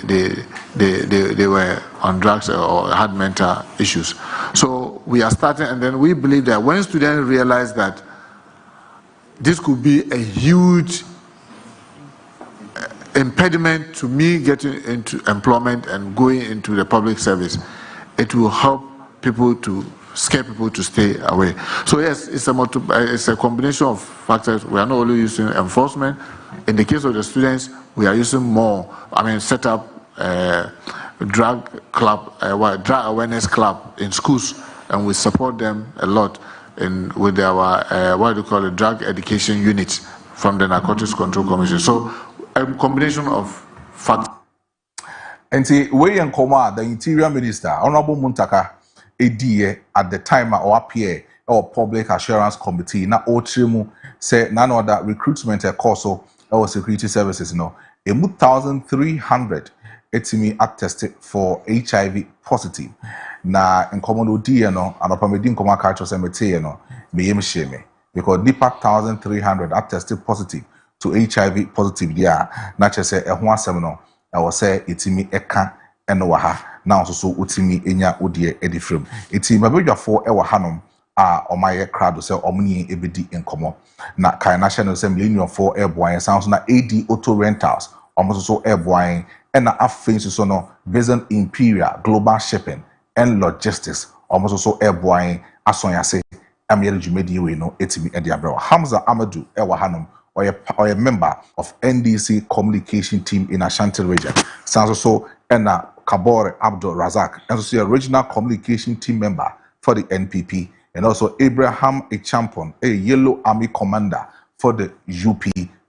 were on drugs or had mental issues. So we are starting, and then we believe that when students realize that this could be a huge impediment to me getting into employment and going into the public service, it will help people to scare people to stay away. So yes, it's a combination of factors. We are not only using enforcement. In the case of the students, we are using more. Set up drug awareness club in schools, and we support them a lot with our drug education units from the Narcotics Control Commission. So a combination of factors. And see, we and Koma, the Interior Minister, Honorable Muntaka, ADA at the time or appear or Public Assurance Committee, na Otrimu say none of that recruitment course or security services, 1,300 etimi attested for HIV positive. Na in common OD, and upon Koma culture cemetery, me shame because nipa 1,300 attested positive to HIV positive. Yeah, not just say a one seminar. I will say itimi eka enowaha now so utimi enya odie edifrem iti mabedwa for ewa hanom a omaye crowd say omni ebedi enkomo na kai national assembly union for airborne sounds na AD auto rentals almost so airborne and na afensu so no Basin Imperial Global Shipping and Logistics almost so airborne asonya say amyere jumedi we no etimi ediabro Hamza Amadou ewa hanom or a member of NDC communication team in Ashanti region. Sounds also Enna Kabore Abdul Razak, and also a regional communication team member for the NPP, and also Abraham a champion, a Yellow Army commander for the UP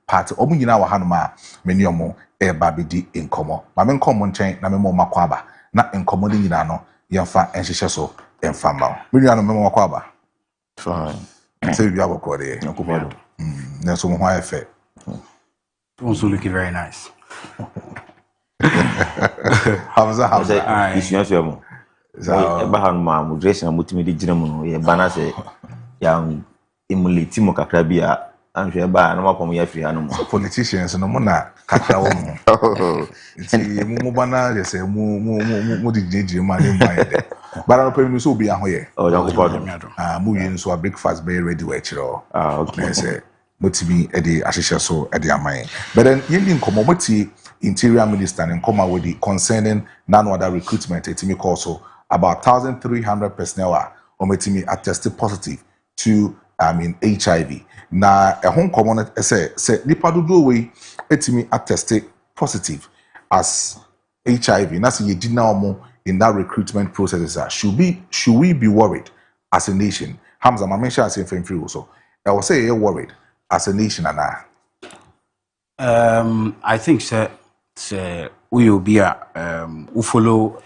party. Omunyina wa hanuma menyomo e babidi inkomo. Mamen common chain na memo makwaba na inkomo ni nyina no yemfa enhyehyɛ so emfa ma. Menyo memo makwaba. Fine. Say you have a code. That's what I felt. Also looking very nice. How's that? It's not your Bahan Mam, dressing a multimedia general, a banner say, young emulating Mocacrabia, and she by no more free animal. Politicians and no mona, Cacao. It's a Mubana, they say, Moody money. But I'll pay me so be away. Oh, don't go to moving so a breakfast very ready, okay. Say, Motibi Eddie Ashisha so Eddie Amai. But then Indian Commodity Interior Minister and come out with the concerning non other recruitment at Timmy also about 1,300 personnel are attested positive to HIV. Now a home common say nipa do way etimi attested positive as HIV. That's you did now more in that recruitment process. Should we be worried as a nation? Hamza Mamensha as in free also. I will say you're worried as a nation and I think we will be who follow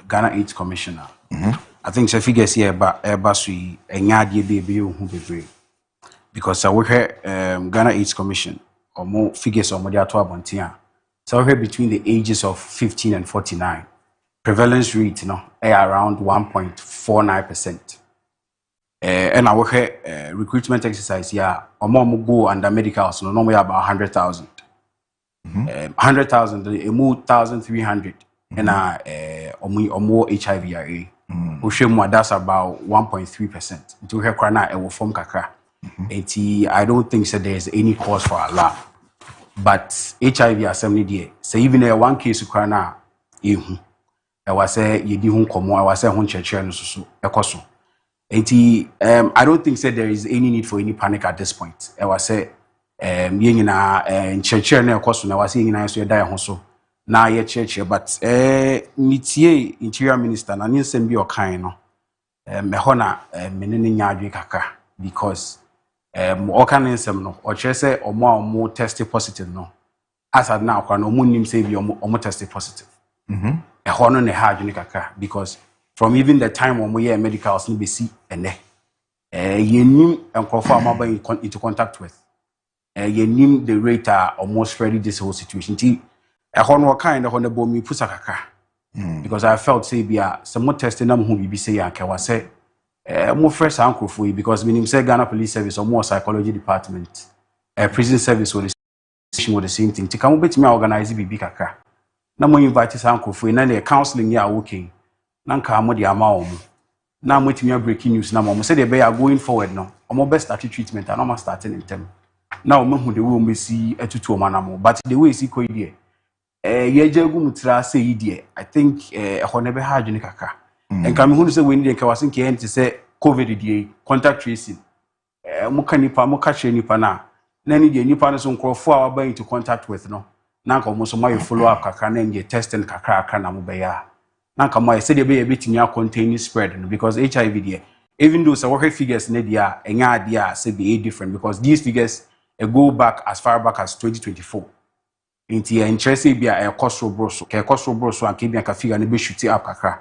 Ghana AIDS Commissioner. I think so figures here about Airbus we because I work here Ghana AIDS Commission or more figures on Modia to Abontia. So here between the ages of 15 and 49, prevalence rate around 1.49%. And I work here recruitment exercise or more go under medicals no we about 100,000. 100,000 a more 1,300 and or more HIV that's about 1.3%. Into her crana it will form kakra. I don't think that there's any cause for alarm. But HIV assembly there. So even one case of crana was say ye di hun komo, I was say hun church no so ekoso. Enti I don't think there is any need for any panic at this point. I was say ye nyina church no ekoso na was say nyina so ye die ho so. Na ye church but mitie interior minister na nsem bi o kan no me ho na me ne nya adwe kaka because all kind nsem no o chere say omo test positive no as at now kwa no omo nim say bi omo test positive ho no ne ha adwe kaka because from even the time omo ye medicals no be see ene yenim enkrofo amaba into contact with yenim the rate almost spreading this whole situation ti ho no kind ho ne bo mi pusa kaka because I felt say bia some testing am hu bibi say yanka wa say mo fresh ankrofo because minim say Ghana Police Service or more psychology department prison service with the same thing ti kan betimi organize bibi kaka na mo invite ankrofo na the counseling ya okay na nka mo de ama omo na mo timi breaking news na mo say they be going forward no omo best start treatment and omo starting in term na omo hu the way omo si etutu omo na mo but the way si ko ide yejagu mutra say ide I think ho ne be ha adwene kaka enka me hu say we need enka wasen ke enti say covid die contact tracing mo kanipa mo ka che nipa na ni die nipa no so nkrofo a waba into contact with no na nka omo so my follow up kaka na nge testing kaka na mo be ya na nka mo say dey be betimi a contain spread no because HIV die even though so what figures na dia enya dia say be different because these figures go back as far back as 2024 inti interest bia cost broso ke cost broso an ke bia ka figure na be shoot up kakra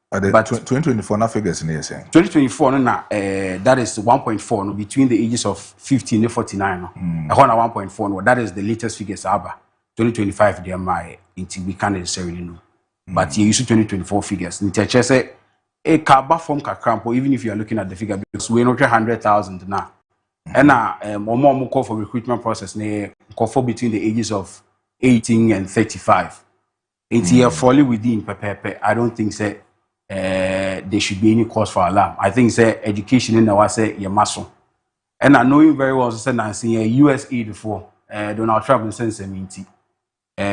but 2024 na figures in saying 2024 no na that is 1.4 no between the ages of 15 and 49 no na 1.4 no that is the latest figures aba 2025 they my inti we can't necessarily know but you use 2024 figures inti che say e ka ba form kakra even if you are looking at the figure because we not 100,000 now and omo call for recruitment process na call for between the ages of 18 and 35. It's here fully within pepe. I don't think say there should be any cause for alarm. I think say education in our say your muscle. And I know you very well say na see US aid before Donald Trump sense minti.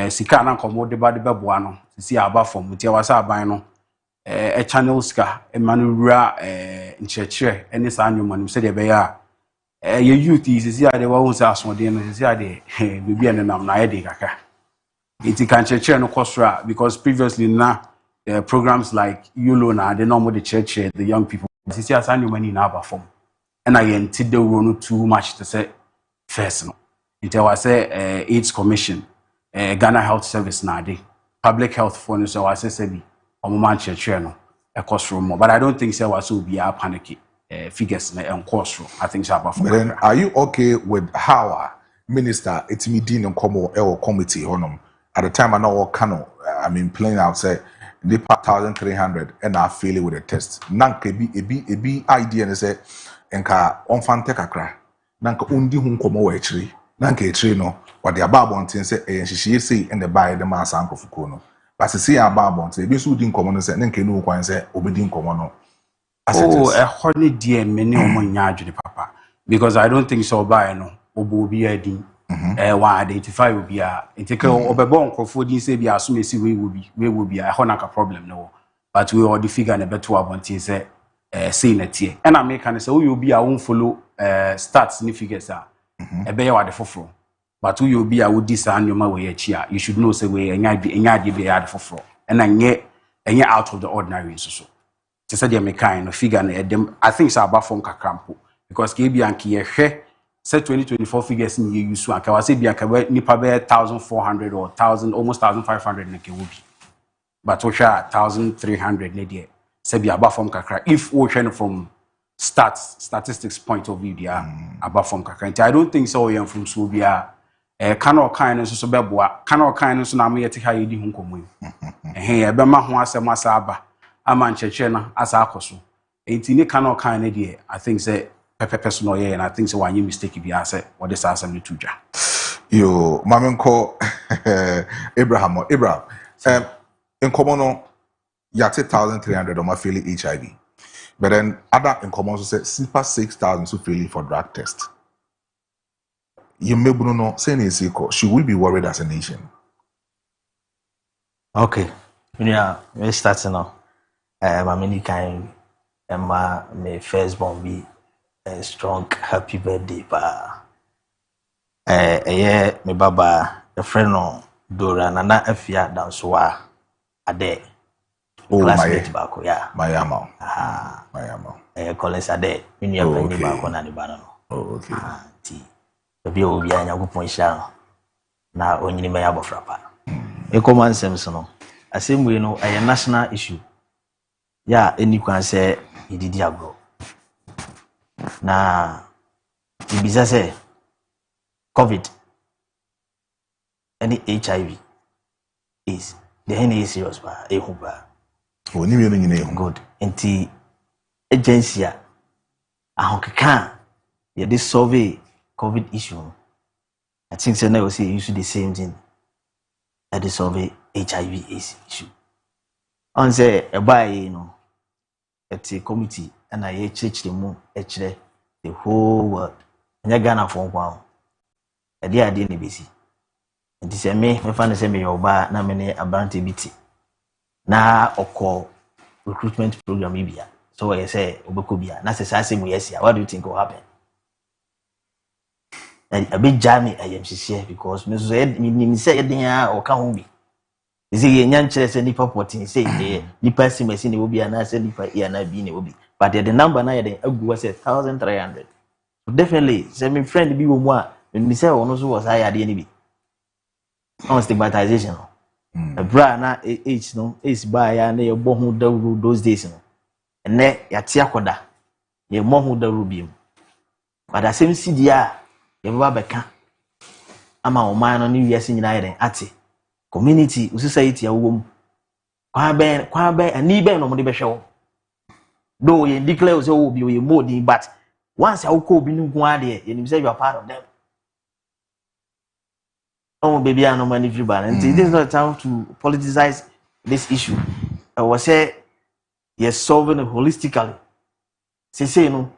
Sika na komo de ba boa no. See aba from ti wasa aban no. A channel ska e manura nchechre any sa anwuma say de be ya your youth is here they won't say asode no say ade bibi en nam na yede kaka it can church no kosra because previously na programs like YOLO na they normal the church the young people this year asan money na aba form and I enti the no too much to say first no it was say AIDS commission Ghana Health Service na dey public health for no so I say bi omo man church no e kosro more but I don't think say was so be a panic figures and course. I think so about. But then, are you okay with how minister etimi din nkomo or committee honum at the time I know Kano I mean playing out say the 1,300 and I fail with the test. Nanka a be idea and say enka onfante kakra nanka undi hun komo we chiri nanka e no what the ababo untin say e nhihie say and the buy the man sanko fuko no but see ababo untin be so din komo no say nanka no kwan say obedin komo no. Oh, a honey dear many omo papa because I don't think so by no obo bi adi one identify will be a take obebo nkrofo din say bi asumesi we will be a honaka problem no but we all the figure na beto abontin say say na tie and I make can say we will be a won follow stats ni figures e be ya de foforo but we will be a would this anyoma we ya you should know say we enya de be ya de foforo and anya out of the ordinary so to say the kind of figure na them I think it's about from kakrampo because KB and Kiye say 2024 figures in you use and I say be nipa be 1,400 or 1,000 almost 1,500 na ke will be but we share 1,300 na there say be about from kakra if we share from statistics point of view there about from kakra I don't think so we from so be cannot kind so be boa cannot kind so na me yet ha yedi hu komo e be ma ho asem asaba ama ncheche na asa akoso enti ni kana kan ne de I think say personal yeah and I think say one mistake bi ase what this asem ne tuja yo mamenko Abraham in common no yate 1,300 on my feeling HIV but then other in common so say super 6,000 so feeling for drug test you may no say should we be worried as a nation? Okay. we starting now. My many kind my firstborn be a strong happy birthday pa. Yeah, me baba a friend no Dora Nana Afia Dansoa Ade. Classmate bako yeah. Mayama. Collins Ade. Me a penny bako na the banana. Oh, okay. Baby obi anya go pon sha na onyini me ya bofra pa. E common sense no. Asem we no a national issue. Yeah, any kwan say ididi agro. Na ibisa say COVID any HIV is the henny is serious ba e hu ba. Oni me no nyina e hu. Good. Enti agency a ahokeka ye this survey COVID issue. I think say now we say you should the same thing. At the survey HIV AIDS issue. On say a buy you know at a committee and I church the moon the whole world. And you Ghana for one. A dear didn't be see. And this me find the same your bar na many abandoned BT. Na oko recruitment program ibia. So I say obekobia. Na say same yes. What do you think will happen? A bit jammy I am here because me say there or can be. Is it yan chess and nipa potting say nipa simesi will be an answer nipa na be will be. But the number na the was 1,300. Definitely semi friend be more when me say ono so was higher the enemy. On stigmatization. A bra na age no is by ya na your bohu those days no. And ne ya tiakoda ye mohu da rubium. But the same CDR Yeba beka ama oman no ni wiase nyina yeden ate community society awom kwa ben ani ben no mo de behwe wo do ye declare say wo bi ye modi but once you call bi ngu ade ye nim say you are part of them. Oh baby I no money free balance. This is not time to politicize this issue. I was say you're solving it holistically. Say no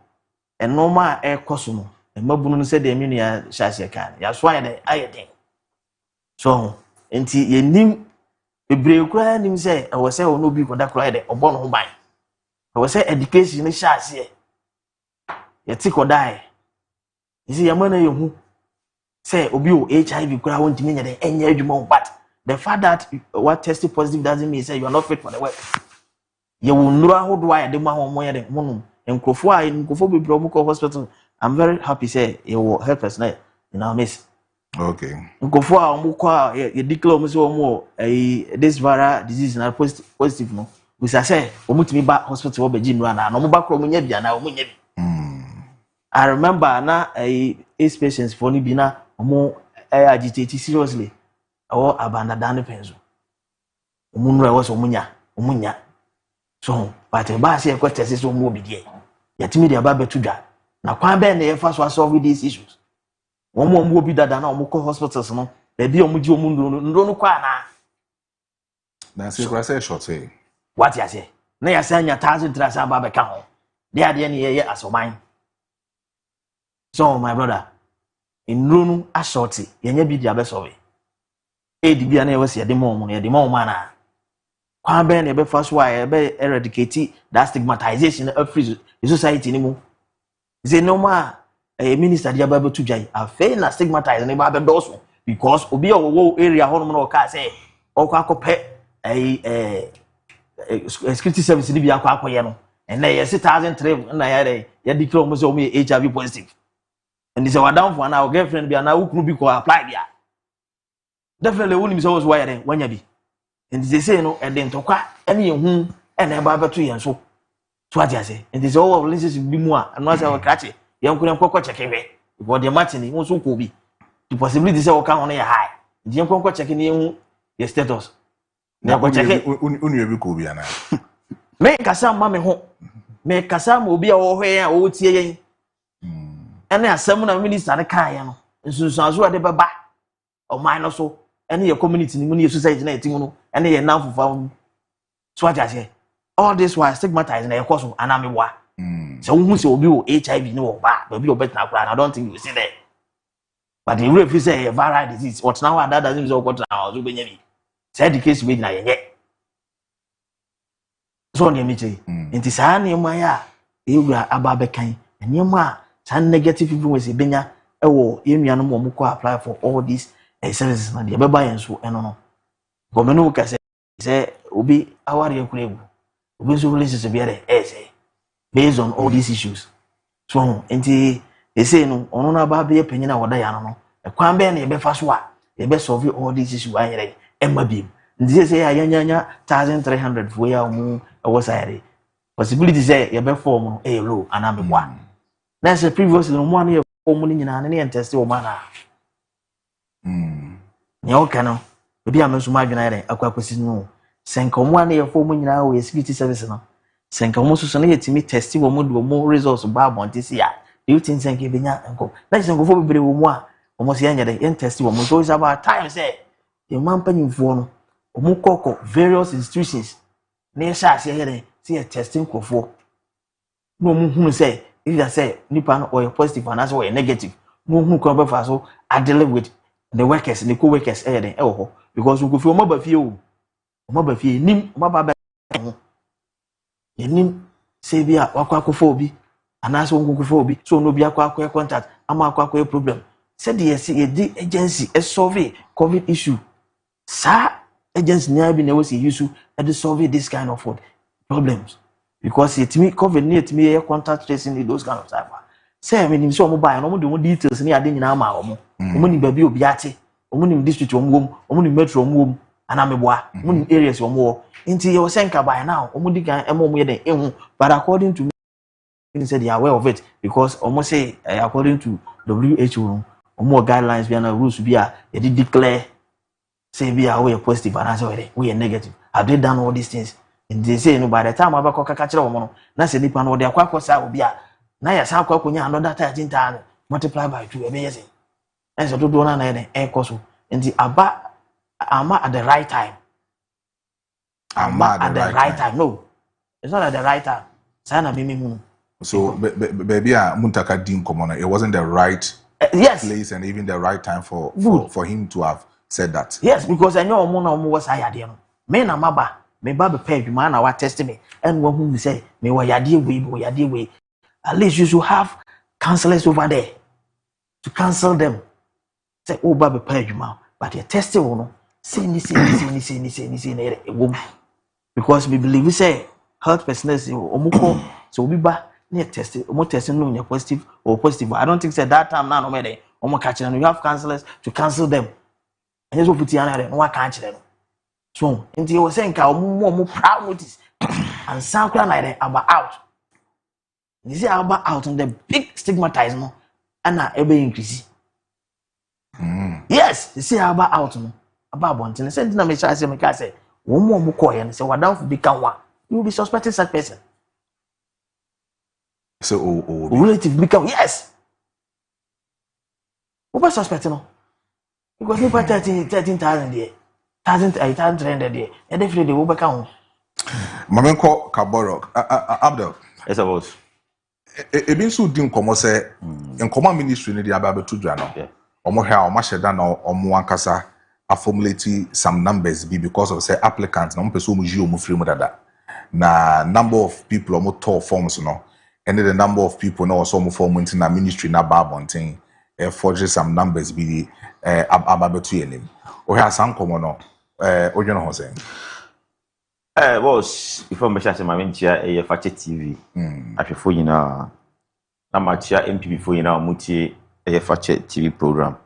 and normal air cost no. And Mabunu said the immunity shall can. That's why the iron. So, until ye nim a brave cry him say, I was say, no be for that cry or born home by. I was say education is shall say. You take or die. You see, a man who say, Obu HIV cry won't mean any age more, but the fact that what tested positive doesn't mean say you are not fit for the work. You will know how do I the man and Kofua in Kofobi Promuko Hospital. I'm very happy say you will help us now in our midst. Okay. Kofua Mukwa you declare more this viral disease na positive no. We say omutimi back hospital be gym run na no back from nya bia na omunya bi. I remember na AIDS patients for ni bi na omo agitate seriously. Or abanda dan penzo. Omunura was omunya. So but ba say ko test so mo bi die. Yatimi dia ba betudwa. Na kwa ben na yefa so solve these issues. Omo obi dada na omo ko hospitals no. Be bi omo ji omo ndro no kwa na. Na say kwa say short say. What you say? Na ya say anya 1,300 ba be ka ho. Dey ade na ye asoman. So my brother, ndro no a short ye bi dia be solve. E di bia na ye wase ye de mo na. Kwa ben na be fa so a be eradicate that stigmatization of free society ni mu. Say no ma a minister dia ba to jai a fair na stigmatize na ba be doso because obi a wo area ho no no ka say o kwa akopɛ security service ni bi akɔyɛ no and na yes 1,003 na ya declare mo say o me HIV positive and this our down for na girlfriend bi na ukunu bi ko apply bia definitely woni mi say was why then wanya bi and they say no and then tokwa ene hu ene ba to yen so. So what you say? And this all of relationship be more. And once I will catch it, you couldn't check it. Because the matching was so cool. The possibility say okay on your high. The young checking your status. Now check it. Unu cool be na. Make a some mammy home. Make a some will be over here or tea. And there some minister the car. And so as well the baba or mine also. Any your community in your society and they are now for found. So what you say? All this was stigmatized and cause an army war. So who say will be HIV no ba, but be better now. I don't think you see that. But the real say a viral disease, what now that doesn't so what now. Say the case with na yet. so on yemiche nti saa nneɛma ya ewura aba bekan nneɛma a saa negative influence benya ewo yenuanom mo ko apply for all these services na de beba yen so eno no gomenu ka say obi aware ekuregu obi so relationship be there say based on all these issues so nti they say no ono na ba be panyina woda ya no ekwan be na e be fa so a e be solve all these issues ayere emma biem nti say ayanyanya 1300 for ya mu ewo sayere possibility say ye be form no low anamebwa na say previously no mo na ye form ni nyina na ye test wo mana nya o kana obi ameso ma adwena yere akwakosi no senkomo na ye form nyina wo security service no senkomo so na ye timi test wo mo do mo results ba bontisi ya do you think senke benya enko na senko bebre wo mu a omo se yanya de test wo mo so is about time say ye man panyimfo no omo kokko various institutions na ye sha se here see a testing kofo no mu hunu say if you say nipa no or positive and as or negative no hunu ko be fa so I deal with the workers the co-workers here ho because we go fi omo ba fie o omo ba fie nim omo ba nim say bia wakwa kofo obi anase won kofo obi so no bia akwa contact ama akwa problem said yes the agency a solve covid issue sa agency nya bi na we say use to solve this kind of problems because it me covid need me contact tracing those kind of stuff say me nim so omo buy no mo de details ni ade nyina ama omo omo ni baby obi ate omo ni district omo wom omo ni metro omo wom ana meboa omo ni areas omo wo nti you senka by now omo di kan emo mo ye den ehu but according to me said they are aware of it because almost say according to WHO omo guidelines we and rules be a they declare say be we are positive and say we are negative have they done all these things and they say no by the time abako kaka kire omo no na say nipa no de akwa sa obi a na ya sa akwa konya another 13 times multiply by 2 e be yes and so do na na e koso nti aba ama at the right time at the right time no it's not at the right time sana mimi hunu. So baby muntaka din komono it wasn't the right yes place and even the right time for him to have said that. Yes, because I know omo na omo was ayade no me na maba me ba be pay adwuma na wa test me and wo hu me say me wa yade we at least you should have counselors over there to counsel them say o ba be pay adwuma but you test wo no say ni na e wo because we believe we say health personnel omo ko so obi ba na test omo test no nya positive or positive I don't think say that time na no me dey omo catch no you have counselors to counsel them and yes ofuti ana no wa kan kire no so nti you say nka omo proud notice and sound na dey about out you see about out on the big stigmatized no ana ebe increase yes you see about out no about bontin say na me say me ka say omo ko ye say wadan fu bi kan wa you will be suspecting such person. So relative become yes. What was suspect no? Because you pay 13,000 there, 1,300 there, and definitely we become. Mamenko Kaboro Abdel. Yes, I was. E bin so din komo say nkoma ministry ne dia ba betu dwa no. Omo hia omo hyeda na omo ankasa a formulate some numbers be because of say applicants na omo person omo ji omo free mu dada. Na number of people omo to forms no. And the number of people now also form in the ministry na babonting forge some numbers be ababetu yenim o ha san komo no odwene ho sen boss if I'm sure my mentia e fache TV ahwefo nyina na machia MPP fo nyina omutie e fache TV program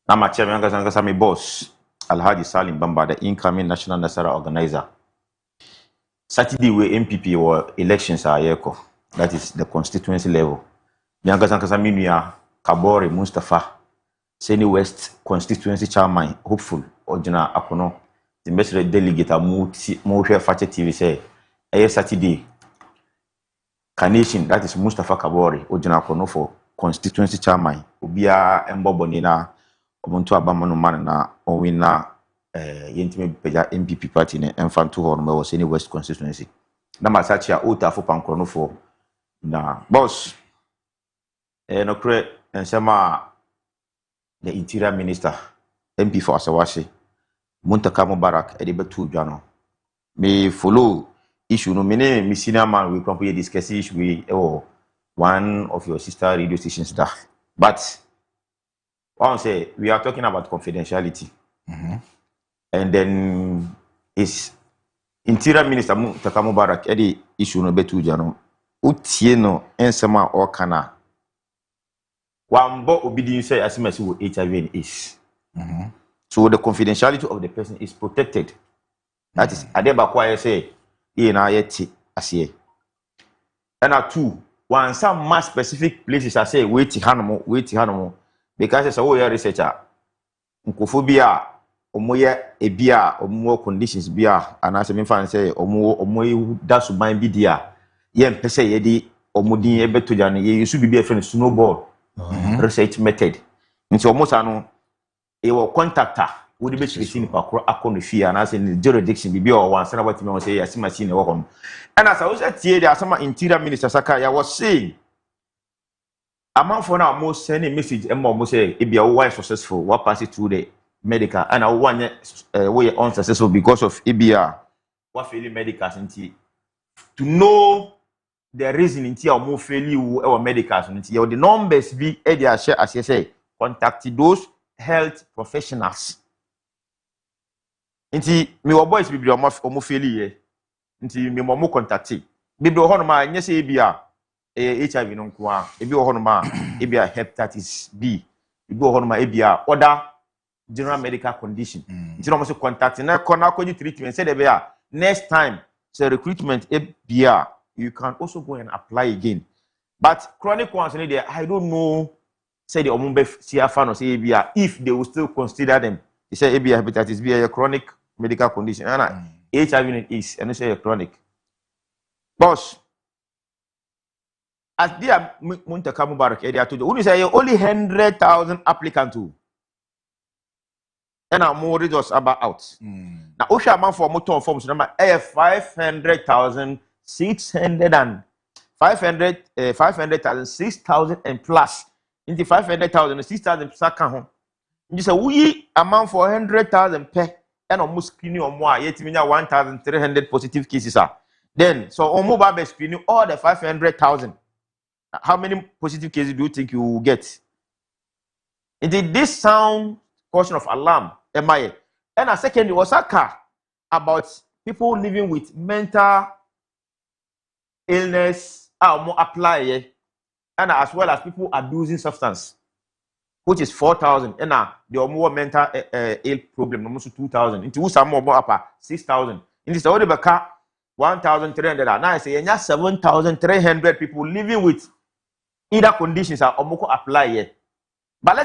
na machia me ngasa me boss Alhaji Salim Bamba the incoming national Nasara organizer Saturday we MPP or elections are yeko. That is the constituency level. Nyangasa minua Kabore Mustafa Seni West constituency chairman hopeful Ojina Akono the mesre delegate mo hwe fache TV say Saturday Carnation that is Mustafa Kabore Ojina Akono for constituency chairman obia emboboni na omuntu abamano man na owina yentime peja MPP party ne emfanto ho no Seni West constituency na masachi a ota fo pankrono for na boss no kre ensema the interior minister MP for Asawase Muntaka Mubarak edibetu dwano me follow issue no me senior man we come here discuss issue we one of your sister radio stations that. But one say we are talking about confidentiality. And then is Interior Minister Takamu Barak edi issue no betu jano. Utie no ensema or kana. Wambo obedience say asimasi with HIV and AIDS. So the confidentiality of the person is protected. That is adeba kwa say na yeti asiye. And two, one some more specific places I say wait hanomo because it's a whole researcher. Nkophobia omoye ebia omo conditions bia and as me fan say omo da suban bi dia ye mpese ye di omodin e beto ja no ye yusu bibia friend snowball research method. Nti omo sa no e wo contactor wo de be chirisi ni pakro akọ no fie and as in jurisdiction bibia o wan sana watime o say yasi machine e wo hom. And as I was at the asama Interior Minister Sakaya was saying amount for now most send a message and more say if you are successful what pass it through the medical and I want way unsuccessful because of EBR what failing medicals to know the reason in tia more failure or medicals until the numbers be share as you say contact those health professionals until me boys be almost failure until me more contact bibi ho ma nya se EBR HIV no nko a ebi ho ma EBR hepatitis B ebi ho ma EBR other general medical condition. You know, must contact na treatment. Say the next time, say recruitment ABR, you can also go and apply again. But chronic ones, I don't know. Say the omumbe CFA or say ABR if they will still consider them. They say ABR hepatitis B a chronic medical condition. And HIV is and say a chronic. Boss, as they are Muntaka Mubarak area to the say only 100,000 applicants too. And our more results about out. Now, Osha amount for motor forms number 500,600 and 500,000 6,000 and plus. Into 500,000 6,000 saka home. You say we amount for 100,000 per and almost screening or more. Yet we 1,300 positive cases are. Then so on mobile screening all the 500,000. How many positive cases do you think you will get? Indeed, this sound caution of alarm. And a second was about people living with mental illness or more apply and as well as people abusing substance, which is 4,000 and the more mental ill problem almost 2,000 into some more upper 6,000 in this order 1,300 now I say 7,300 people living with either conditions are almost apply. But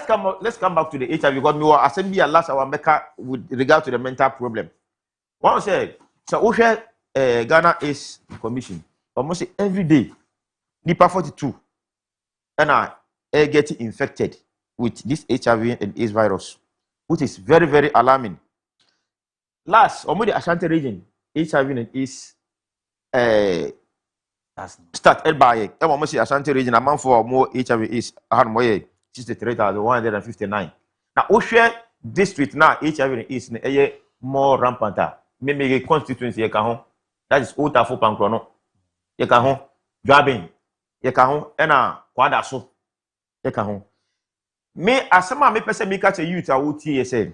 let's come back to the HIV because we were assembly last our maker with regard to the mental problem. One said, so Osha Ghana is commission almost every day, NIPA 42, and are getting infected with this HIV and AIDS virus, which is very, very alarming. Last, almost the Ashanti region, HIV and AIDS started by almost the Ashanti region, amount for more HIV is 63,159. Now, Osha district now HIV is more rampant. Maybe constituency that is Ota for Pankrono. Yekaho, Drabin, Yekaho, and Quadaso. Yekaho. Me as some me person me catch a youth I would TSN.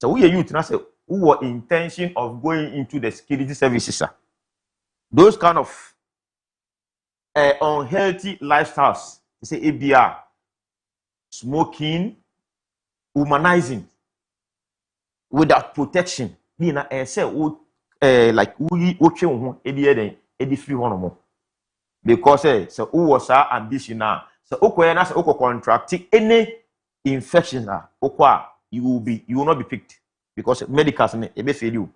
So we a youth now say who were intention of going into the security services. Those kind of unhealthy lifestyles. They say ABR. Smoking, humanizing, without protection. Like we free one more. Because so who was our ambition now? So contract any infection now. You will not be picked because medicals may fail you.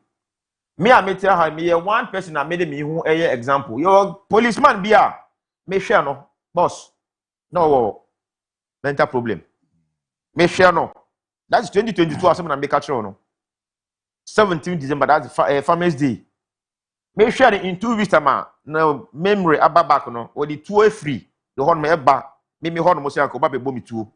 Me I tell her me one person that made me who example. Your policeman be a me share no boss. No. Mental problem. Me share no. That's 2022. I make catch no. 17 December. That's Farmers Day. Me share in 2 weeks time. No memory about back no. Or the 2 free. The horn me back. Me horn mo say ko ba be bo me 2.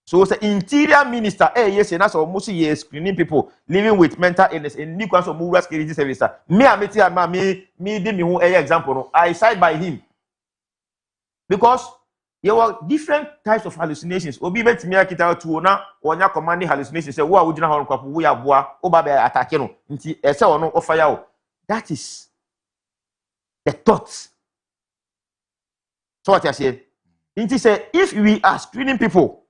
So the interior minister, yes, and that's almost yes, screening people living with mental illness in new council of security service. Me, me, who example. No, I side by him because there were different types of hallucinations. Obi bet me akita to na onya commanding hallucinations. Say, "Wo a wujina hɔ nkwapo wo ya boa, oba be attack no." Nti ese ono ofire wo. That is the thoughts. So what I say? Nti say if we are screening people.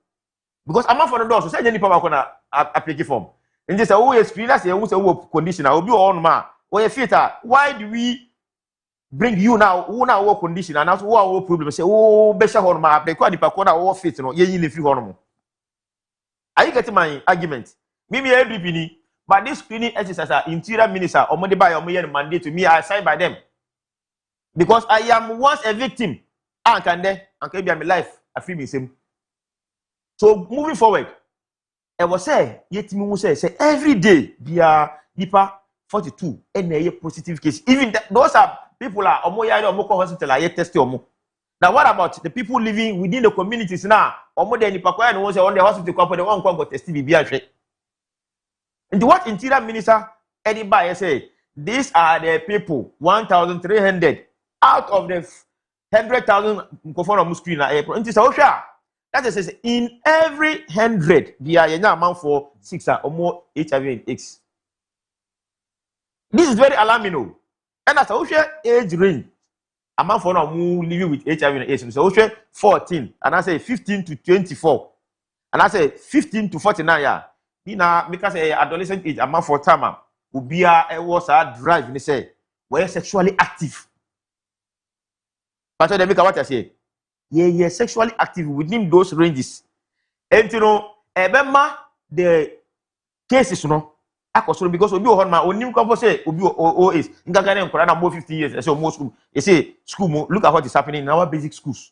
Because I'm not for the door, so say any people gonna apply form. And just say, oh, experience, you say, oh, conditioner, will be on ma, or a theater. Why do we bring you now? Who now what condition? And that's what our problem. Say, oh, better on ma, they quite the pakona or fit, no, ye in free hormone. Are you getting my argument? Maybe every penny, but this screening exercise, interior minister, or money by or mandate to me, I sign by them. Because I am once a victim. And can be my life, I feel me same. So moving forward, I was say, yet me say every day be a deeper 42 and a positive case. Even those are people are omoya or moko hospital are test omo. Now what about the people living within the communities now? Omo de nipa kwa no say on the hospital kwa the one kwa test be ahwe. And what interior minister anybody say these are the people 1,300 out of the 100,000 microphone on screen na e say that is in every 100 via yenya amount for 6 or more HIV and AIDS. This is very alarming. No? And as a age range, amount for now living with HIV and AIDS. So 14, and I say 15 to 24, and I say 15 to 49. Yeah, because adolescent age amount for time will be was a drive. They say we're sexually active. But they make what I say. Yeah, sexually active within those ranges. And you know, the cases, you know, because obi on my own couple say obi OS. In Ghana, I'm more 50 years. I say almost school. You say school. Look at what is happening in our basic schools.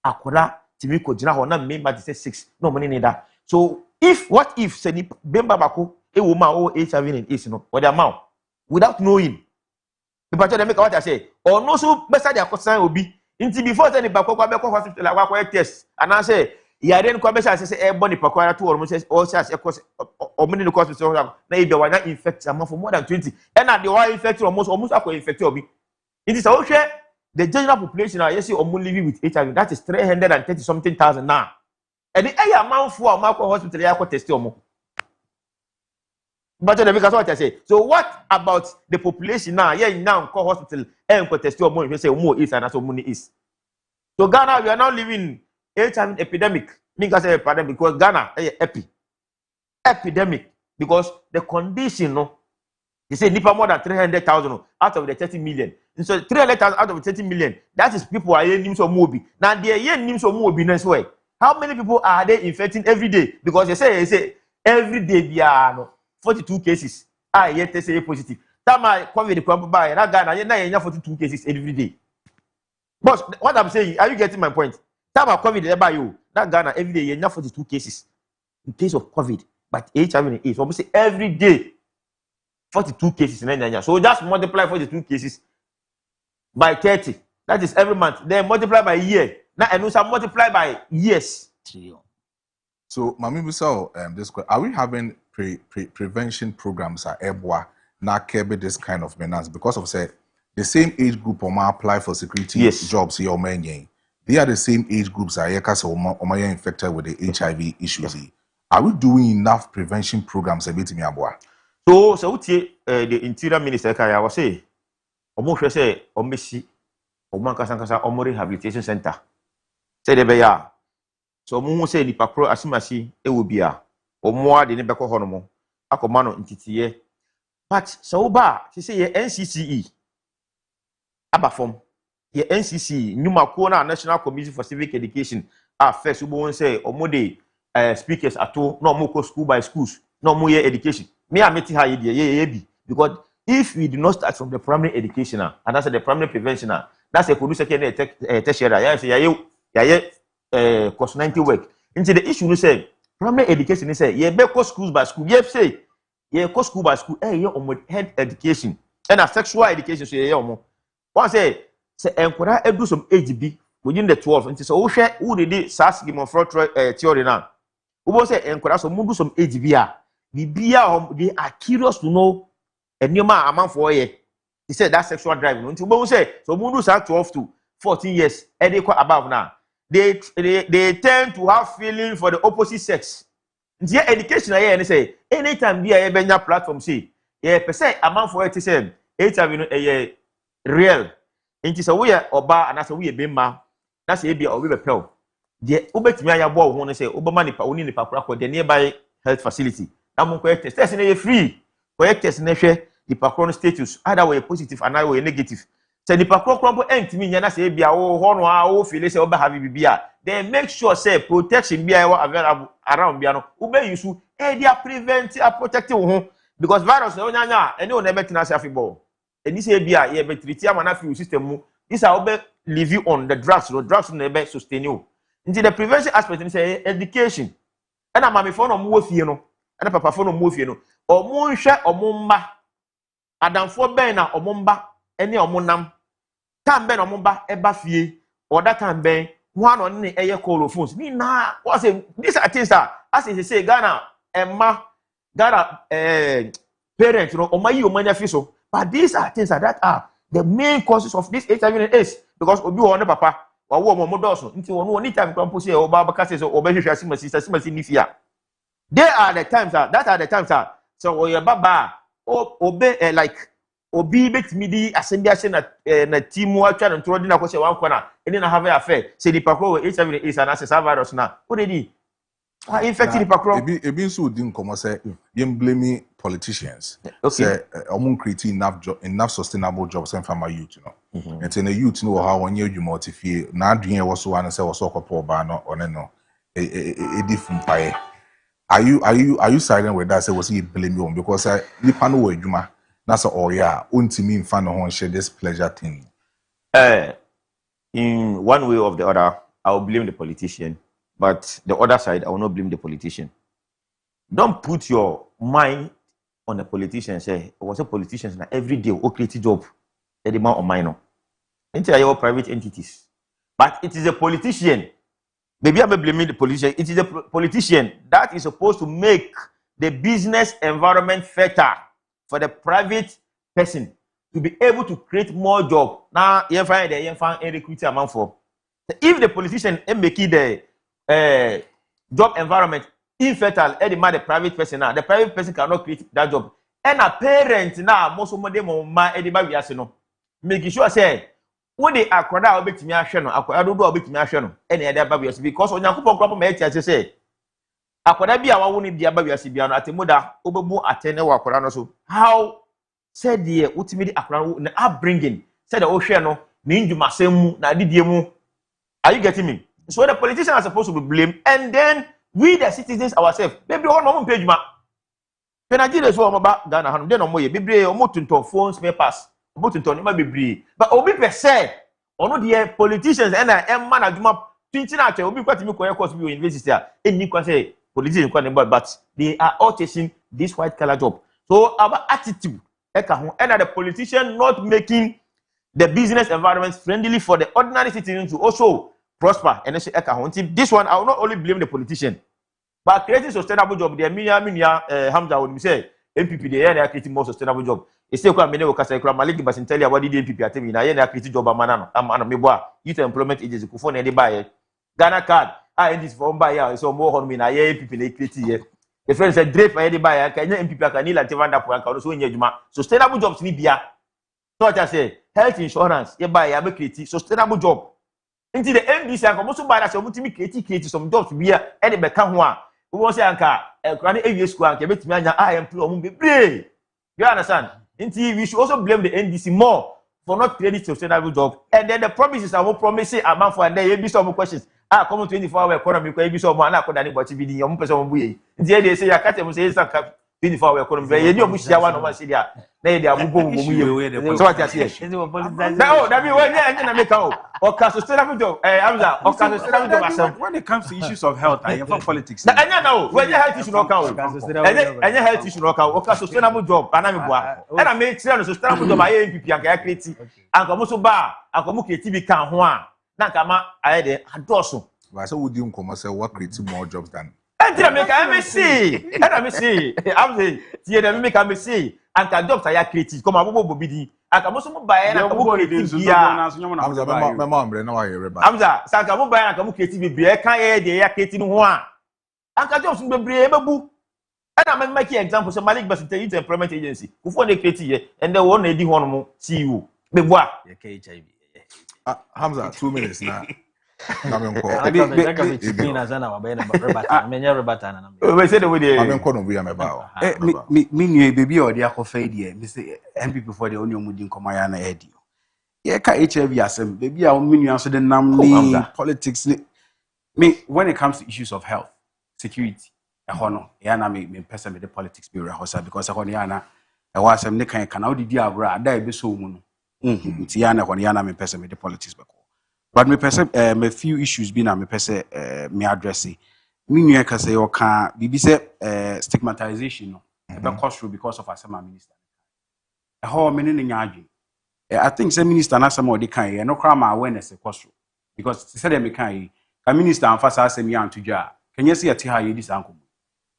Akoda Timiko Jina Hona member say 6. No money neither. So what if say Bemba Bako a woman or HIV and AIDS, you know, or the amount without knowing. The pattern they make what I say. Or no so better their concern will be. Inti before send the bakwa be hospital like wa test and I say ya den ko be say e body pakwa to or say all say o mini ko hospital na e be wa na infect am for more than 20 and na the one infect almost akwa infect obi. It is also the general population are yes living with HIV that is 330 something thousand now. And the amount for am hospital ya ko test omo. But because what I say. So what about the population now? Yeah, now call hospital and test your money. Say more is and so money is. So Ghana, we are now living HIV epidemic. Because say epidemic because Ghana epidemic because the condition no. They say nipa more than 300,000 out of the 30 million. And so 300,000 out of 30 million. That is people are names of Mobi. Now they are names of Mobi next way. How many people are they infecting every day? Because they say every day they are 42 cases. Yet they say positive. Tama COVID come by na Ghana na 42 cases every day. But what I'm saying, are you getting my point? Tama COVID by you. Na Ghana every day you 42 cases in case of COVID, but HIV and AIDS almost every day 42 cases in Nigeria. So just multiply 42 cases by 30. That is every month. Then multiply by year. Now and also multiply by years. So, Mami Busao, this are we having prevention programs at Ebwa na kebe this kind of menace because of say the same age group apply for security jobs here they are the same age groups are infected with the HIV issues. Are we doing enough prevention programs a bit in Abwa? So the interior minister I was say almost say omesi omo rehabilitation center. Say the beya. So mu say nipa pro asimasi e wo bia omo de ne beko ho no mo akoma no ntitiye but so ba say ye NCCE abafom ye NCCE nyuma ko na National Commission for Civic Education first we won say omo de speakers ato no mo ko school by schools no mo ye education me ameti ha ye bi because if we do not start from the primary education and that's the primary prevention that's a producer can tertiary yeah cost 90 work. Into the issue, we say primary education. They say ye be go schools by school. Ye say ye go school by school. Ye on head education and a sexual education. So ye on. One say encourage edu some age be within the 12. Into so who share who did SAS give on fraud theory now. Ubo say enkwara so mundu some age bia they are curious to know enema amanfo ye. He said that sexual drive no. Nti ubo say so mundu say 12 to 14 years above now. They tend to have feeling for the opposite sex. Nti education here and say anytime bia ye benya platform say ye pese amanfo ye say HIV no real. Nti say we oba and say we bemma na say bia obi be pel. De obetimi aya bo ho no say obama nipa oni nipa kura ko the nearby health facility na mo ko test na ye free ko test na hwe nipa kura status either way positive and either way negative say nipa kura bo entimi nya na say bia wo ho no a wo feel say oba have bibia they make sure say protection bia available around bia no ube use they prevent protect ho because virus no nya any o na betina say afiball eni say bia ye be treat am na fi system mu this are obe leave you on the drugs na be sustain you. Into the prevention aspect is education. And I'm for no more no, and a papa for no more no. Or moon share or mumba. Adam for bena or mumba, any or monam. Time ben or mumba, a buffy, or that time ben, one on the air call of phones. Me na, what's it? This I think, as they say, Ghana, Ghana, parents, or my you money official. But these are things that are the main causes of this HIV and AIDS because you on the papa. Or more dozen until one time compose or Babacas or Obesha Simasi Nifia. There are the times that are the times so your baba obey like obi bet midi assembliation at na team watch and throw dinner question one corner and then have affair say the pakro HIV is an access virus now. What did he infected the pakro? Ebi so din komo say you blame politicians. Say omun create enough sustainable jobs and farmer youth, you know. And in the youth know how when you motivate na adwin was so and say was so kopo ba no one no e different pie. Are you silent with that say was he blame you because nipa no we adwuma na say oh yeah untimi mfa no ho share this pleasure thing. In one way or the other I will blame the politician, but the other side I will not blame the politician. Don't put your mind on the politician. Say was a politician na every day o create job the demand on mine no. Into your private entities. But it is a politician. Maybe I'm blaming the politician. It is a politician that is supposed to make the business environment better for the private person to be able to create more job. Now, you find a recruiter amount for. If the politician is making the job environment infertile, the private person now, the private person cannot create that job. And a parent now, most of them making sure say when they akwada obetimi ahwe no akwada do obetimi ahwe no ene ede aba biase because onyankopon kropọ ma etia say akwada bi a wawo ne dia aba biase bia no atemuda obebu atene wa akwada no so how said the ultimate akwada na upbringing said the ohwe no ne ndwuma semu na adidie mu. Are you getting me? So the politicians are supposed to be blamed and then we the citizens ourselves maybe one more page ma Nigeria so omoba Ghana hanu de no moye bebre omo tunton phones papers but obi per se ono the politicians and man aduma thinking at obi kwatimi koye course bi university any kwa say politicians but they are all chasing this white collar job. So our attitude and the politician not making the business environment friendly for the ordinary citizens to also prosper and this one I will not only blame the politician but creating sustainable job. The Hamza would say MPP they are creating more sustainable job. It's still quite many workers. Maliki Basinteli about the MPP at me. I created job manano. I'm meboa youth employment agency. Kufone any buy Ghana card. I this for buy so more on me. I MPP they create here. The friend said drape any buy. Can you MPP can you like Tivanda for can also in your sustainable jobs ni bia. So I say health insurance. You buy you create sustainable job. Into the NDC and also buy that so multi create some jobs bia any be kan ho a. We want say anka kwani AVS school anka betimi anya I employ omo be. You understand? We should also blame the NDC more for not creating sustainable job. And then the promises are more promising amount for and then you some questions. Come 24-hour economy, you saw man, I couldn't watch video. Young person, we they say, I can't say 24-hour economy. You must see one of us here. They are moving. So I say, no, that means when make out or sustainable job. Or sustainable job. When it comes to issues of health, I am for politics. I know when your health issue not count. And your health issue not count. Or sustainable job. And I make sure sustainable job. I am MPP and create. And come so bar. And come create TV can one. Na kama I had a dozen. Why so would you come say what creating more jobs than? Enter make I see. And I see. I'm saying, see them make I see. And ka jobs are creative. Come on, bobo bidi. Aka mo so mo buy na ka mo creative bia. Hamza me ma ambre na wa yere ba. Hamza, sa ka mo buy na ka mo creative bia. E kan ye de ya creative no ho a. Anka jobs bebre e bebu. And I'm making example. So Malik Basite Employment Agency. Who they create and they want to do one CEO. Beboa. Hamza, 2 minutes now. I'm baby or the Akofadi, Mr. MP before the only Mudin Komayana Eddie. Yeah, HIV as baby, I'll mean you answer the name politics. Me, when it comes to issues of health, security, honor, Yana me person with the politics bureau because I want Yana, I was some Nikan can out the diabra, die be so moon. Tiana when Yana me person with the politics. But me person, me few issues been a me person me addressing. Me new can say or can be stigmatization no, about cost because of a summer minister. A whole minute in yardy. I think some minister na some of the kind, no crime awareness a cost because said me can a minister and fast as me to jar. Can you see a tia this uncle?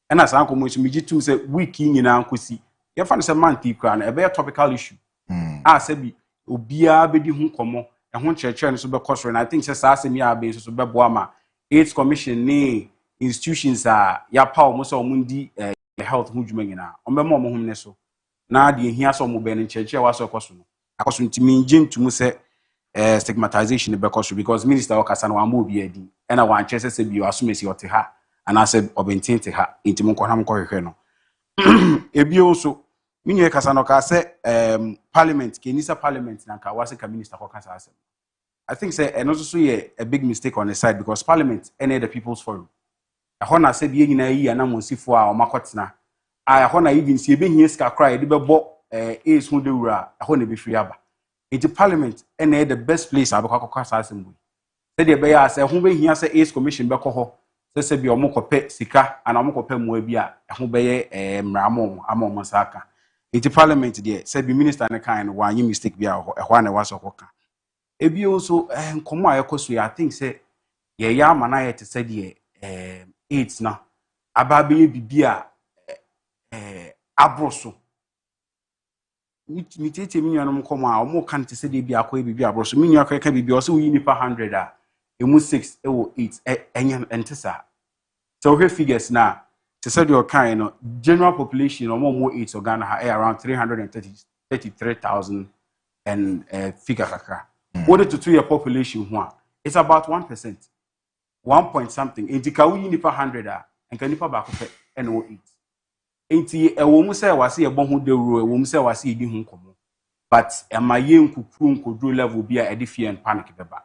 And as uncle which me to say week in uncle see. You find some man tea crown a very topical issue. I said Obia be di hun komo. And church and so because and I think says as me are based so beboama AIDS commission ni institutions are ya power most of mundi health hujuma nyina ombemo mo humne so na de hia so mo be ne church was akoso no akoso ntimi ngin tumu se stigmatization because minister okasa na wa mo bi adi na wa nche se bi asumesi ote ha and I said obentinte ha ntimi nkonam kohwehwe no ebio so minye kasa no ka se parliament kenisa parliament na ka wase ka minister ko kasa asem I think say and also a big mistake on the side because parliament any the people's forum ahona se bi nyina yi ana monsifo a omakotena ahona even se be hie ska cry de bebo is hu de wura ahona be free aba into parliament any the best place abakọ kasa asem bu se de be ya se hu be hia se is commission be kọ se bi omokope sika ana omokope mo bi a hu be ye mramo amom saka into parliament there say be minister na kind one mistake bi a ehwa na was okoka ebi also nkomo ayekoso I think say ye ya mana ye te say de AIDS na ababe bibia abroso mi tete mi nyanom nkomo a omo kan te say de bia akọ bibia abroso mi nyaka ka bibia o say we nipa 100 a emu 6 ewo 8 enya entesa so we figures na to say your kind no general population or more 8 so Ghana around 333,000 and figure kaka what to 2-year population one it's about 1% 1 point something indika we nipa 100 and can nipa back of no 8 enti e wo mu say wase e bon ho dewro e wo mu say wase e di hu nkomo but amaye nkukuru nkodro level bi a e de fear and panic beba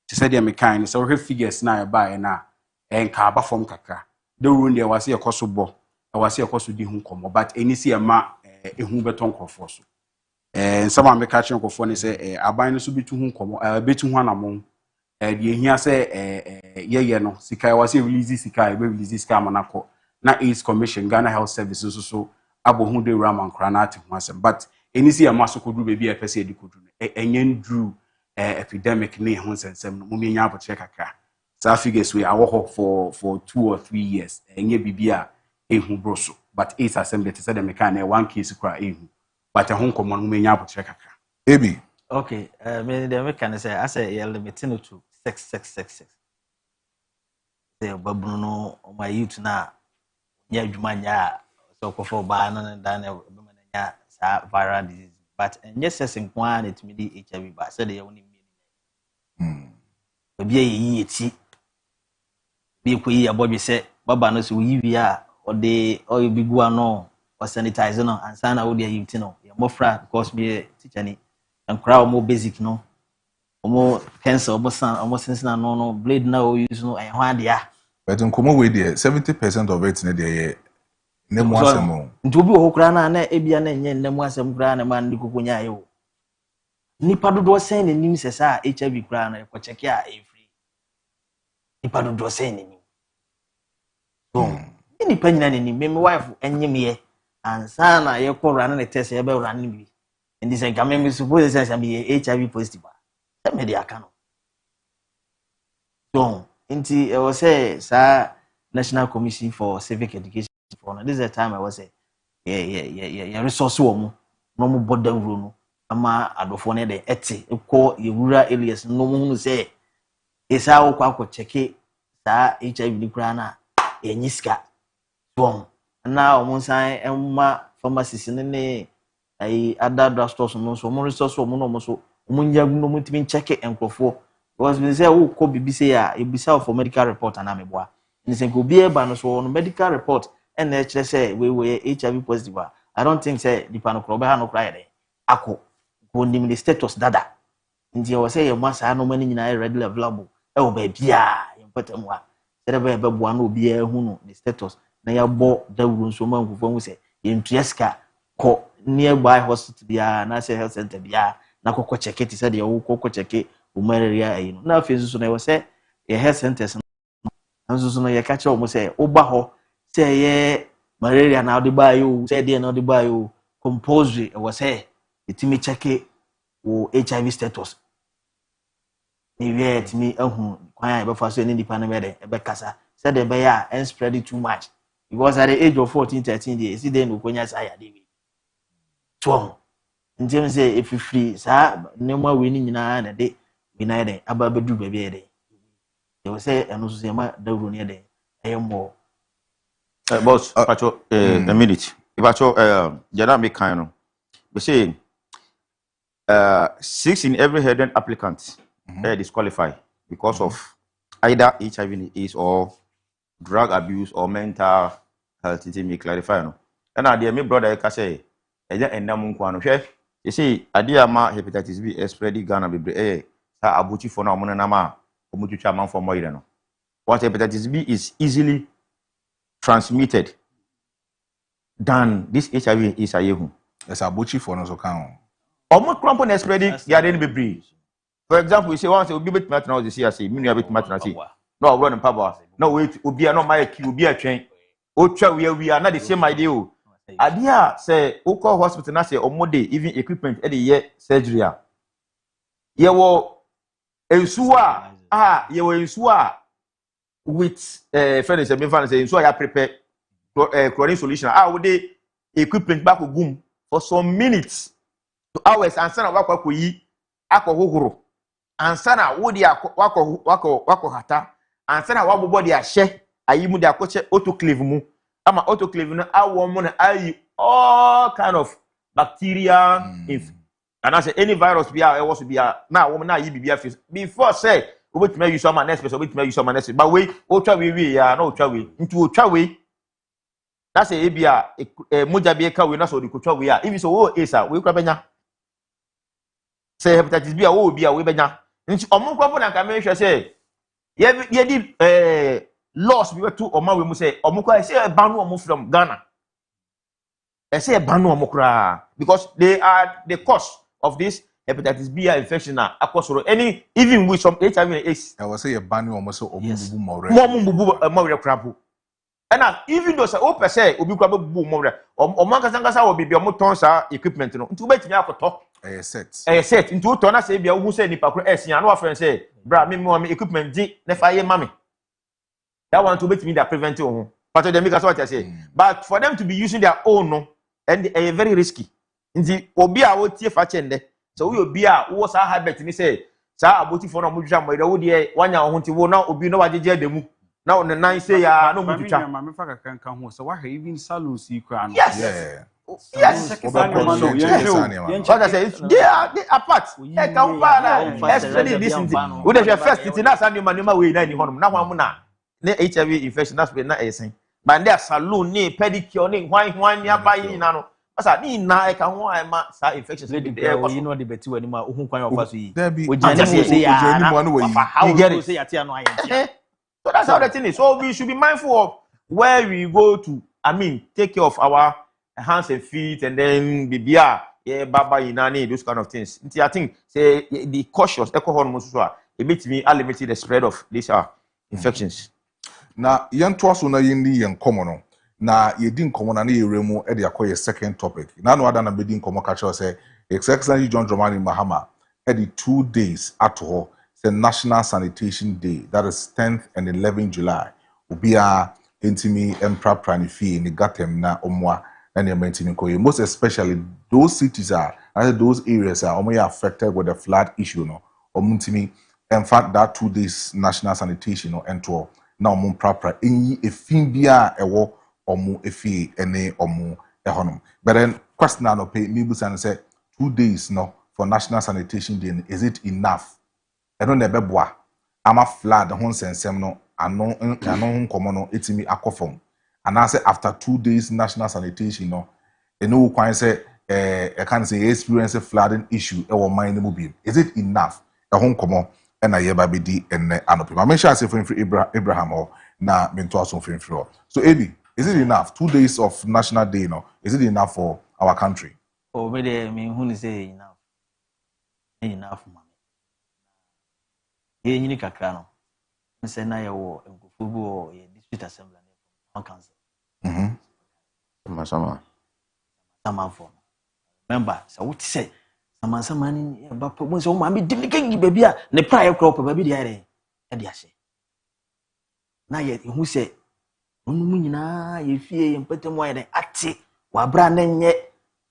to say the kind so we figures na e ba e na enka aba form kaka the rule there was a cost of bo was a cost of the home but any see a ma a who beton crofos and some am catching of phone say a bind so be to whom come a bit to one among the here say yeah no sika was a release sika release scam anako na AIDS commission Ghana Health Services so abo hu de ram cranat wasem but any see a maso could do baby a person de could enyen drew epidemic ne ho sensem no mo nya abo check aka so figures we are for 2 or 3 years enye bibia ehu broso but AIDS assembly to say the mechanic one case kra ehu but ehun common mo nya abotre kaka ebi okay me the mechanic say I say you limit no to 6 say babunu no my youth na nya adwuma nya so ko for ba na dan e be nya sa viral disease but enye sesin kwa na timi di HIV ba say the woni mi bia yi eti bi ko yi abodwe se baba no so yi wi a ode oil bi gua no o sanitize no ansa na wo de yi ti no ya mofra because me teacher ni nkra o mo basic no o mo cancer o mo san o mo sense na no blade na o use no en ho ade a but nkomo we there 70% of it na there nemu asem nti obi wo kra na ebia na enye nemu asem kra na man dikokonya aye wo nipa dodo sen na nim se sa HIV kra na ko check a nipa dodo sen ni so nipa nyina ni me wife enyeme ansa na ye ko rana na test ye be rana ni ndi se ka me suppose say am HIV positive me dey aka no so nti e wo say sa National Commission for Civic Education for no. This is the time I was say yeah resource wo no border rule no ama adofo ne de ete ko ye rural areas no mo hunu say isa wo kwa check sa HIV ni kura na enyiska bom na o mo san emma pharmacies ne ai other drugstores no so mo resource wo no mo so mo nyagu no mo timi check enkrofo because we say wo ko bibi say ya ebisa for medical report na meboa ni say go be eba no so no medical report and na chere say we HIV positive. I don't think say the panokro be ha no kra yede ako go nim the status dada nti o say ye mo asa no mani nyina readily available e wo ba bia yempatamu a sere be boa na obi hu no the status na ya bo dawuru nso ma nkufo hu say yentueska ko nearby hospital bia na say health center bia na kokko check it say de wo kokko check o malaria ayi no na fe so na wo say ye health centers nso no ye ka che o mo say o ba ho say ye malaria na odi ba yo say de na odi ba yo compulsory wo say etimi check o HIV status ni we etimi ehun kwan e be fa so ni dipa na be de e be kasa say de be ya and spread it too much because at the age of 14 13 days see then okonya say ya de twom njem say if free sa nema we ni nyina na de we na de aba bedu be be de they will say eno so say ma dawro ne de ayemo boss pacho a minute if pacho jana me kan no we say 6 in every headed applicant disqualified because of either HIV AIDS or drug abuse or mental health. It may clarify no. And I dear me brother ka say eja enam nko ano hwe you see ade ama hepatitis B spread Ghana bebre sa abuchi for na omo na ma omutwitwa man for moyire no. What hepatitis B is easily transmitted than this HIV is ayehu. Yes, abuchi for no so kan. Omo crampo na spread they are dey bebre. For example, we say once obi bet matter now this year say me nua bet matter say no run in power. No wait obi no my ki obi atwen. O twa we are not the same idea o. Adia say o call hospital na say omo dey even equipment e dey ye surgery a. Ye wo ensu a ye wo ensu a with friend say me fan say ensu a ya prepare chlorine solution we dey equipment back gum for some minutes to hours answer na wakwa koyi akohohoro answer na wo dey wako hata answer na wabobo dey ahye ayi mu dey akoche autoclave mu ama autoclave no awo mu na ayi all kind of bacteria and I say any virus be a was be a na wo na yi bibia face before say obetima use am next person obetima use am next but we otwa we ya na otwa we ntu otwa we na say e bia moja be ka we na so di kotwa we a even so wo esa we kra benya say hepatitis B a wo bi a we benya nti omonkwafo na ka me hwe say ye di loss bi to oma we mu say omokwa say banu omo from Ghana say banu omokra because they are the cause of this hepatitis B infection na akosoro any even with some HIV and AIDS I was say a banu omo so omububu mo re krapo and even though say o pese obi kwa bubu mo re omo kasa wo bibia mo ton sa equipment no nti obetimi akoto set nti o ton na say bia wo say nipa kro esia na wa friend say bra me equipment di na fa ye mame that one to obetimi da prevent o ho but dem make us what I say but for them to be using their own no and very risky nti obi a wo tie fa chende so we obi a wo sa habit ni say sa aboti for na mo dwa mo wo de wanya wo nti wo na obi na wajeje ademu na on nine say ya no mo dwa ma me fa kankan ho so wa ha even salons yi kwa no yes what I say they are apart e kan pa na especially this thing we dey first thing na san ma we na ni honom na hwan mu na HIV infection that's been na esen but there salon ni pedicure ni hwan ni abayi na no asa ni na e kan ho ai ma sa infections dey you know the beti wani ma ohun kwan ofa so yi ojani mo anu we you get it say yatia no ayen so that's how the thing is so we should be mindful of where we go to take care of our hands and feet and then bibia baba inani those kind of things I think say the cautious alcohol mo so a e betimi limit the spread of these infections na yento aso na yendi yen komo no na yedi nkomo na yeremu e de akoye second topic na no ada na bedi nkomo ka cho say Excellency John Dramani Mahama e the 2 days ato say National Sanitation Day, that is 10th and 11th July obia intimi emprapra ni fee ni gatem na omwa na ne mentimi koye. Most especially those cities are those areas are almost affected with the flood issue no. Omuntimi in fact that 2 days national sanitation no ento na omu prapra enyi efin bia ewo omu efi ene omu ehonom. But then question na no pay me busan say 2 days no for national sanitation day is it enough? Eno na ebeboa ama flood ho nsensem no ano nkomo no etimi akofom. And I say after 2 days national sanitation no eno kwan say I can say experience a flooding issue e wo man mu bi. Is it enough? Ho nkomo na yeba bedi enne anope. Ma mention say for Abraham or na mento aso for. So Ebi, is it enough? 2 days of national day no? Is it enough for our country? Oh, me dey me who say enough. Enough man. Ye nyini kakra no. Me say na ye wo enkofu bi wo ye district assembly na council. Sama. For. Remember, so what say sama ni ba po so ma me di kengi baby a ne prayer crop baby di ere e di ase. Na ye hu say onum nyina ye fie ye mpatam aye den ate wa bra na nye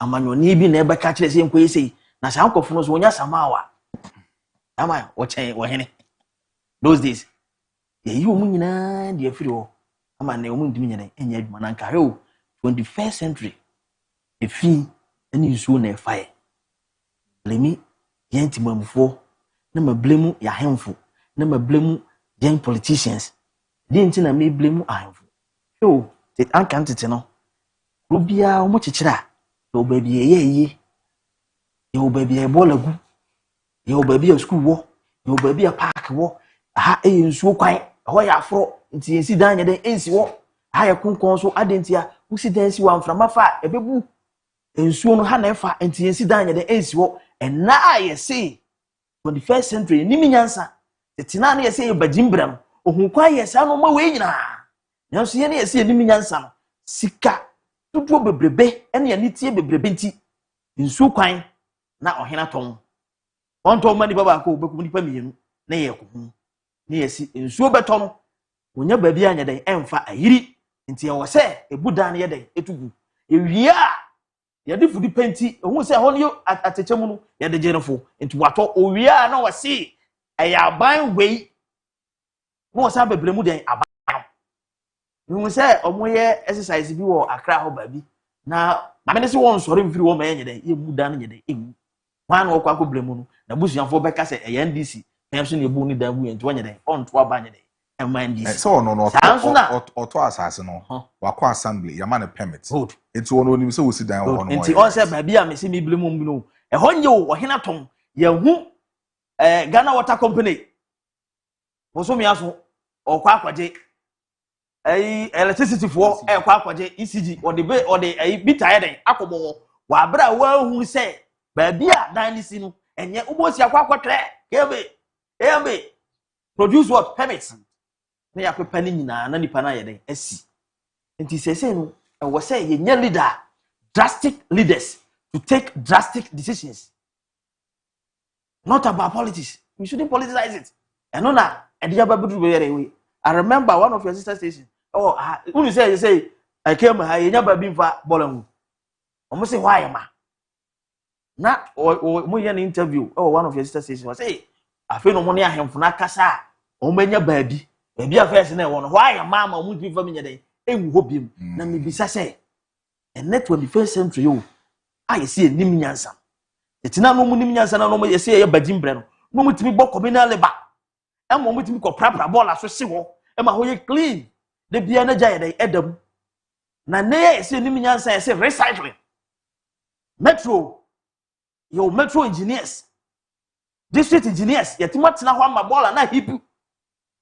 amanyoni bi na e ba ka kire se enkoye sei na sa ankofo no so wonya samawa. Ama wo chen wo hene. Those days ye yi omu nyina di afiri ho ama na omu ndimi nyina enya adwuma na nka he 21st century efi ani nsuo na efae blemi yenti mamfo na ma blemu ya hemfo na ma blemu young politicians di nti na me blemu ahemfo yo te anka ntete no rubia omo chichira do baby ye yo baby e bolagu yo baby e school wo yo baby e park wo ha e nsuo kwan ho ya afro nti ensi dan nyede ensi wo ha ya kunkon so adentia usi dan si wa mframa fa ebebu ensuo no ha na efa nti ensi dan nyede ensi wo ena ye say 21st century ni minyansa tetina na ye say bajimbram ohun kwa ye sa no ma we nyina nanso ye na ye say ni minyansa no sika tutuo bebrebe ene ye nitie bebrebe nti ensuo kwan na ohena ton onto mani baba ko beku nipa mienu na ye ko hu na ye si ensuo beto no wonya baabi anya den emfa ayiri nti ye wo se ebudan ye den etugu ewia ye de fudi penti ohun se ho ne atechemu no ye de jenefo nti wato owia na wo se eya ban wei no wo sa bebremu den aban no se omoye exercise bi wo akra ho baabi na mame ne se won sori mfiri wo ma ye den ye budan ye den egu wan wo kwa ko bremu no na busuanfo beka se eya ndc emso ne ebu ni dan bu nti wonye den onto abanye den so no auto assassin no wakọ assembly yama ne permit enti wono onim se wosi dan ho no enti on se ba bia me se mi blemu no e honye wo hena ton ye hu Ghana Water Company woso mi aso okwa akwaje electricity for kwa akwaje ECG ode bita ye den akobo wa bra wa hu se ba bia dan ni si no enye ubosi akwa akwatre kebe produce what permits na yakwepa ni nyina na nipa na yeden asi enti sese no wo say ye nya leader drastic leaders to take drastic decisions not about politics. We shouldn't politicize it and no na edia babudu be yere we. I remember one of your sister stations you say I came here ye nya babi mfa bolangu omo say why ma na mo ye an interview one of your sister stations was say afi no mo ne ahemfo na kasa omo nya babi ebi afese na won why mama omo twi fam nya den enwu hobiem na me bisa say and net 21st century yo I see enim nyansa etina no mu nim nyansa na no mo ye say ye bagimbre no mo timi bɔ communal ba e mo timi kɔ prapra ball aso se ho e ma ho ye clean de bia na gya ye den edam na ne ye say enim nyansa ye say recycling metro engineers district engineers yetima tena ho ama ball na hipu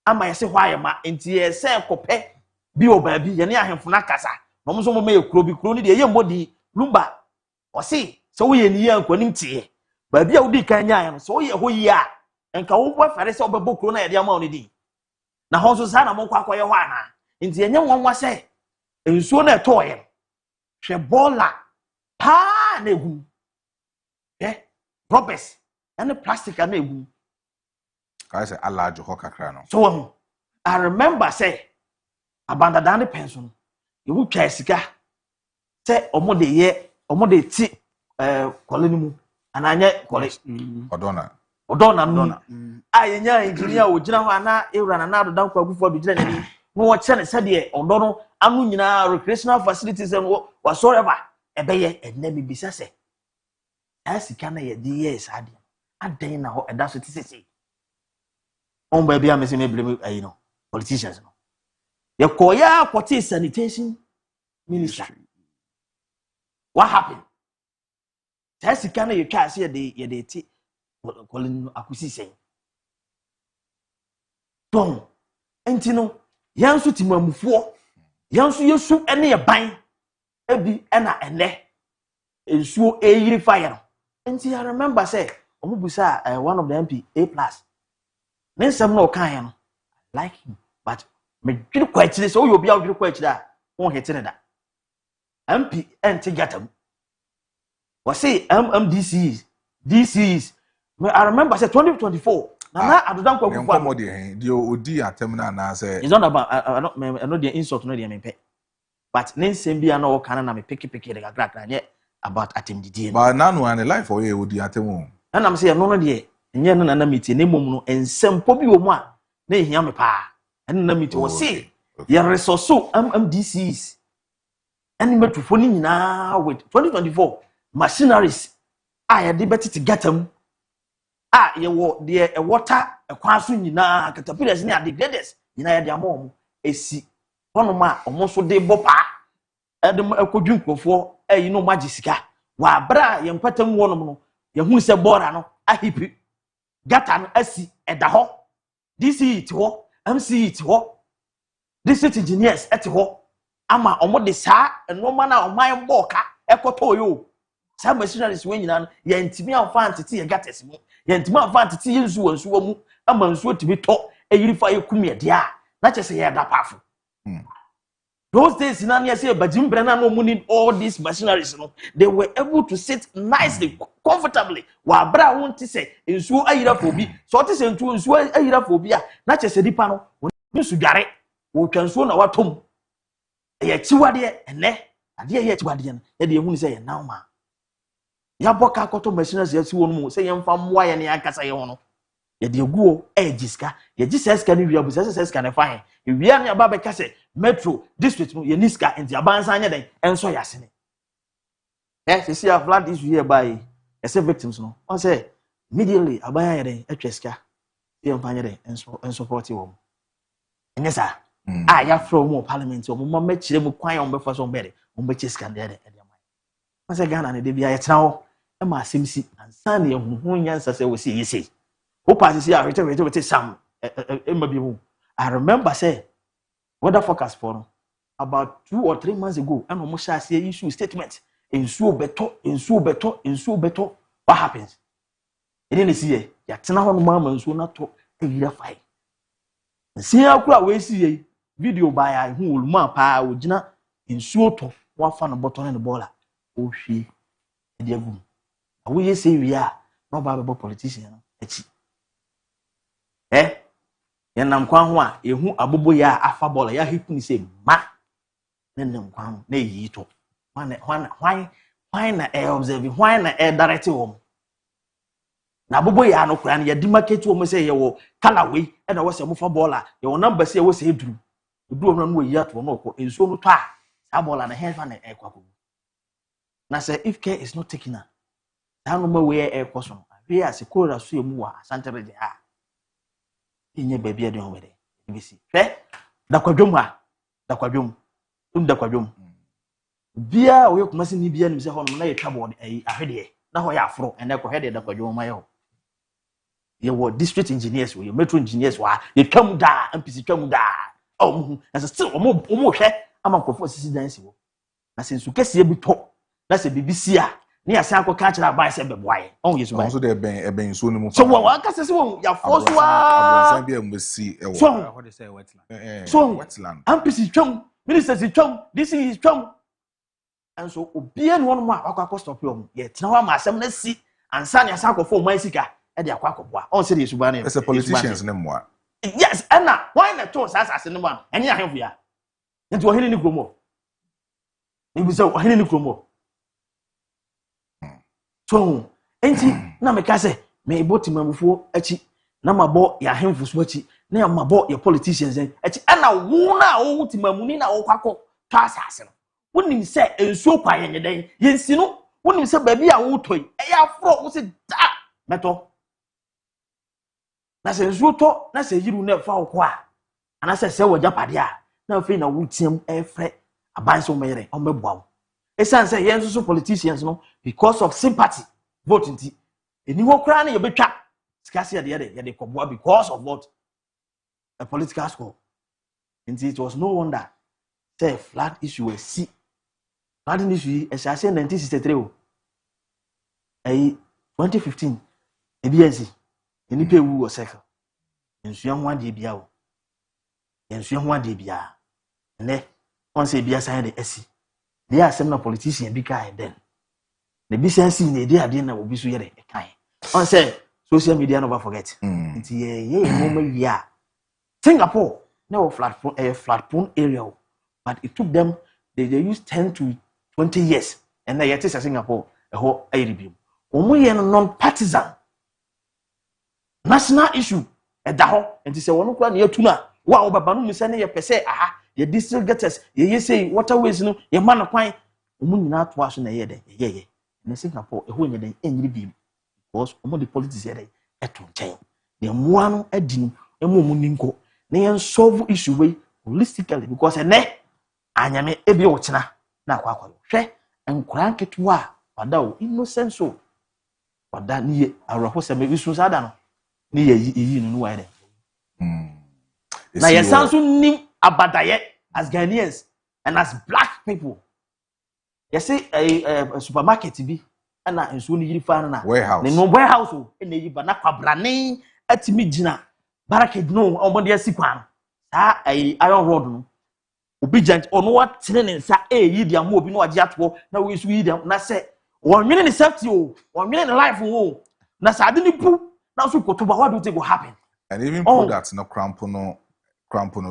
ama ye say why ma enti ye say kopɛ bi o ba bi ye ne ahemfo na kasa no mo so mo ye kuro bi kuro ni de ye mbodi lumba o si so we ye ni ya nkwanim tie ba bi a wodi kan nya no so ye ho yi a enka wo bo fare se obebo kuro na ye de ama oni di na ho so sa na mo kwa akoye ho ana enti enye wonwa se ensuo na eto ye hwe bola pa na egu rubbish and plastic na egu ka say alajo ho kakra no so I remember say abandada ne pension you wu twa sika se omode ti kole ni mu ananye kole odona ayenya engineer wo gina ho ana ewura na ado dan kwa gufo do gina nani no wo che ne se de odo no anu nyina recreational facilities no wa soreba ebeye enne bi bisa se asika na ye di yes ade adan na ho eda so ti sese on ba bia me se me blame ayi no politicians no ye koya kwoti sanitation minister what happened asika na ye twa ase ye de ti kolin akusi sen ton entino yansu timamufuo yansu yesu ene ye ban ebi ena ene ensuo eyiri fire no enti I remember say omubusa one of the MP A+ nensem no kan no like him but me dwiri kwa chire so obi a dwiri kwa chire a won hete ne da MP enti gatam was say DCs I remember say 2024 na adodan kwa kufa no de odi atem na na say it's not about I know the insult no dey me but nensem bia na o kan na me peke de gagrakra nye about atem didie but nanu an life o ye odi atem o na am say no de nye no na meeting na mom no ensempo bi wo mu a na ehia me pa na meeting wo say ye resource MDCs and metufo ni nyina with 2024 machineries ye de betiti gatam ye wo de water ekwan so nyina caterpillars ni ade graders nyina ye de amom esi honoma omo de bopa edem akodwu nkofo ayi no magisika wa bra ye mpatam wonom no ye hu se bora no ahipi gata no asi eda ho DC ti ho MC ti ho district engineers eti ho ama omo de saa enoma na oman boka ekoto yo saa machineries we nyina no ye ntimi amfa antete ye gatas mu ye ntimi amfa antete ye nsu wansu mu ama nsu otimi to eyiri fa ye kumye de a na chese ye da pafo those days na na say bajimbre na no need all these machineries no they were able to sit nicely comfortably wa bra wonti say nsu ayira fo bi so ti say nsu ayira fo bi a na chese dipa no nsu dware wo twanso na watom ye chiwade ene ade ye chiwade no e de ehunu say ye nauma ya boka akoto machineries ya si wonu mu say ye mfa mwa ye ne akasa ye hono ye de guo ejiska ye giseska ni wi abusa seska ne fa he wi an ya ba be kase metro district no ye niska enti abansa anya den enso yasene see a flood issue here by ese victims no on say immediately abanya ye den atweska ye mfa anya den enso support wo enyesa ya from mo parliament o mo ma kire mu kwan o be fa so bere o be cheska de de on say Ghana ne de bia ye tena ho e ma asemsi ansa ne ehunhun nyansa se wo si yesi o pass see a rete sam emabimu I remember say weather forecast for about 2 or 3 months ago and almost say issue statement ensuo beto what happens e dey see here ya tena ho no ma ensuo na to eyira fai see akura we see here video by I hu oluma pa ogina ensuo to wa fa no botton ne bola o hwie e dey agum awo ye say wi a no ba be politician no achi yenam kwan ho a ehu abobo ya afa bola ya hipu ni say ma nenam kwan na yi to why na observe why na direct wo na abobo ya no kwan ya di market wo say ye wo color we e na wo say mo fa bola ye wo number say wo say duru no wo yi ato no ko enso no to a sa bola na hefa na kwako na say if care is not taken na no ma we koso we as kolora so emu wa asantere de ha inye baby ade onwere bisi dakwadwom bia wo yekumasi ni bia nim se hono na ye twabo ahwede na ho ya afro ene ko hede dakwadwom ma ye wo district engineers wo metro engineers wa ye twam da MPC twam da mu na se still omo hwe ama nkofo sisi dance wo na se nsu kese bi to na se bibisi a ni ase akoka kira ba se beboaye on yesu ba so de ben so ni mu so wo aka se wo ya force wa abransan bi amsi e wo what they say wetland MPC twam ministers twam this is twam and so obia no no akwa stop yo ye tena wa ma asem na si ansa ni ase akofo man sika e de akwa akoboa on se de yesu ba na it's politicians ne mo yes and na why na to asase ne mo an enye ahemfo ya nti ohene ni kromo ni say ohene ni kromo so enti na me ka say me boti mamufo achi na mabo ya hemfu so achi na ya mabo ya politicians achi ana wo na wo timamuni na wo kwakọ to asase no wonim say ensuo kwa yenye den yensi no wonim say baabi a wo toy e ya fro wo say da meto na se ensuo to na se yiru na fa wo kwa ana se wajapade a na fe na wo tiam efre abanse wo mere o mebua wo esan say yenso so politicians no because of sympathy vote nti eni wo kra na ye betwa skase ye de koboa because of what a political score. And it was no wonder say flood issue was see flooding issue as I say 1963 2015 ABNC any pay wu cycle ensuya ho ade bia o ensuya ho ade bia ne on say bia san de asi they are some politician bi kai then the business in the ade na obi so yere kai on say social media never forget nti ye moment ya Singapore no flat prone area, but it took them they used 10 to 20 years and they yet is Singapore a whole area. Non-partisan national issue at the and to say one near tuna. Wow, but Banu Misani ye pese aha ye district getters ye say waterways no ye man of quine not wash in a year ye in Singapore a whole day any beam because the politics here at change. The one edin a muninko. Na solve issue way holistically because ene anyame ebi ochina na akwa hwe enkura nketewa wada o innocent so wada niye awraho se me bisu sada no ni yi no wa ide na yesanso nim abadaye as Ghanaians and as black people you see a supermarket bi na enso ni yiri fa na no warehouse o ene yi ba na kwabrane atimi gina barricade no ombodi asikwan sa iron rod no obi giant ono what tene nsa yi dia mo obi no age ato na we su yi dia na se wonwene ne safety o wonwene ne life o na sa ade ni pu na so kotoba what do you think will happen and even products no crampo no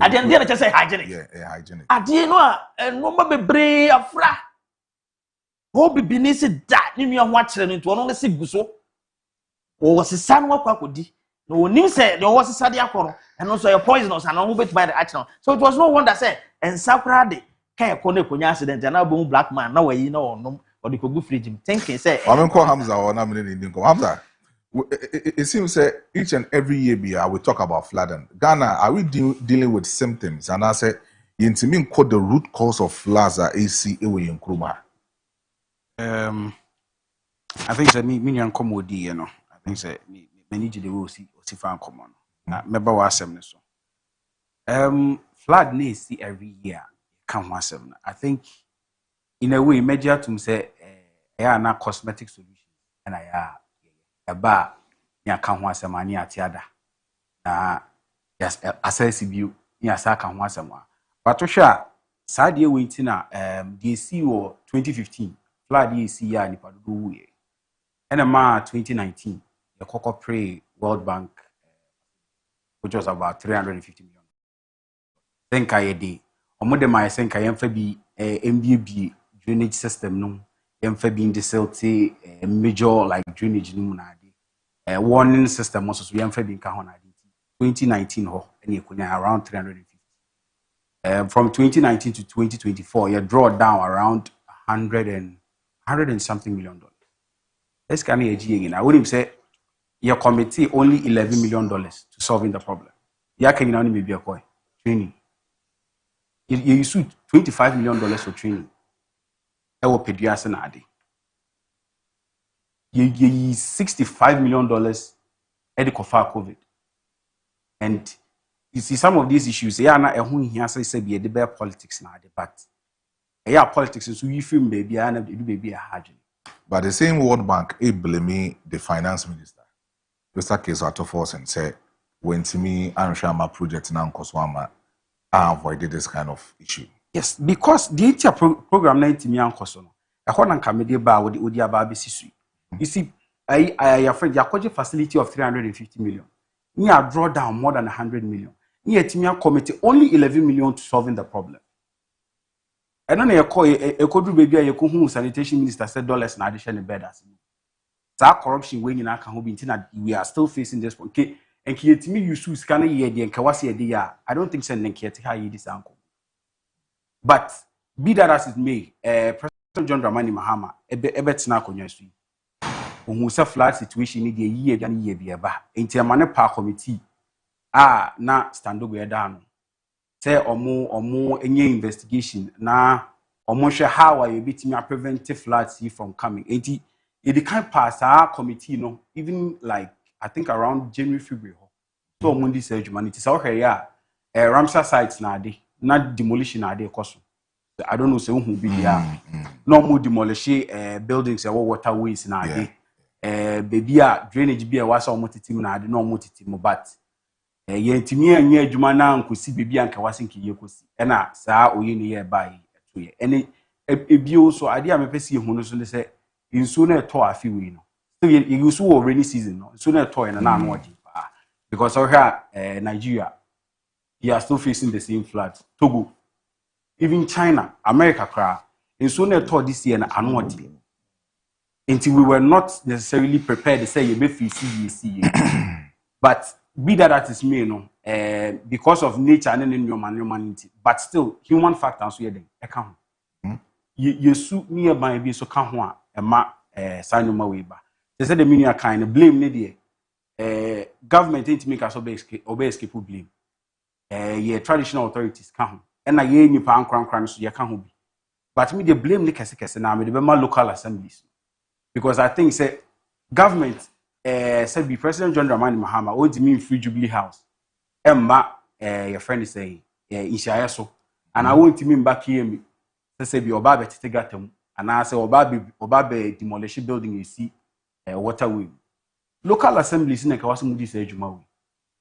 at the end they just say hygienic hygienic ade no no ma bebre afra o bibi ni se da ni nua ho akere no nto ono ne se guso o wosesa no akodi no nim say there was study akoro and also your poisonous and who bet by the action so it was no wonder say and sakra de kai ko na konya accident and now black man na wayi na onom or the kogu fridge thinking say I call Hamza or na me ni Hamza it seems say each and every year we talk about flooding. Ghana, are we dealing with symptoms? And I say yintimi nko the root cause of floods are AC ewe Nkrumah. I think say me nyan komodi you know. I think say me need the way see fan come on. Na meba wa asem ne so. Flood na see every year can ho asem na. I think in a way media to say na cosmetic solution and ba ya kan ho asem ani atiada. Na yes assess view ni asa kan ho asem wa. But to sha saade we ntina DC or 2015 flood DC ya ni padodo wuye. And ma 2019 the Coco Pray World Bank, which was about 350 million. Think I day. Omo my think I am for be MBB drainage system no. Am for being the silty major like drainage no na warning system also so am for being kahona 2019 ho and around 350. From 2019 to 2024, you draw down around 100 and something million dollars. Let's can again. I wouldn't say your committee only $11 million to solving the problem. Yeah, can you only maybe a coin training? You suit $25 million for training. I will pay you as an addy. You $65 million at the COVID. And you see some of these issues, they are not a who here say be a debate politics now, but yeah, politics is we film baby and baby a hard. But the same World Bank, blame the finance minister. Mr. Case out of force and say, when to me, I'm sure my project now Koswama, I avoided this kind of issue. Yes, because the entire program na to me and Kosono. I want to come with the Udia Baby Sisu. You see, I afraid the Akoji facility of 350 million. Near draw down more than 100 million. Near to me committee only 11 million to solving the problem. I don't know a could baby a who sanitation minister said dollars na addition in bed as that corruption when you now can be we are still facing this one. Okay, and to me you sue scanning ye and Kawasi idea. I don't think sending care to how you this uncle. But be that as it may, President John Dramani Mahama, a bit snack on your street. Who a flat situation in the year than year be about. Into a money park committee. Na stand up down. Say or more any investigation na or more sure how are you beating your preventive floods from coming. It can't pass our committee, even like I think around January, February. So Monday surge man, it is our here. Ramsar sites na day, not demolition na day cost. I don't know say who be there. No more demolish buildings or waterways na day. Baby drainage be a was almost team na day, no more team but yentimi anya adwuma na nkosi bebia anka wasenke yekosi ena saa oyi ne ye bai eto ye ene ebio so ade a mepesi hu no so ne se nsu na eto afi wi no so ye use wo rainy season no nsu na eto ye na na odi pa because Nigeria they are still facing the same floods. Togo, even China, America cry nsu na eto this year na odi until we were not necessarily prepared to say you be see but be that is me, because of nature and humanity, but still human factors here then account. You suit nearby be so can one a ma sign my way back. They said the meaning kind of blame lady. Government ain't make us obey escape blame. Yeah, traditional authorities can and I you pound crown so you can't be. But me the blame the now me the local assemblies. Because I think say government said be President John Dramani Mahama, what do you mean Free Jubilee House? Emma, your friend is saying, Ishayaso, and I want to mean back here. Me say be Obabe Titegatem, and I say Obabe demolish building you see waterway. Local assemblies in a Kawasumudi say Jumawi.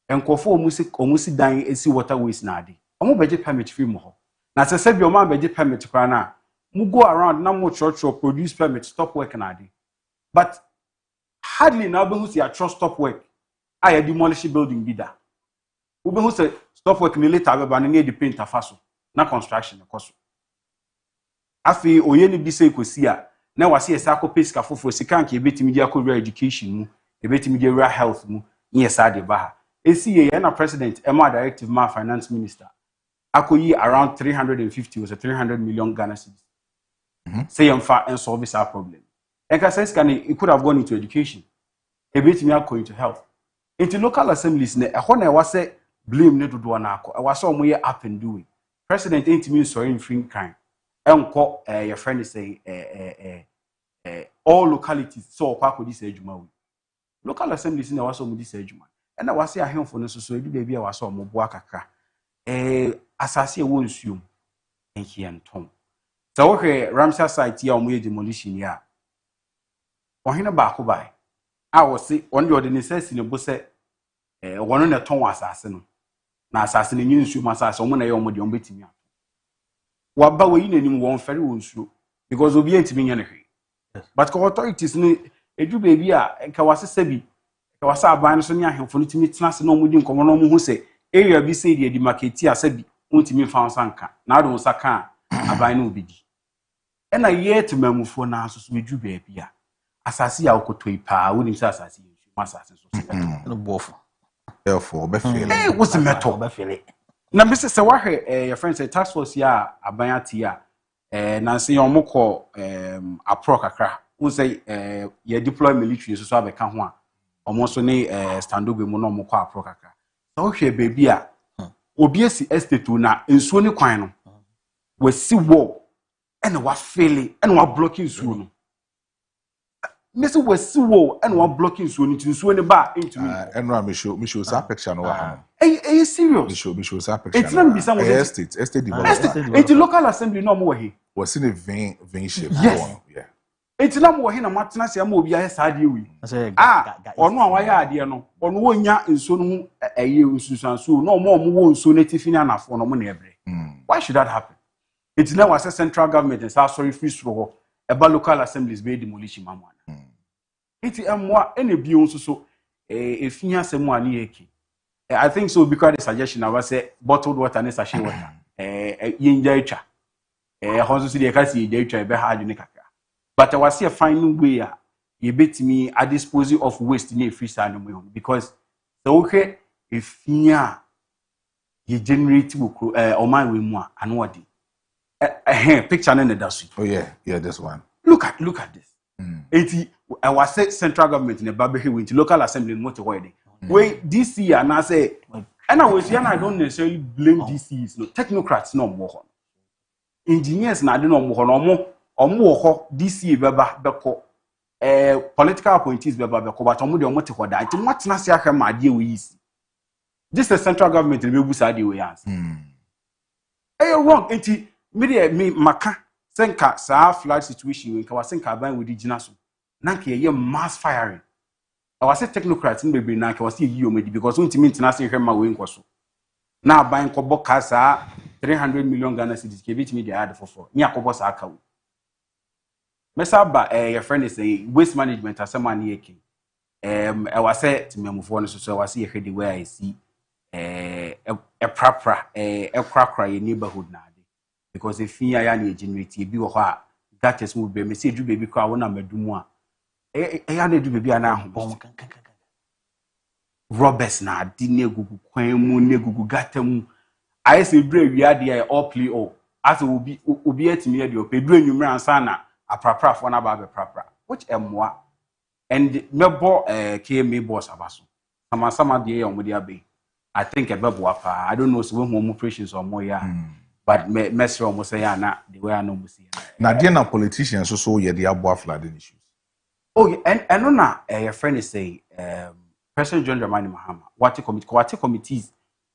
And Kofo Musi dying and see waterways nadi. Omo budget permit free more. Now say be your man budget permit to crana. Mu go around no more church or produce permit stop work nadi. But hardly now be who say a trust stop work. I demolish building bidder. Ube who say stop work ni later be ban near the paint afaso. Na construction koso. Afi oyeni bi say kosi a na wase esako pesika fofo sika nka ebetimi dia career education mu, ebetimi dia rural health mu, nyesa de ba ha. Esi ye na president ema directive ma finance minister. Akoyi around 350 or 300 million Ghana cedis. Say yemfa and solve this problem. Enka says it could have gone into education. Ebetimi akọ into health. Into local assemblies ne ehọ na wase blame ne dodo na akọ. Wase omo ye up and doing. President ain't mean sorry in free crime. Enko your friend is saying all localities so kwa this ejuma we. Local assemblies na wase omo this ejuma. And na wase ahemfo no so edu baby wase omo boa kakra. Asase e wo nsuom. Enki enton. So okay Ramsar site ya omo ye demolition ya. Ohene ba ko bai. A wo se on the necessity ne bo se wono na ton asase no. Na asase ne nyinsu ma asase omo na ye omo de omo betimi. Waba we nanim won fere won suro because obi antimi nya ne hwe. But ko authorities no edu baby a enka wase sabi enka wase aban so nya ahemfo no timi tena se no omo di nkomo no omo hu se area bi se de marketi a sabi ontimi fa nsanka na ado nsaka aban no obidi. E na yet mamufo na so so edu baby a asase ya okotoi pa woni se asase yensu asase so se no bofo therefore be feel what's the matter be feel na mbese se wahwe your friend say task force ya abanyati ya na se yomukọ apro kakra who say ye deploy military so abeka ho a omo so ne standogwe mu no mukọ apro kakra so hwe baby a obi esi estate na nsuo ne kwan no wasi wall ene wa fele ene wa blocking nsuo no Mr. West wall and one blocking so into any bar into me. And me show sa picture no wa. Are you serious? Me show sa picture. It's not be some estate development. It's the local assembly no more here. Was in a vein shape. Yes. Yeah. It's not more here na matna se am obi a sade wi. Ono awaya ade no. Ono wonya nso no eye nsusanso no mo wo nso na tifini anafo no mo na ebre. Why should that happen? It's now as a central government and sorry free throw about local assemblies be demolition mamwa. Iti amwa ene bi nso so efia asemu ani eki. I think so because the suggestion I was say bottled water and sachet water. Yinja echa. Honso see the kasi dey try be hard ne kakra. But I was see a finding way you bet me a disposal of waste in a free side because the okay if you generate or my way more and what picture in the dust. Oh yeah, this one. Look at this. I was say central government in the Babel with local assembly in motor wedding. Where DC and I say, and I don't necessarily blame DCs, no technocrats no more. Engineers na do no more omo DC beba beko political appointees beba beko but omo de omo te hoda nti mo tena se ahwe ma de we yisi this the central government be busa de we ans wrong nti me maka senka sa flood situation we ka wasenka ban we di gina so na ka ye mass firing I was say technocrats in be na ka was yi omedi because we ntimi tena se hwe ma we nkoso na ban ko boka sa 300 million Ghana cedis ke bit me dey add for ni akobo sa aka wo mesa ba your friend is saying waste management asema na yake I was say to memufo no so I was say the way I see prapra krakra your neighborhood na ade because if ya na generate bi wo ho a that is mo be me say du baby kwa wo na madumu a ya na du baby ana ho robbers na ade na gugu kwan mu na gugu gatamu I say brave we are there all play all as obi atimi ya de opedru enwumra ansa na aprapra for na ba be prapra which emwa and mebo KMA boss abaso sama de ya omodi abe I think e bebo apa I don't know so we home operations or more ya but mesro mo say ya na the way I know mo see na de na politicians so ye de abo flooding issues oh and no na your friend is say President John Dramani Mahama what committees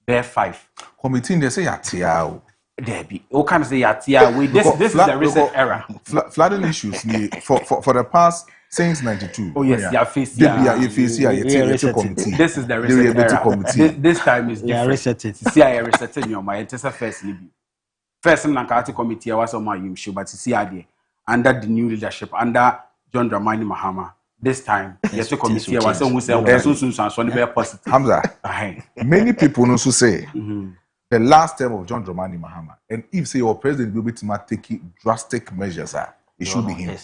there 5 committee they say yatia o there be all kind of say yatia we this is the recent era flooding issues for the past since 92 oh yes yeah face committee this is the recent era this time is different see I reset in your mind it's a first na kati committee was on my show but see idea under the new leadership under John Dramani Mahama this time yes committee was who say so be positive Hamza many people also say the last term of John Dramani Mahama and if say your president will be to take drastic measures it should be him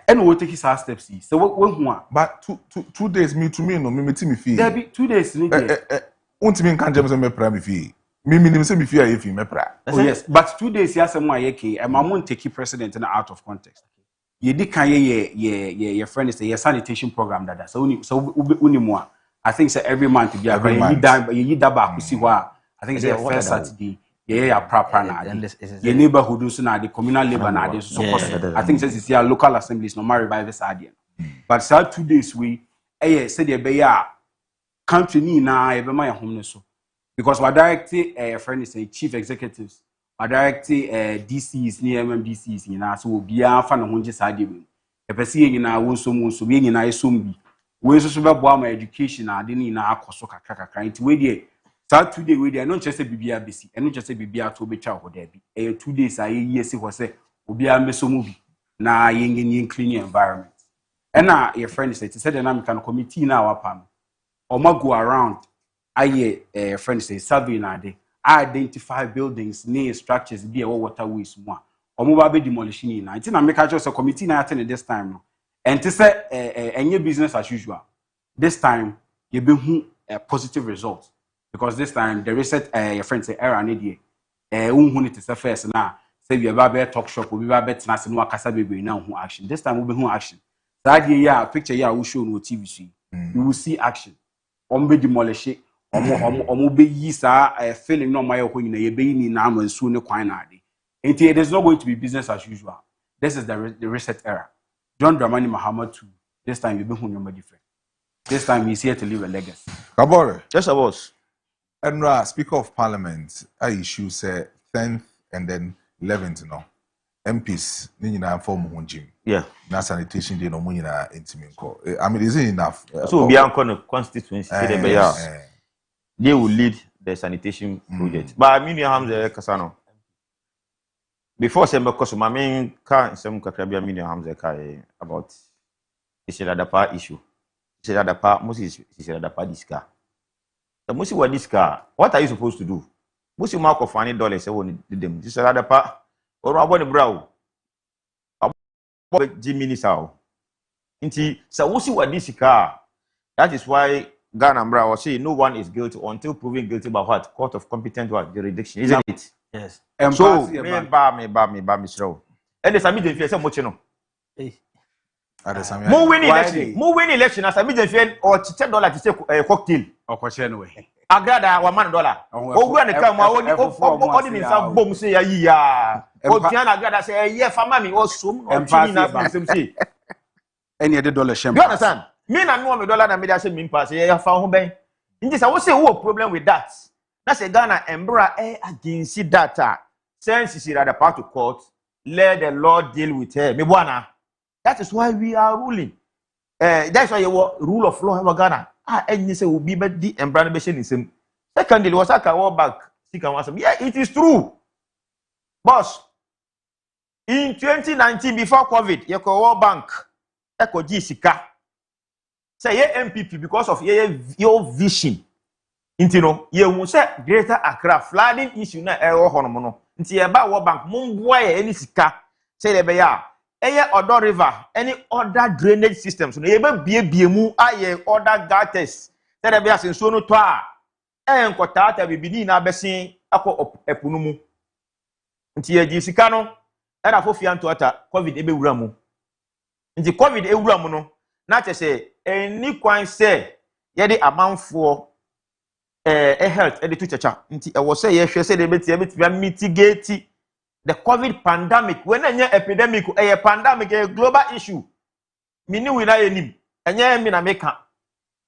and we will take his steps so when but 2 days me no me feel there be 2 days ni there untimi kan jam say me pra me feel me say me feel if me pra oh yes but 2 days yes am ayeke e ma mo take president out of context ye di kan ye friend is a sanitation program dada so uni mo I think say every month be you da ba kusi ho I think it's the first Saturday yeah proper na your neighborhood so na the communal labor na dey so I think says your local assemblies no more revive this idea but so 2 days we say the be ya country ni na e be ma ya hom so because we direct your friend is a chief executives we direct DCs ni MMDCs ni na so obi afa na ho nje sa de bi e pese ye nyina wo so ye nyina esombi we so be boa ma education na de ni na akoso kakra nti we dey that 2 days we dey no chese bibia besi eno chese bibia to be twa ho da bi 2 days aye yesi ho se obi a mesomu bi na yen clean environment and na your friend say the dynamic committee na wapa no o ma go around aye friend say survey na dey identify buildings near structures be a waterways mu a o mo ba be demolition na nti na make sure say committee na attend this time no and to say any business as usual this time you be a positive result because this time the reset your friend say error na dey unhu it is first na say we ba talk shop we ba bet na se no akasa bebe na hu action this time we be hu action that year picture here we show no TV you will see action be demolish omo be yi sa feeling no my ho nyina ye be ni na amansu ne kwan na ade enti it is not going to be business as usual this is the reset era John Dramani Mahama too this time you be hu nyoma different this time he's here to leave a legacy Kabore yes I was Enra Speaker of Parliament I issue say 10th and then 11th no MPs ni nyina form ho jim yeah na sanitation day no mo nyina intimi nko I mean is it enough so we are on constituency say be ya they will lead the sanitation project but I mean Hamza Kasano before say because my main car some kakra mean Hamza kai about Iseladapa issue Iseladapa Moses Iseladapa this car the Moses what this car what are you supposed to do Moses mark of $1 say won them Iseladapa or abone brow. Jimmy Sao. Inti so we see what this car. That is why Ghana Mbra was saying no one is guilty until proven guilty by what? Court of competent what? Jurisdiction, isn't it? Yes. So me show. And the Sami de Fiesa Mochino. Mo win election as a midfield or $10 to take a cocktail. Or question way. Agrada $1. Oh, when the come out in some bomb say ya. Oh, Tiana Agrada say, yeah, for mammy or soon. Any other dollar shame. You understand? Me and $1 and media say me pass. Yeah, found home. In this, I will say, what problem with that? That's a Ghana Embra against data. Since she's at the part of court, let the law deal with her. Me wanna. That is why we are ruling. That's why your rule of law in Ghana. And you say will be the embrandation is him. Secondly, was I can walk back. Yeah, it is true. Boss, in 2019, before COVID, you could World Bank, Eko Jessica. Say ye MPP because of your vision. Inti no, ye won say Greater Accra flooding issue na ewo hono no. Inti ye ba World Bank mumboa ye any sika. Say le be ya. Eye Odo River, any other drainage systems. No, ye be bie mu aye other gutters. Say le be ya senso no to a. Nkota bibini na besin akọ epunu mu. Inti ye sika no, era fofia nto ata COVID ebe wura mu. Inti COVID e wura mu no, na che say any kwan say ye de amanfo health e de to chacha. Inti e wo say ye hwe say de beti mitigate the COVID pandemic. When any epidemic, a pandemic, a global issue. Mini wina yenim. Enye mi na meka.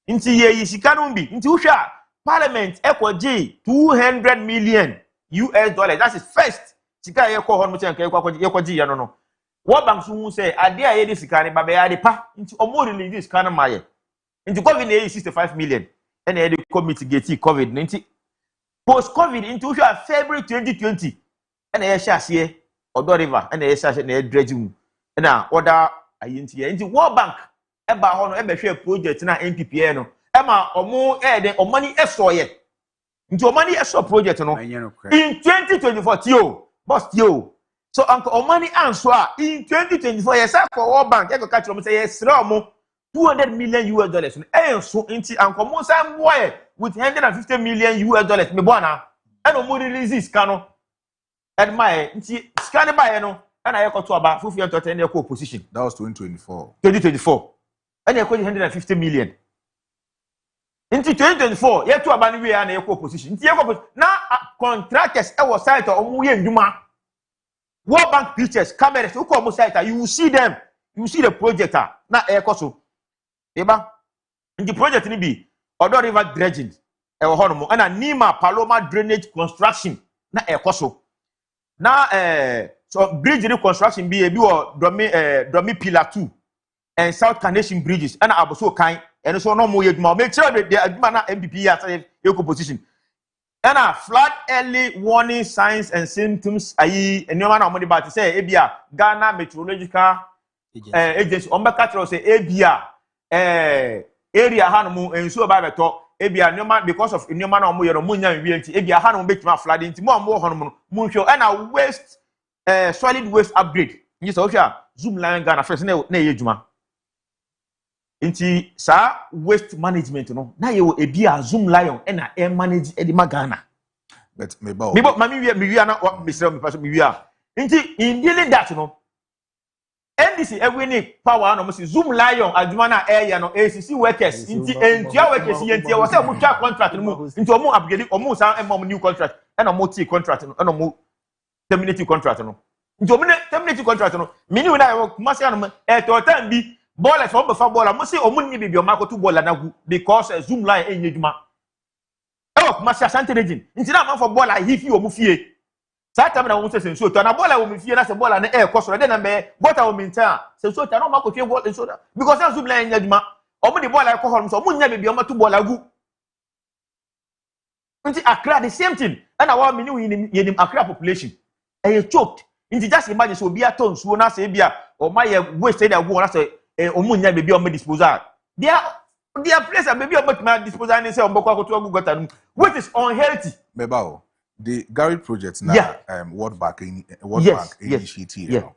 Inti ye yisikanumbi. Inti usha Parliament ekwaji $200 million. That is first. Sika ye ko hon mo chen ye kwaji ya no. World Bank so say ade a ye de sika ne baba ya de pa. Inti omo release sika na maye. Inti COVID ye $65 million. And ye de mitigate COVID-19. Post COVID into usha February 2020. And a shassie Odo River and a sash and a dredging and order into World Bank eba hono ebe share project na NPPN Emma or more or money esoye into money eso project no in 2024 tio boss tio so uncle or money answer in 2024 yes for World Bank e go catch them say yes $200 million and so into uncle mo some boy with $150 million me bona and o mo release cano. And my scan by no, and I got to about 50 to 10 year opposition. That was 2024. 2024. And I got $150 million. Into 2024, yet to abandon we are in opposition. Now contractors our site or Muyenduma. World Bank pictures, cameras, who come site, you will see them. You will see the projector. Now air coso. Eba. In the project ni be Odo River dredging. And a Nima Paloma drainage construction. Na air coso. Now, so bridge reconstruction be or Dromi Pillar 2 and South Carnation bridges and also kind and so no more yet more. Make sure that they are MPP as a position. And flood early warning signs and symptoms. And no man money about to say Abia Ghana Meteorological Agency. Ombakatro say Abia area Hanamu and so by the talk. Ebia no man because of no man or more munya reality. Ebia Hanu make my flooding to more honor moon and a waste solid waste upgrade. Yes, okay. Zoom line Ghana first ne yejuma. Inti sa waste management no. Na ye ebia Zoom lion and a air manage edima Ghana. But me ba. Me mami we are na Mr. Me person we are. Inti in dealing that no. NDC every need power no say Zoom lion adwuma na air no ACC workers inti entia workers yenti we say mo twa contract no inti omo upgrade omo san emom new contract and omo T contract no and omo terminate contract no inti omo terminate contract no mini we na kuma say no to time bi ballers omo fa baller mo say omo ni bibi o makoto baller na gu because Zoom lion enye dwuma e kuma say Asante region inti na man for baller hifi omo fie. Time na wonse senso to na bola wo mfie na se bola na e kosoro de na me bota wo minta senso ta no ma ko fie goal senso because na Zoom line nyaduma omo de bola e ko hol so omo nya bebi omo to bola gu nti Accra the same thing and our mini yenim Accra population e choked nti just imagine so bia ton suo na se bia o ma ye waste dey go na se omo nya bebi omo disposal their place bebi omo ma disposal ni se omo kwa ko to gu gota which is unhealthy Mebao the garage project now, Yeah. World Bank Yes. initiative, Yeah. you know.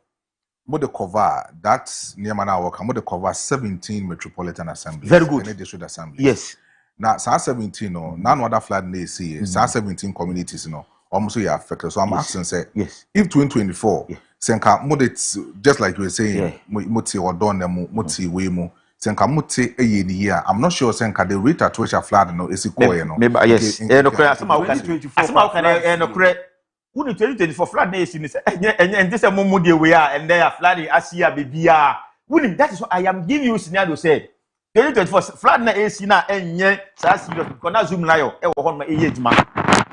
But the cover that's near mana work, the cover 17 metropolitan assemblies. Very good. And district assemblies. Yes. Now, 17, no, none other flood they see, 17 communities, you know, almost you affected. So I'm asking, say, yes. if 2024, senka modets just like you were saying, Yeah. muti or don muti wemo, senka muti a year. I'm not sure senka the rate at which a flood no is equal, you know. Maybe yes. No credit. Asama 2024 can no credit. Who in 2024 flood na esi ni say and this a mumu dey we are and there flood asia bibia. Who that is what I am giving you scenario say 2024 flood na esi na enye sa serious because na zoom lion e wo ho ma eye djuma.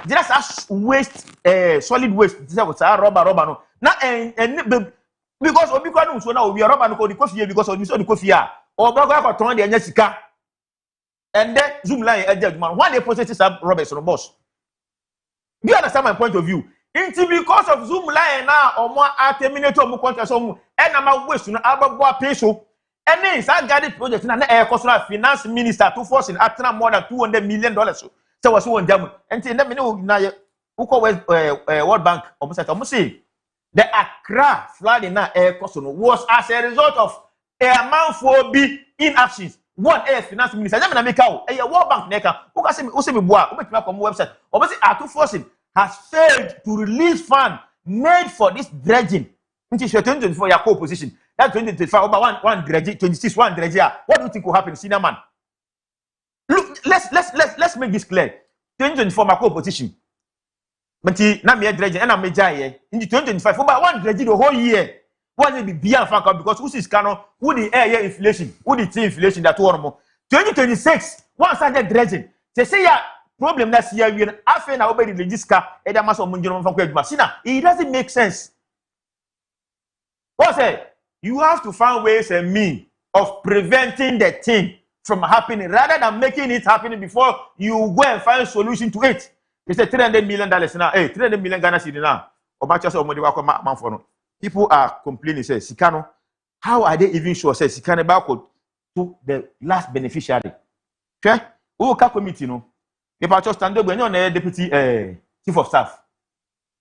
Just as waste solid waste say what rubber no. Na because obi kwa no so na obi rubber no ko di kofi because obi so di kofi a oba kwa ton de enya sika. And then zoom line edge why they process some rubbish on boss. Do you understand my point of view? It's because of zoom line now or more terminate or more contract and I'm waste no ababo peso. And then I got it project na air cost finance minister to force in after more than $200 million. So was one jam. And then me know na uko World Bank almost say the Accra flooding na air cost was as a result of a man for be inactions. One air finance minister na make out a World Bank neka uka say me boa ubetuma come website obviously atu forcing has failed to release fund made for this dredging until 2024 your co-position that 2025 over one dredging 26 one dredging. What do you think will happen, senior man? Look, let's make this clear. 2024 my co-position but na me dredging and I me jay in 2025 over one dredging the whole year. What will be beyond factor because who is canon, who the air inflation, who the inflation that one more 2026 once I get dredging. They say yeah problem that's here we after now obey the register either mass or munjino from Kwejuma. It doesn't make sense. What say? You have to find ways and means of preventing the thing from happening rather than making it happen before you go and find a solution to it. It's a $300 million now. Hey, 300 million Ghana cedi now. Obacha say omodi wako man for no. People are complaining, say, Sikano, how are they even sure, say, Sikano back to the last beneficiary? Okay? Who committee, no? If I just stand up, when you're deputy chief of staff,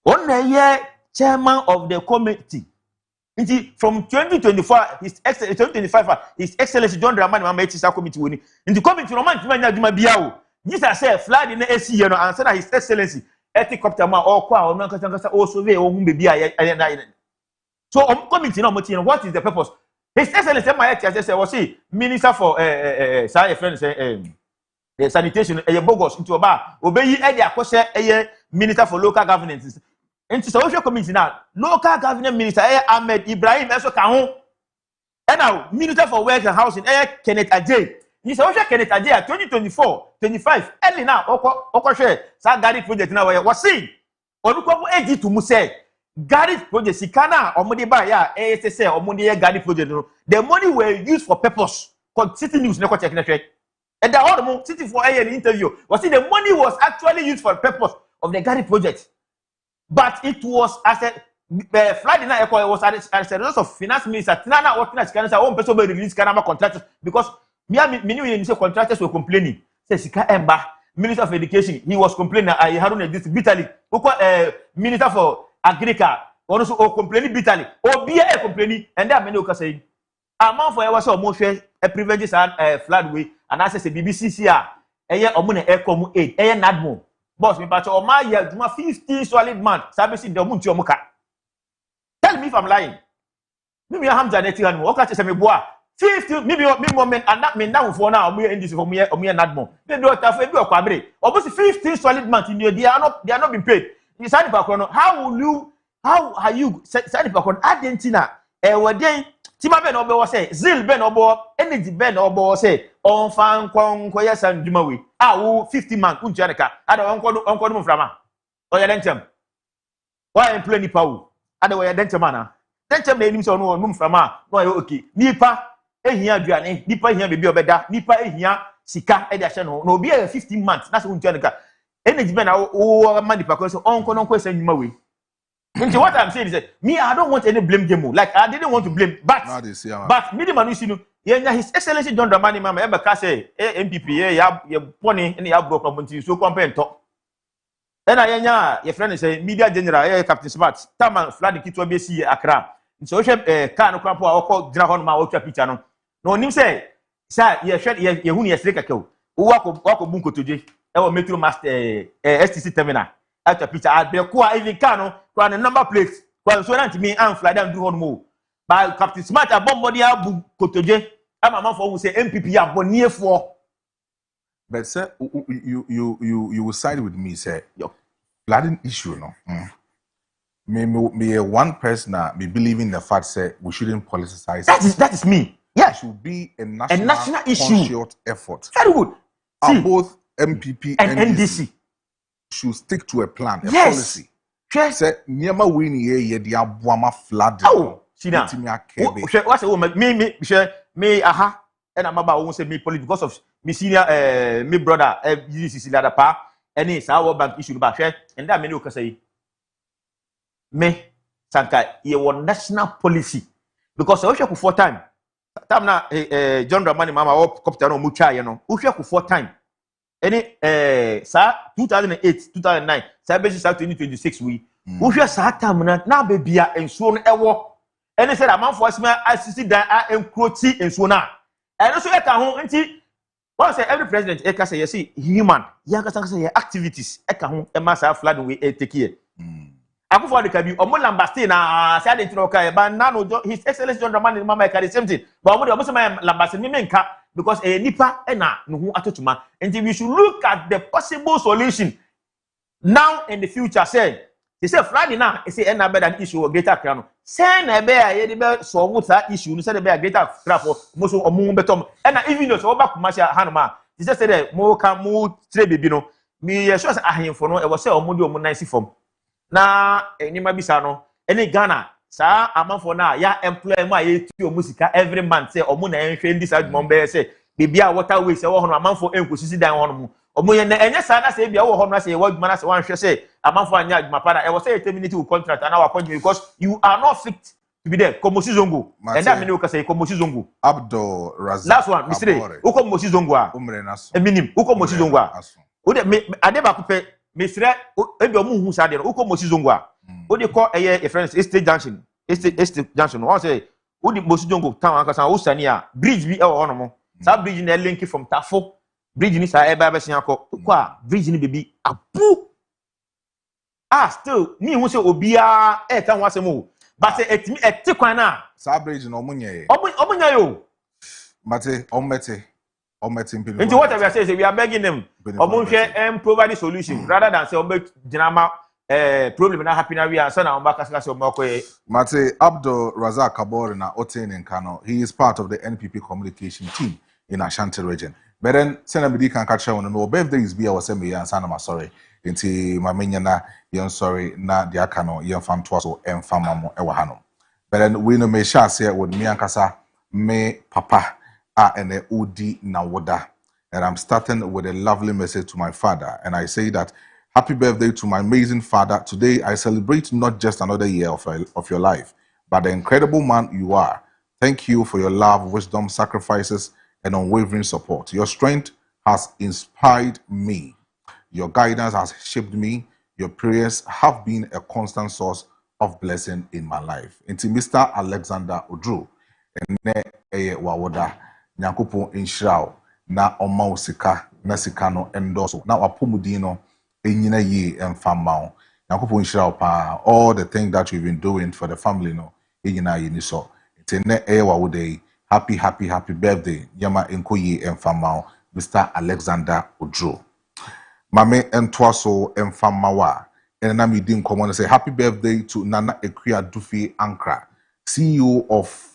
on the year chairman of the committee, from 2024, His Excellency 2025, His Excellency John Dramani Mama committee winning. In the committee, Roman Juma Biao, this I say, flag in the AC, you know, and His Excellency, Ethicopter Ma, or Qua, or Nankasa, or Survey, or Mumbi. So committee no much, what is the purpose? His Excellency my as I was say minister for sanitation bogus into oba obey e dey akose minister for local governance. Into social committee now local government minister Ahmed Ibrahim also ka ho. And now minister for work and housing Kenneth Ajay. You say Kenneth Ajay 2024 25 early now oko share sa gari project now was see onuko edi to mu say garage project sikana omudi ba ya ASSA omudi garage project no the money were used for purpose city news na ko check na hwe and the all city for an interview was see the money was actually used for the purpose of the garage project but it was as a flood na echo was as a result of finance minister tinana what na sikana say one person be release kana contractors because me say contractors were complaining say sika emba minister of education he was complaining I haruna this bitterly minister for Agriculture, also complaining bitterly. Obia complaining, and that many can say, amount for was almost a preventive flood way, and I say BBC, a year or money air common aid, a nadmo. Boss, me patch or my year, 15 solid months, servicing the moon to your mocha. Tell me if I'm lying. Maybe I have Janet and walk at me bois. 50 maybe moment and that mean now for now, we in this for me or me nadmo. They don't have a bill quabre. Almost 15 solid months in your they are not being paid. You sign back how are you sign back on Argentina? What then? Tima Ben Obo say, Zil Ben Obo, Energy Ben Obo say, on fan Koya San Jumawi. 50 man, Unjanaka. I don't uncle from or your dentum. Why am plenty power? I don't wear dentamana. Dentam names on one from no okay. Nipa, here, Gianni, Nipa here, baby obeda, Nipa here, Sika, Edition, no be 15 months. That's Unjanaka. Energy men are money because on question you way. What I'm saying is that me, I don't want any blame game. Like I didn't want to blame, but minimum you see, His Excellency John Dramani Mama ever say MPP, ya pony and ya broke up until so compare talk. And I your friend is a media general, Captain Smart, Taman flood the kitwa BC Accra. So can crampo or call Dragon Ma Ocha Pichano. No nim say, sir, ye shed ye huni a slick a kill. Walk bunko to J. Our metro master STC terminal. At a picture at Bequa even cano, run a number plates. While so to me and fly down do on move. By Captain Smart, a bomb body out Kotoje. I'm a man for who say MPP are near for. But sir, you will side with me, sir. Flooding issue, no. Me one person me believing the fact say we shouldn't politicize. That is me. Yeah, it should be a national issue effort. Very good. See, both MPP and NDC should stick to a plan, a policy. Say niema we ni ye di aboama flood. Oh, see now. What's me aha. And I'm about to say me police because of me senior me brother UCC ladder pa any our bank issue back and that many can say me sanka ye one national policy because I wish for time na John Dramani mama or copter no mucha you know wish for time any sa 2008 2009 sa basis 2026 we wish sa time na bebia ensuo no ewo any said amount for asma assist dan encroach ensuo na and also you can until once every president can say you see human you can say activities e can e massa flood we take here akufo de kabi omo lambaste na say dey tro kai ba na no his excellence John Dramani mama carry same thing but omo say my lambaste me nka because nipa e na no hu atotuma until we should look at the possible solution now in the future say they say flooding now e say na better than issue of greater crown say na be ye dey be so mo ta issue no say dey be greater crown for mo so omo betom e na even though so ba commercial hanoma they say dey mo ka mo tre bibi no me sure say ahemfo no e wo say omo dey omo nice form na enima bisa no any Ghana sa amanfo na ya employ ma ye ti omo sika every month say omo na enhwe ndi sa dwom be say bibia waterways e wo ho no amanfo enkosisi dan ho no omo ye na enye sa na say bia wo ho no say wo dwuma na say wan hwe say amanfo anya dwuma pa na e wo say terminate contract and our contract because you are not fit to be there komosi zongo and that mean you can say komosi zongo Abdul Razak last one mistre uko mosi zongo a umre naso eminim uko mosi zongo a o de ade ba kupe mistre ebi omo hu sa de uko mosi zongo a o de call your friends estate junction one say o de mosi zongo town akasa o sani a bridge bi e wo hono mo sa bridge na link from Tafo bridge ni sa e ba sian ko kwa bridge ni bebi apu still me hu say obia e kan wa semo but etimi etikwan na sa bridge no omunye omunya yo mate omete mpini into what we are saying is we are begging them omunhwe provide the solution rather than say obe dinama problem na happen na we are so na omba kasa omokoye mate Abdul Razak Kabore na oten in Kano. He is part of the NPP communication team in Ashanti region. But then send me can catch on no birthday is be our same year sana ma sorry nti mamenya na yen sorry na dia Kano yen fam to so em fama mo e wa hanom. But then we no me sha say with me ankasa me papa ene udi na woda, and I'm starting with a lovely message to my father, and I say that happy birthday to my amazing father. Today I celebrate not just another year of your life, but the incredible man you are. Thank you for your love, wisdom, sacrifices, and unwavering support. Your strength has inspired me. Your guidance has shaped me. Your prayers have been a constant source of blessing in my life. Into Mr. Alexander Odru, ene eye wawoda, nyankopon inshirao, na oma usika, na sika no endoso, na wapomudino, enyina ye emfamao. Nyankopon inshirao pa, all the things that you've been doing for the family no, enyina ye niso. Ene eye wawode, happy birthday, yama enko ye emfamao, Mr. Alexander Odru. Mame entwaso emfamawa. And I'm doing common and say happy birthday to Nana Equia Dufi Ankra, CEO of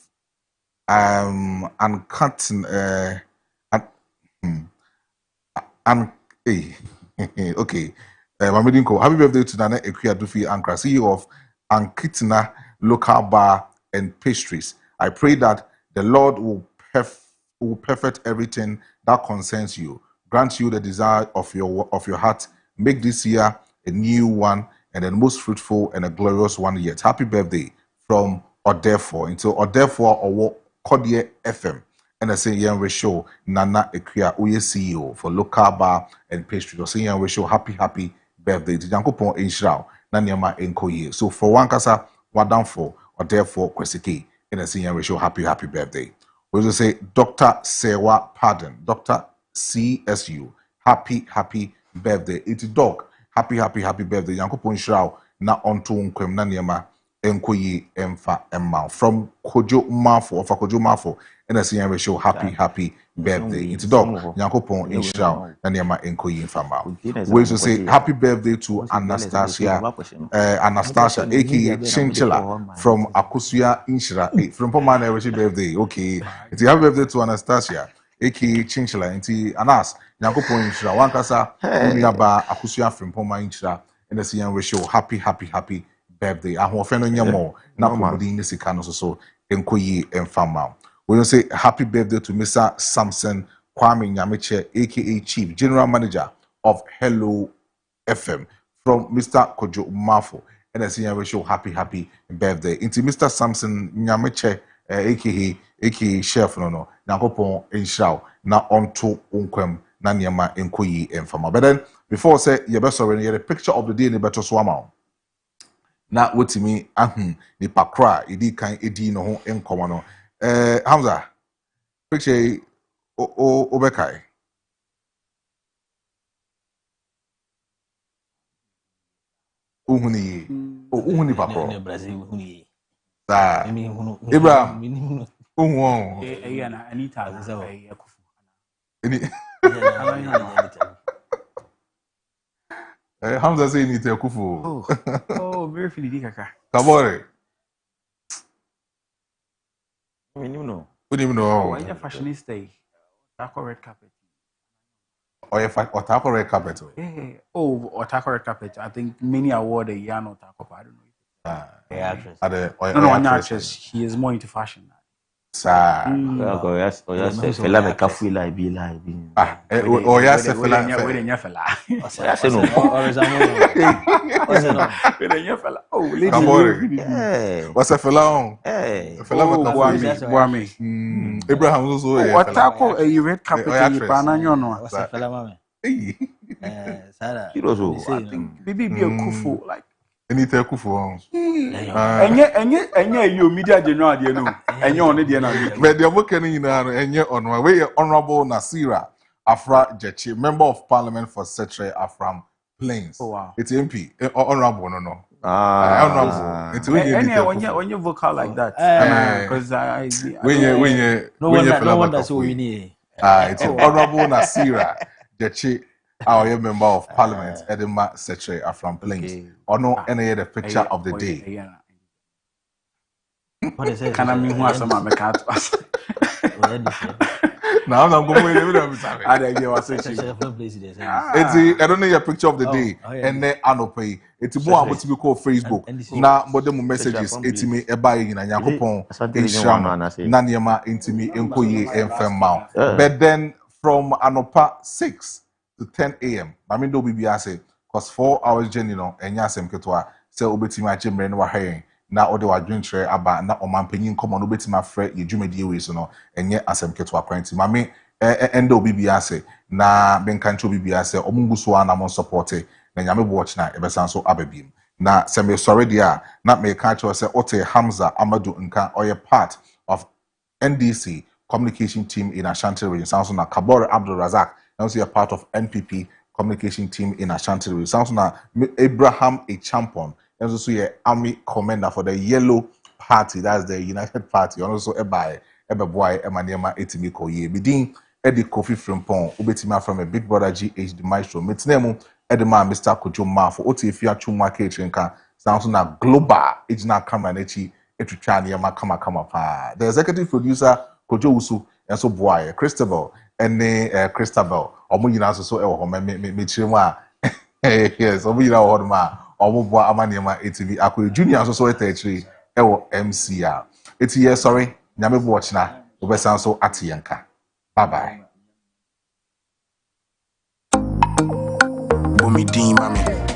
Uncut okay. Happy birthday to Nana Equia Dufi Ankra, CEO of Ankitna Local Bar and Pastries. I pray that the Lord will perfect everything that concerns you, grant you the desire of your heart, make this year a new one and the most fruitful and a glorious one yet. Happy birthday from Odefo into Odefo or Kodie FM. And I say we show Nana Equia Uye CEO for Local Bar and Pastry. So we show happy birthday ti Nyankopon enhyira na niema enkoyie. So for one kasa wadam for or therefore kwesike in a senior ratio happy birthday. We will say Dr. Sewa Pardon, Dr. CSU, happy birthday. It's dog, happy birthday. Nyankopon enhyira na onto nkwem na niema enkoyie emfa emma from Kojo Marfo in a senior ratio happy birthday. It's dog, Nyankopon enhyira na niema enkoyie emfa ma. We will say happy birthday to Anastasia aka Chinchilla from Akusuya Inshira from Pomana birthday. Okay, it's happy birthday to Anastasia aka Chinchilla. It's Anas Nyankopon Inshira one kasa unyaba Akusuya from Poma Inshira and the senior ratio happy birthday. Ahofeno nyamo na pomodin ni sika no so enkoyi emfama. We will say happy birthday to Mr. Samson Kwame Nyameche aka Chief General Manager of Hello FM from Mr. Kojo Marfo and the senior ratio happy birthday. Into Mr. Samson Nyameche aka Chef no Nyankopon enhyira na onto unkwem na niema enkoyi emfama. But then before say you best already the picture of the day in the better swama. Na wotimi ahun ni pakra idi kan edi no ho enkomo no Hamza picture obekai uhuni pakro sa Ibrahim uhun na Anita akufu Hamza say ni te kufu oh very finidi kaka Kabore Minimum. Oh, I'm a fashionista. Otako red carpet. Otako red carpet. Oh, Otako red carpet. I think many award a year no Otako. I don't know. Actress. No, an actress. He is more into fashion now. Sa. Yes, fella me kafu like be. Yes, fella. Oh, lady. What's a fella? Boami. Abraham also. Otako a red carpet. Panano. What's a fella, mama? Sarah. He was I think baby be a kufu like. Any kufu. Enye you media general dey no. Enye on dey na. But the working in enye on way Honorable Nasira Afra Jechi, Member of Parliament for Setre Afram Plains. Oh wow. It's MP. Honorable no. Honorable. It's when you vocal like that. Because no wonder so we need. It's Honorable Nasira Jechi. Our member of Parliament, Edema Setre Afram Plains. Or no, any the picture of the day. What is it? Can I mean who some make out? Now I'm going to I don't know what's it. It's I don't know your picture of the day and then Anope. It's more about to be called Facebook. Now, modern messages. It's me a buying in a Yakopon, Nanyama, Intimi, Enkoye, and Femma. But then from Anopa 6 to 10 a.m. I mean, do be say because 4 hours journey no and yasem ketwa say obetima chimre no wahayen na ode wadwen tre aba na omampanyin komo no obetima frɛ ye dwumadi we so no enye asem ketwa kwanti mame endo obi say na benkancho obi say omunguso ana mon support na nyame bo watch na ebesan so ababim na se me sorry dia na me ka cho say ote Hamza Amadu nka oye part of NDC communication team in Ashanti region sounds na Kabore Abdul Razak also a part of NPP communication team in Ashanti region sounds na Abraham a champion and also a army commander for the Yellow Party, that's the United Party, and also a boy Emaniema Etimiko ye bidin Eddie Kofi Frimpong ubetima from a Big Brother GH the Maestro metnemu Edema Mr. Kojo Marfo Otifia Chuma Ketrenka sounds na global ejina camera nechi etutwa niema kama pa the executive producer Kojo Usu and so boy Christabel and Christabel omuyina so e wo me chiremu a yes omuyina wo ma omubo amaniema etv akwa junior so etachiri e wo MCA eti yes sorry nyame bo ochina obesan so atiyenka bye bye Bumi Dean, mami.